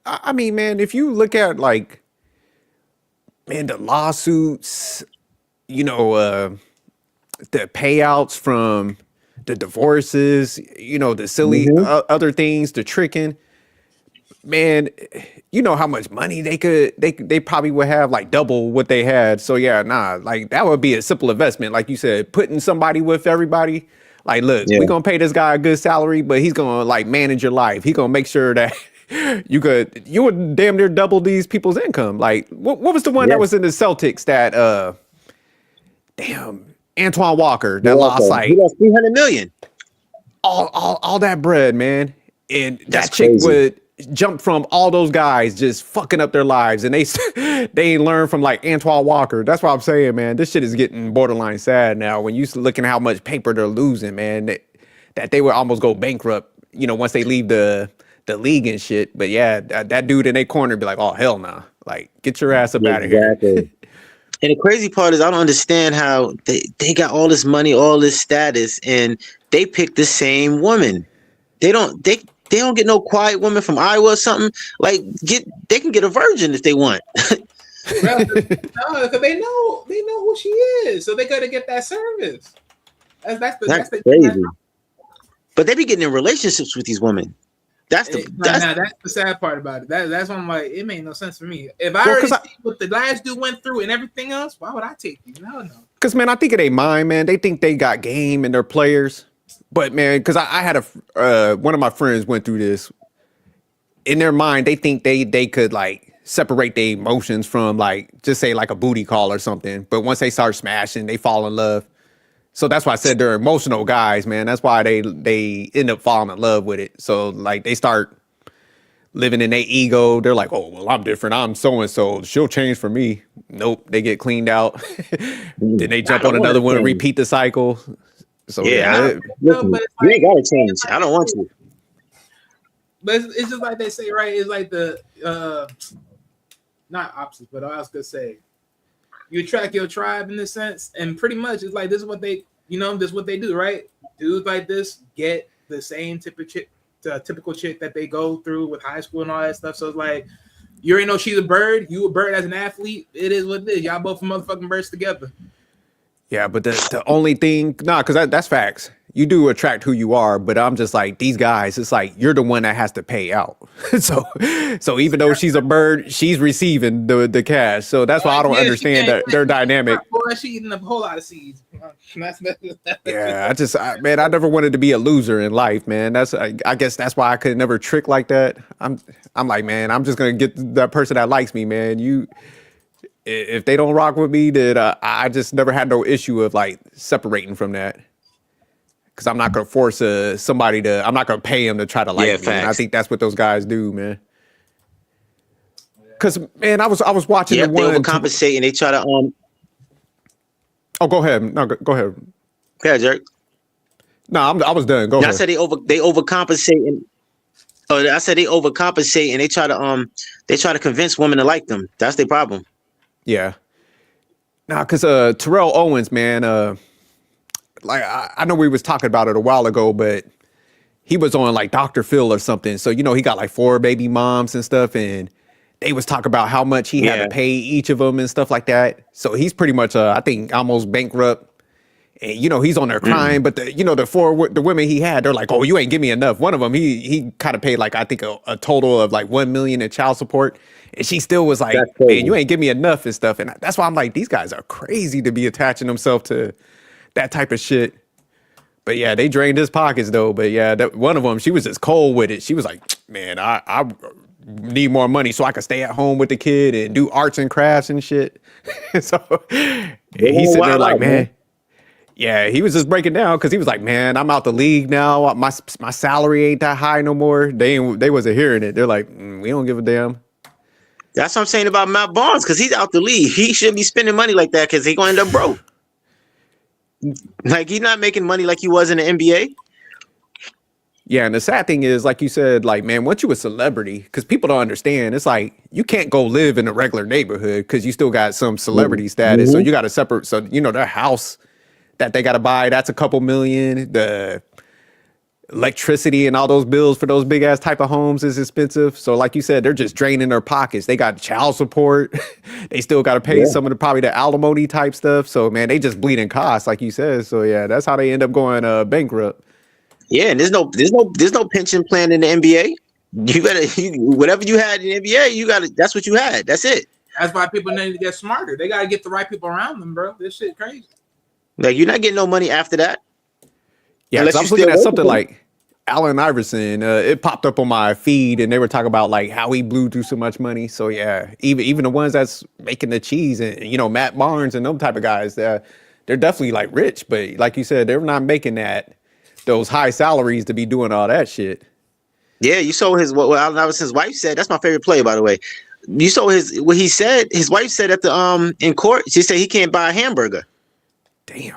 I mean, man, if you look at like, man, the lawsuits, the payouts from the divorces, the silly other things, the tricking. Man, you know how much money they probably would have, like double what they had. So yeah, like that would be a simple investment. Like you said, putting somebody with everybody. Like, look, we're gonna pay this guy a good salary, but he's gonna like manage your life. He's gonna make sure that you would damn near double these people's income. Like, what was the one that was in the Celtics that Antoine Walker that lost like he lost $300 million. All that bread, man. And that's that chick crazy. Would jump from all those guys just fucking up their lives, and they ain't learned from like Antoine Walker. That's what I'm saying, man. This shit is getting borderline sad now. When you looking at how much paper they're losing, man, that they would almost go bankrupt, once they leave the league and shit. But yeah, that dude in their corner be like, oh hell nah, like get your ass up out of here. And the crazy part is I don't understand how they got all this money, all this status, and they pick the same woman. They don't get no quiet woman from Iowa or something. Like they can get a virgin if they want. Bro, no, because they know who she is, so they gotta get that service. That's That's the thing. crazy. But they be getting in relationships with these women. That's That's the sad part about it. That's why I'm like, it made no sense for me. If I Well, already see what the last dude went through and everything else, why would I take you? No. Because, man, I think in their mind, man, they think they got game and they're players. But, man, because I had one of my friends went through this. In their mind, they think they could, like, separate their emotions from, like, just say, like, a booty call or something. But once they start smashing, they fall in love. So that's why I said they're emotional guys, man. That's why they end up falling in love with it. So, like, they start living in their ego. They're like, oh, well, I'm different. I'm so-and-so. She'll change for me. Nope. They get cleaned out. Then they jump on another one and repeat the cycle. So, listen, but it's you like, ain't gotta change. I don't want you. But it's just like they say, right? It's like the not opposites, but I was gonna say you attract your tribe in this sense, and pretty much it's like this is what they, this is what they do, right? Dudes like this get the same typical chick that they go through with high school and all that stuff. So it's like you already know she's a bird, you a bird as an athlete. It is what it is. Y'all both motherfucking birds together. yeah, but the only thing, because that's facts. You do attract who you are, but I'm just like, these guys, it's like you're the one that has to pay out. so even though she's a bird, she's receiving the cash. So that's why I don't understand their dynamic. Boy, she eating a whole lot of seeds. Yeah, man, I never wanted to be a loser in life, man. I guess that's why I could never trick like that. I'm like, man, I'm just gonna get that person that likes me, man. If they don't rock with me, then I just never had no issue of like separating from that. Because I'm not gonna force somebody to. I'm not gonna pay him to try to like me. And I think that's what those guys do, man. Because man, I was watching the one. They overcompensate and they try to Oh, go ahead. No, go ahead. Yeah, Jerk. No, I was done. Go ahead. I said they overcompensate and. Oh, I said they overcompensate and they try to convince women to like them. That's their problem. Yeah. Nah, because Terrell Owens, man. Like I know we was talking about it a while ago, but he was on like Dr. Phil or something. So, he got like 4 baby moms and stuff. And they was talking about how much he had to pay each of them and stuff like that. So he's pretty much, I think, almost bankrupt. And, he's on there crying. But, the women he had, they're like, oh, you ain't give me enough. One of them, he kind of paid like, I think a total of like $1 million in child support. And she still was like, man, you ain't give me enough and stuff. And that's why I'm like, these guys are crazy to be attaching themselves to that type of shit. But yeah, they drained his pockets though. But yeah, one of them, she was just cold with it. She was like, man, I need more money so I can stay at home with the kid and do arts and crafts and shit. So he's sitting there like, man. Yeah, he was just breaking down because he was like, man, I'm out the league now. My salary ain't that high no more. They wasn't hearing it. They're like, we don't give a damn. That's what I'm saying about Matt Barnes, because he's out the league. He shouldn't be spending money like that because he's going to end up broke. Like, he's not making money like he was in the NBA. Yeah, and the sad thing is, like you said, like, man, once you a celebrity, because people don't understand, it's like you can't go live in a regular neighborhood because you still got some celebrity status. So you got to separate. So, their house that they got to buy, that's a couple million. The electricity and all those bills for those big ass type of homes is expensive. So like you said, they're just draining their pockets. They got child support. They still got to pay some of the alimony type stuff. So man, they just bleeding costs, like you said. So yeah, that's how they end up going bankrupt. Yeah, and there's no pension plan in the NBA. Whatever you had in the NBA, that's what you had. That's it. That's why people need to get smarter. They got to get the right people around them, bro. This shit crazy. Like, you're not getting no money after that. Yeah, I was looking at something like Allen Iverson. It popped up on my feed, and they were talking about like how he blew through so much money. So yeah, even the ones that's making the cheese, and Matt Barnes and them type of guys, they're definitely like rich. But like you said, they're not making those high salaries to be doing all that shit. Yeah, you saw what Allen Iverson's wife said. That's my favorite play, by the way. You saw what he said. His wife said at the in court. She said he can't buy a hamburger. Damn.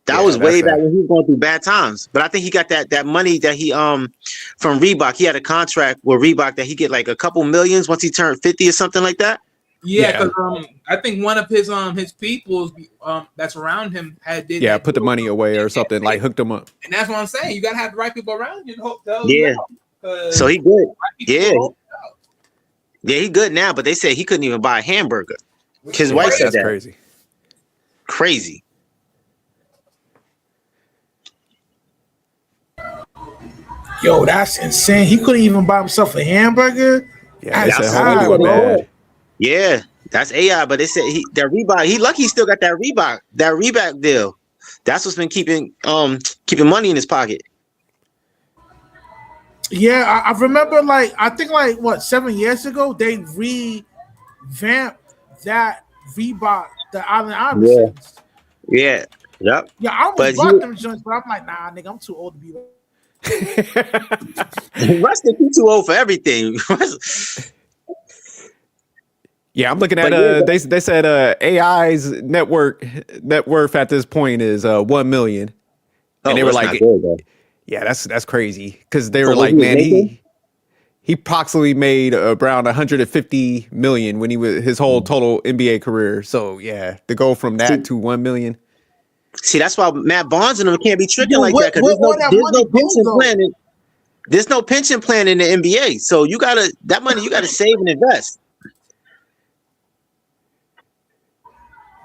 That was way back when he was going through bad times. But I think he got that money that he from Reebok. He had a contract with Reebok that he get like a couple millions once he turned 50 or something like that. Yeah, because I think one of his peoples that's around him put the money away or something, like hooked him up. And that's what I'm saying. You gotta have the right people around you. So he good. Yeah. Yeah, he good now, but they said he couldn't even buy a hamburger. His Yeah, wife said that's that. crazy. Crazy. Yo, that's insane. He couldn't even buy himself a hamburger. Yeah, they That's said That's what they homie God, said. doing He bro. said. bad. Yeah, that's AI, but they said that Reebok. He lucky he still got that Reebok deal. That's what's been keeping money in his pocket. Yeah, I remember. Like, I think like what 7 years ago they revamped that Reebok, the Allen Yeah, Iversons. yeah, yep. Yeah, I almost But he bought them joints, but I'm like, nah, nigga, I'm too old to be. Russ think he too old for everything. Yeah, I'm looking at But yeah, they said AI's net worth at this point is 1 million. And oh, they well, were that's not like, good though. yeah, that's crazy. Cause they For were what like, he was man, making. he approximately made around 150 million when he was his whole total NBA career. So yeah, to go from See, that to 1 million. see, that's why Matt Barnes and them can't be tricking Well, like that because where all that there's no money go pension though? plan. There's no pension plan in the NBA. So that money you gotta save and invest.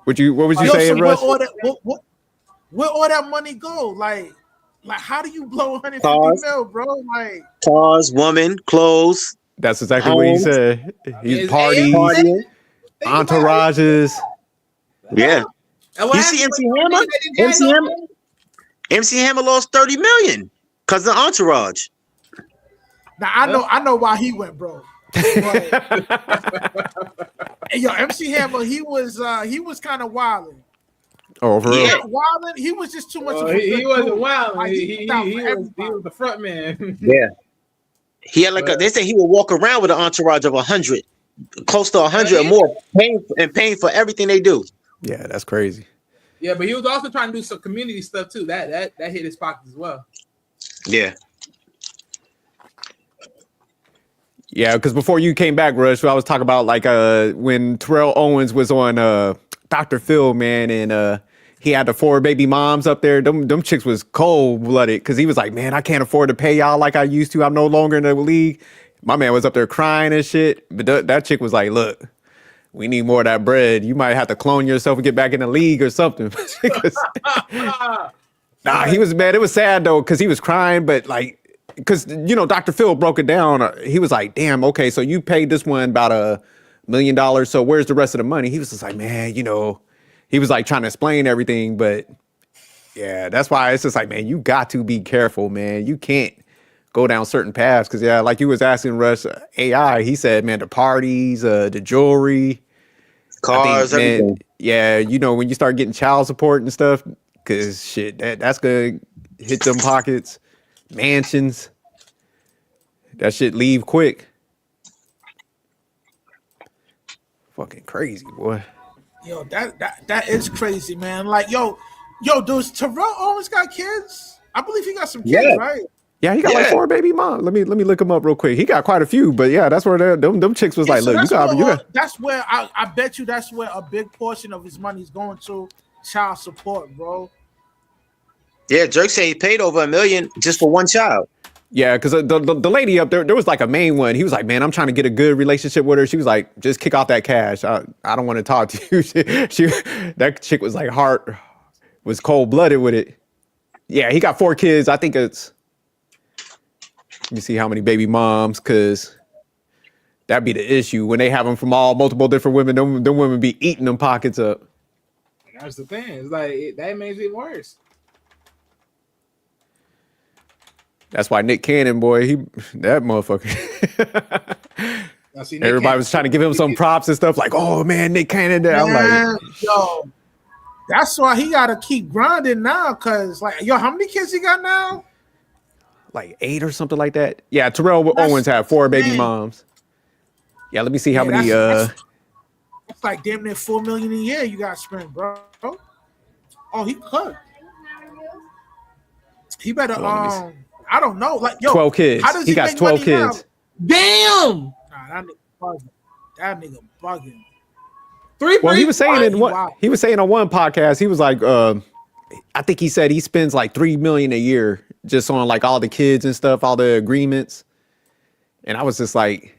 What was you Yo, so saying, Russ? where all that money go? Like how do you blow 150 Cars, mil, bro? Like, cars, woman, clothes, That's exactly what he homes, said. He's Is AI parties, partying. think about it? entourages. Yeah. And what You see happened MC when Hammer? niggas that didn't have MC no Hammer? MC Hammer lost 30 million because of entourage. now I know why he went, bro. But hey, yo, MC Hammer, he was kind of wilding. Oh, for real? Yeah. Not wilding, he was just too much of a he good wasn't dude. wild. Like, he looked out for He everybody. was the front man. Yeah. He had But- they say he would walk around with an entourage of 100, close to 100 or more, paying for everything they do. Yeah, that's crazy. Yeah, but he was also trying to do some community stuff too. That hit his pockets as well. Yeah. Yeah, because before you came back, Rush, I was talking about like when Terrell Owens was on Dr. Phil, man, and he had the 4 baby moms up there. Them chicks was cold blooded because he was like, man, I can't afford to pay y'all like I used to. I'm no longer in the league. My man was up there crying and shit. But that chick was like, look, we need more of that bread. You might have to clone yourself and get back in the league or something. Nah, he was mad. It was sad though, because he was crying, but like, because Dr. Phil broke it down. He was like, damn, okay, so you paid this one about $1 million. So where's the rest of the money? He was just like, man, he was like trying to explain everything, but yeah, that's why it's just like, man, you got to be careful, man. You can't go down certain paths. Cause yeah, like you was asking Russ, AI, he said, man, the parties, the jewelry, Cars, man, everything. yeah, when you start getting child support and stuff, cause shit, that's gonna hit them pockets. Mansions, that shit leave quick. Fucking crazy, boy. Yo, that is crazy, man. Like, yo, does Terrell Owens got kids? I believe he got some kids, Yeah. right? Yeah, he got like Yeah. 4 baby mom. Let me look him up real quick. He got quite a few, but yeah, that's where them chicks was Yeah, like, so look, that's where I bet you that's where a big portion of his money is going to child support, bro. Yeah, Jerk said he paid over $1 million just for one child. yeah, because the lady up there was like a main one. He was like, man, I'm trying to get a good relationship with her. She was like, just kick off that cash. I don't want to talk to you. That chick was like was cold blooded with it. Yeah, he got 4 kids. I think it's. Let me see how many baby moms, because that'd be the issue when they have them from multiple different women. Them women be eating them pockets up. That's the thing. It's like that makes it worse. That's why Nick Cannon, boy, that motherfucker. Now, see, Nick Everybody Cannon- was trying to give him some props and stuff like, oh man, Nick Cannon. I'm Man, like, yo, that's why he gotta keep grinding now. Cause like, yo, how many kids he got now? like 8 or something like that. Yeah, Terrell That's Owens had 4 baby insane. moms. Yeah, let me see how Yeah, many. that's like damn near $4 million a year you got spent, bro. Oh, he cooked. He better Hold on, let me I don't know. Like, yo, 12 kids. How does He got make 12 money kids. Damn. Nah, that nigga bugging. That nigga bugging. Well, he was saying Wow. he was saying on one podcast, he was like, I think he said he spends like $3 million a year just on like all the kids and stuff, all the agreements. And I was just like,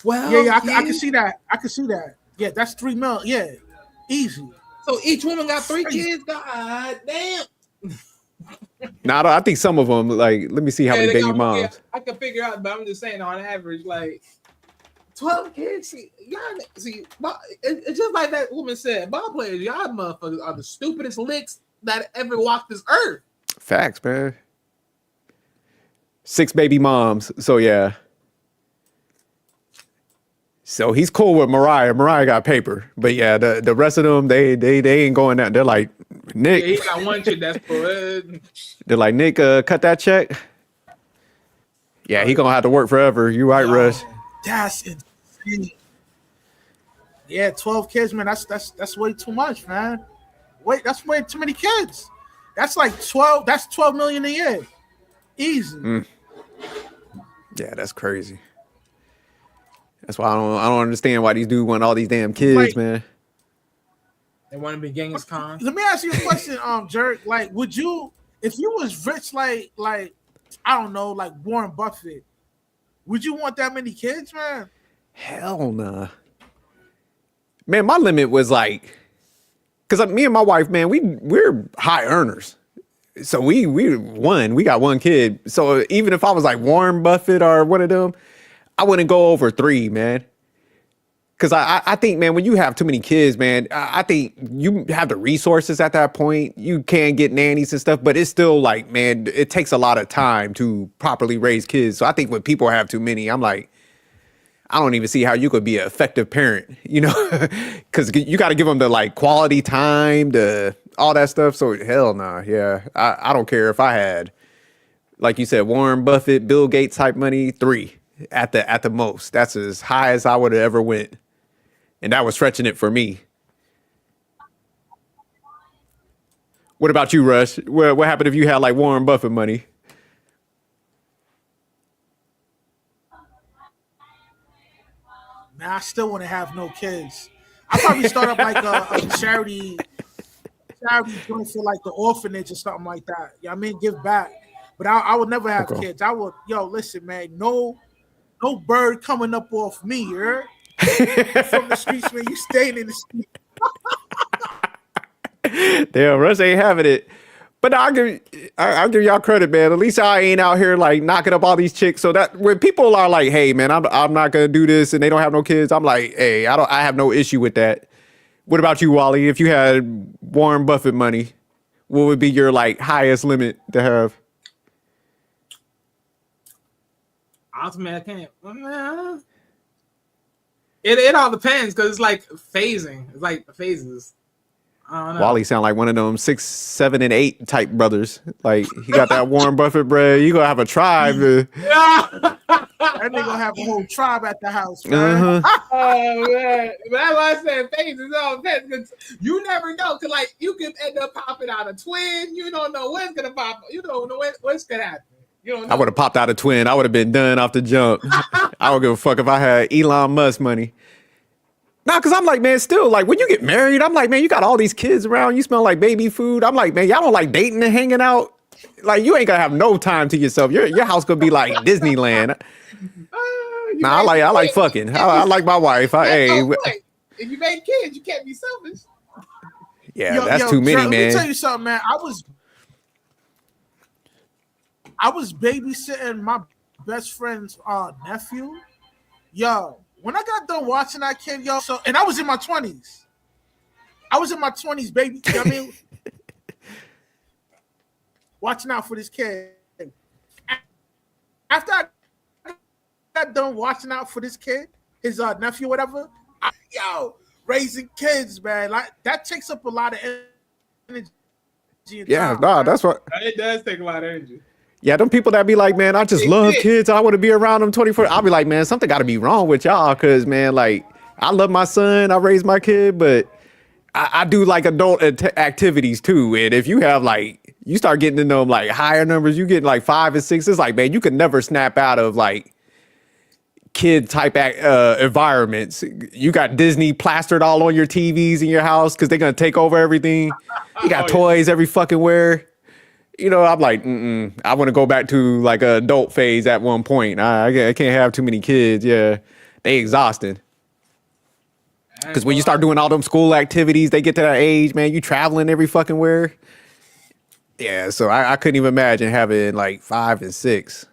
Yeah, 12 yeah, I can kids. see that. I can see that. Yeah, that's 3 million. Yeah, easy. So each woman got That's 3 crazy. kids. God damn. Now I think some of them, like, let me see how Yeah, many they baby got more. Yeah, moms. I can figure out, but I'm just saying on average, like 12 kids. See, y'all see, it's just like that woman said. Ball players, y'all motherfuckers are the stupidest licks that ever walked this earth. Facts, man. 6 baby moms. So yeah. So he's cool with Mariah. Mariah got paper, but yeah, the rest of them they ain't going out. They're like Yeah, he Nick. got one chick that's for They're like Nick. Cut that check. Yeah, he gonna have to work forever. You right, Rush? Yo, that's insane. Yeah, 12 kids, man. That's way too much, man. Wait, that's way too many kids. That's like 12. That's 12 million a year, easy. Yeah, that's crazy. That's why I don't understand why these dudes want all these damn kids, Like, man. They want to be Genghis Khan. let me ask you a question, Jerk. Like, would you, if you was rich, like I don't know, like Warren Buffett, would you want that many kids, man? Hell nah. Man, my limit was like, because me and my wife, man, we're high earners. So we got one kid. So even if I was like Warren Buffett or one of them, I wouldn't go over 3, man. Because I think, man, when you have too many kids, man, I think you have the resources at that point. You can get nannies and stuff, but it's still like, man, it takes a lot of time to properly raise kids. So I think when people have too many, I'm like, I don't even see how you could be an effective parent, you know, because you got to give them the like quality time, the all that stuff. So hell nah, yeah, I don't care if I had, like you said, Warren Buffett, Bill Gates type money, 3 at the most. That's as high as I would have ever went, and that was stretching it for me. What about you, Rush? What happened if you had like Warren Buffett money? Man, I still want to have no kids. I probably start up like a charity joint for like the orphanage or something like that. Yeah, I mean, give back. But I would never have Okay. kids. I would, listen, man, no bird coming up off me, you heard? From the streets, man, you staying in the street. Damn, Rush ain't having it. But I'll give y'all credit, man. At least I ain't out here like knocking up all these chicks. So that when people are like, "Hey, man, I'm not gonna do this," and they don't have no kids, I'm like, "Hey, I have no issue with that." What about you, Wally? If you had Warren Buffett money, what would be your like highest limit to have? Ultimately, I can't. It all depends because it's like phasing. It's like phases. I don't know. Wally sound like one of them 6, 7, and 8 type brothers. Like he got that Warren Buffett bread. You gonna have a tribe. That nigga gonna have a whole tribe at the house, man. Oh man, but that's why I said phases all depends. 'Cause you never know. Cause like you could end up popping out a twin. You don't know when's gonna pop. You don't know what's gonna happen. You don't know. I would have popped out a twin. I would have been done off the jump. I don't give a fuck if I had Elon Musk money. Nah, cause I'm like, man, still like when you get married, I'm like, man, you got all these kids around, you smell like baby food. I'm like, man, y'all don't like dating and hanging out. Like you ain't gonna have no time to yourself. Your house gonna be like Disneyland. Nah, I like fucking. I like my wife. If you make kids, you can't be selfish. Yeah, that's too many, Let man. me tell you something, man. I was babysitting my best friend's nephew. Yo, when I got done watching that kid, and I was in my 20s. I was in my 20s, baby. You know what I mean? Watching out for this kid. After I got done watching out for this kid, his nephew, whatever, raising kids, man, like that takes up a lot of energy. Yeah, nah, that's what. It does take a lot of energy. Yeah, them people that be like, man, I just love kids. I want to be around them 24. I'll be like, man, something got to be wrong with y'all. Cause man, like, I love my son. I raise my kid, but I do like adult activities too. And if you have like, you start getting into them like higher numbers, you get like 5 and 6. It's like, man, you can never snap out of like kid type environments. You got Disney plastered all on your TVs in your house because they're going to take over everything. You got toys every fucking where. You know, I'm like, I want to go back to like an adult phase at one point. I can't have too many kids. Yeah. They exhausting. I Because ain't when you gonna start lie. doing all them school activities, they get to that age, man. You traveling every fucking where. Yeah, so I couldn't even imagine having like 5 and 6.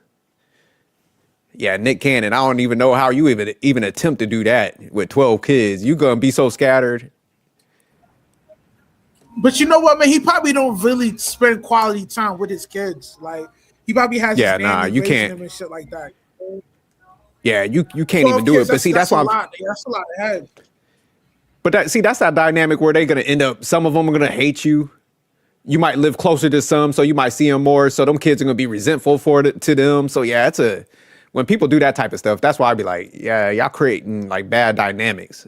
Yeah, Nick Cannon. I don't even know how you even attempt to do that with 12 kids. You gonna be so scattered. But you know what, man? He probably don't really spend quality time with his kids. Like he probably has his Yeah, nah, nanny you raising can't. him and shit like that. Yeah, you can't even 12 do kids, it. But see, that's that's a why I'm. lot. That's a lot of head. But that's that dynamic where they're gonna end up. Some of them are gonna hate you. You might live closer to some, so you might see them more. So them kids are gonna be resentful for it to them. So yeah, it's a when people do that type of stuff. That's why I'd be like, yeah, y'all creating like bad dynamics.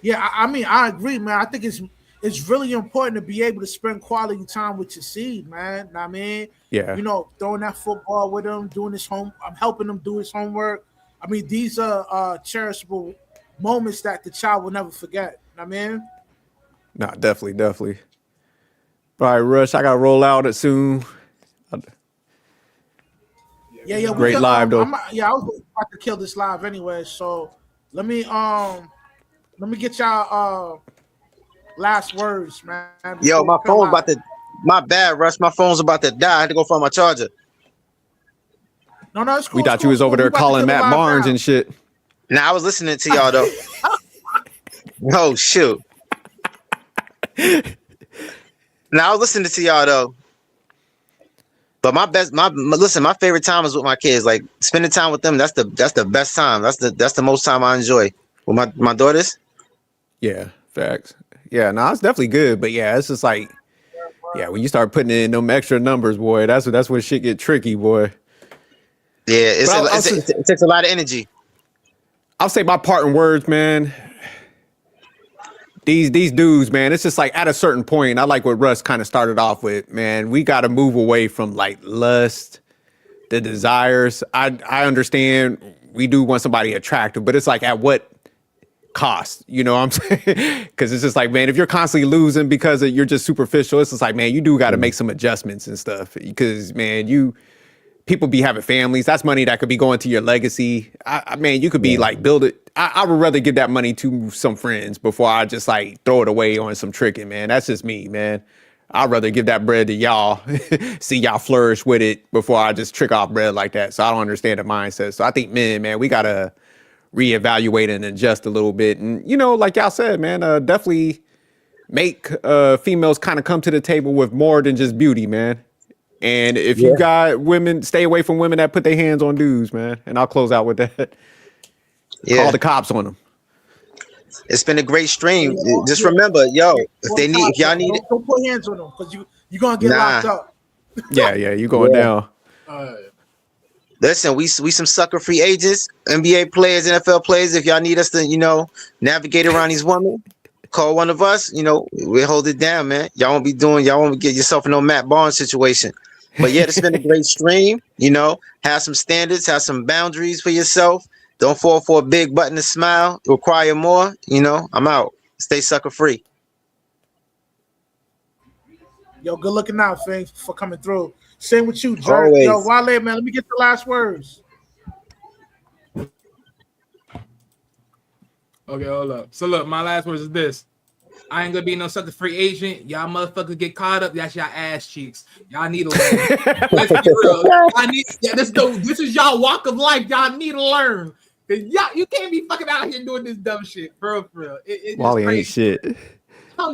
Yeah, I mean, I agree, man. I think it's really important to be able to spend quality time with your seed, man. Know what I mean, Yeah, throwing that football with him, doing his home. I'm helping him do his homework. I mean, these are cherishable moments that the child will never forget. Know what I mean, nah, definitely, definitely. All right, Rush, I gotta roll out it soon. Yeah, yeah, we yeah, we done. Great could. live though. I was about to kill this live anyway. So let me get y'all last words, man, Yo, before we my cut phone's live. about to. My bad, Russ. My phone's about to die. I had to go find my charger. No, no, it's We cool, it's thought you cool, was it's over cool. We there about to calling kill the Matt live Barnes now. and shit. Now I was listening to y'all though. Oh shoot. Now I was listening to y'all though. But listen, my favorite time is with my kids. Like spending time with them. That's the best time. That's the most time I enjoy with my daughters. Yeah, facts. Yeah, no, it's definitely good. But yeah, it's just like, yeah, when you start putting in them extra numbers, boy, that's when shit get tricky, boy. Yeah, But it takes a lot of energy. I'll say my parting words, man. These dudes, man, it's just like at a certain point, I like what Russ kind of started off with, man. We got to move away from like lust, the desires. I understand we do want somebody attractive, but it's like at what cost? You know what I'm saying? Because it's just like, man, if you're constantly losing because you're just superficial, it's just like, man, you do got to make some adjustments and stuff. Because man, people be having families. That's money that could be going to your legacy. Man, you could be like build it. I would rather give that money to some friends before I just like throw it away on some tricking, man. That's just me, man. I'd rather give that bread to y'all, see y'all flourish with it before I just trick off bread like that. So I don't understand the mindset. So I think, man, we gotta reevaluate and adjust a little bit. And like y'all said, man, definitely make females kind of come to the table with more than just beauty, man. And if you Yeah. got women, stay away from women that put their hands on dudes, man. And I'll close out with that. Call Yeah. the cops on them. It's been a great Yeah, stream. yeah, Just yeah. remember, yo, Go to if top, y'all yo. need it, Don't put hands on them because you're gonna get nah. locked up. Yeah, you going Yeah. down. Uh, Listen, we some sucker free agents, NBA players, NFL players. If y'all need us to, navigate around these women, call one of us. We'll hold it down, man. Y'all won't get yourself in no Matt Barnes situation. But yeah, it's been a great stream. Have some standards, have some boundaries for yourself. Don't fall for a big button to smile. Require more. I'm out. Stay sucker free. Yo, good looking out, thanks for coming through. Same with you, Jerk. Yo, Always. Wale, man, let me get the last words. okay, hold up. So look, my last words is this. I ain't gonna be no sucker free agent. Y'all motherfuckers get caught up. That's y'all ass cheeks. Y'all need to learn. Let's be real. This is y'all walk of life. Y'all need to learn. Cause y'all, you can't be fucking out here doing this dumb shit. For real. It's just Wally ain't crazy. shit. They all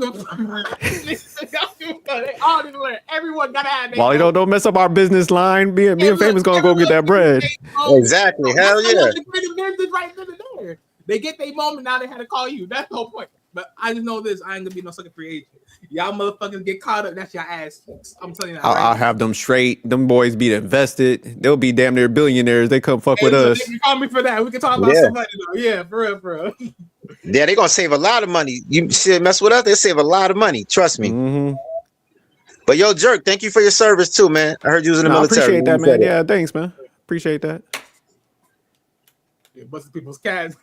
need to learn. Everyone gotta have their Wally, moment. don't mess up our business line. Me and Look, Famous gonna go get that everyone bread. get their moment. Exactly. That's Hell why yeah. the creative business right then and there. They get their moment. Now they had to call you. That's the whole point. But I just know this. I ain't gonna be no sucker free agent. Y'all motherfuckers get caught up. That's your ass cheeks. I'm telling you that I'll right have them straight. Them boys be invested. They'll be damn near billionaires. They come fuck now. with Hey, look, they us. can call me for that. We can talk about Yeah. somebody though. Yeah, for real, for real. Yeah, they're gonna save a lot of money. You should mess with us, they save a lot of money. Trust me. Mm-hmm. But yo, Jerk, thank you for your service too, man. I heard you was in the No, I military. appreciate When that, you said man. it. Yeah, thanks, man. Appreciate that. Yeah, busting people's cats.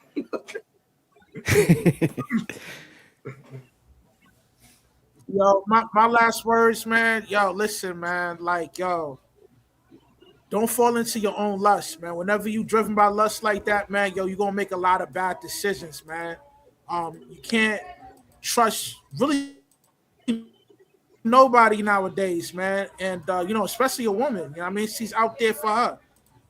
Yo, my last words, man. Yo, listen, man. Like, yo, don't fall into your own lust, man. Whenever you driven by lust like that, man, yo, you're gonna make a lot of bad decisions, man. You can't trust really nobody nowadays, man. And especially a woman. You know what I mean? She's out there for her.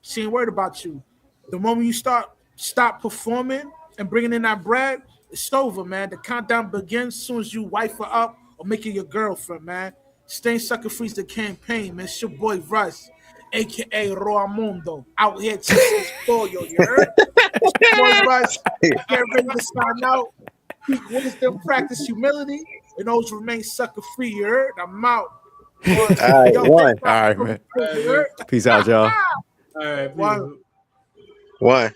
She ain't worried about you. The moment you stop performing and bringing in that bread, it's over, man. The countdown begins as soon as you wife her up or make her your girlfriend, man. Stain Sucker Freeze the campaign, man. It's your boy Russ, aka Roamundo, out here chasing spoil, you heard? It's your boy Russ. Get ready to sign out. Speak wisdom, practice humility, and those remain sucker free, you heard? I'm out. All right, one. All right, man. Peace out, y'all. All right, One. One.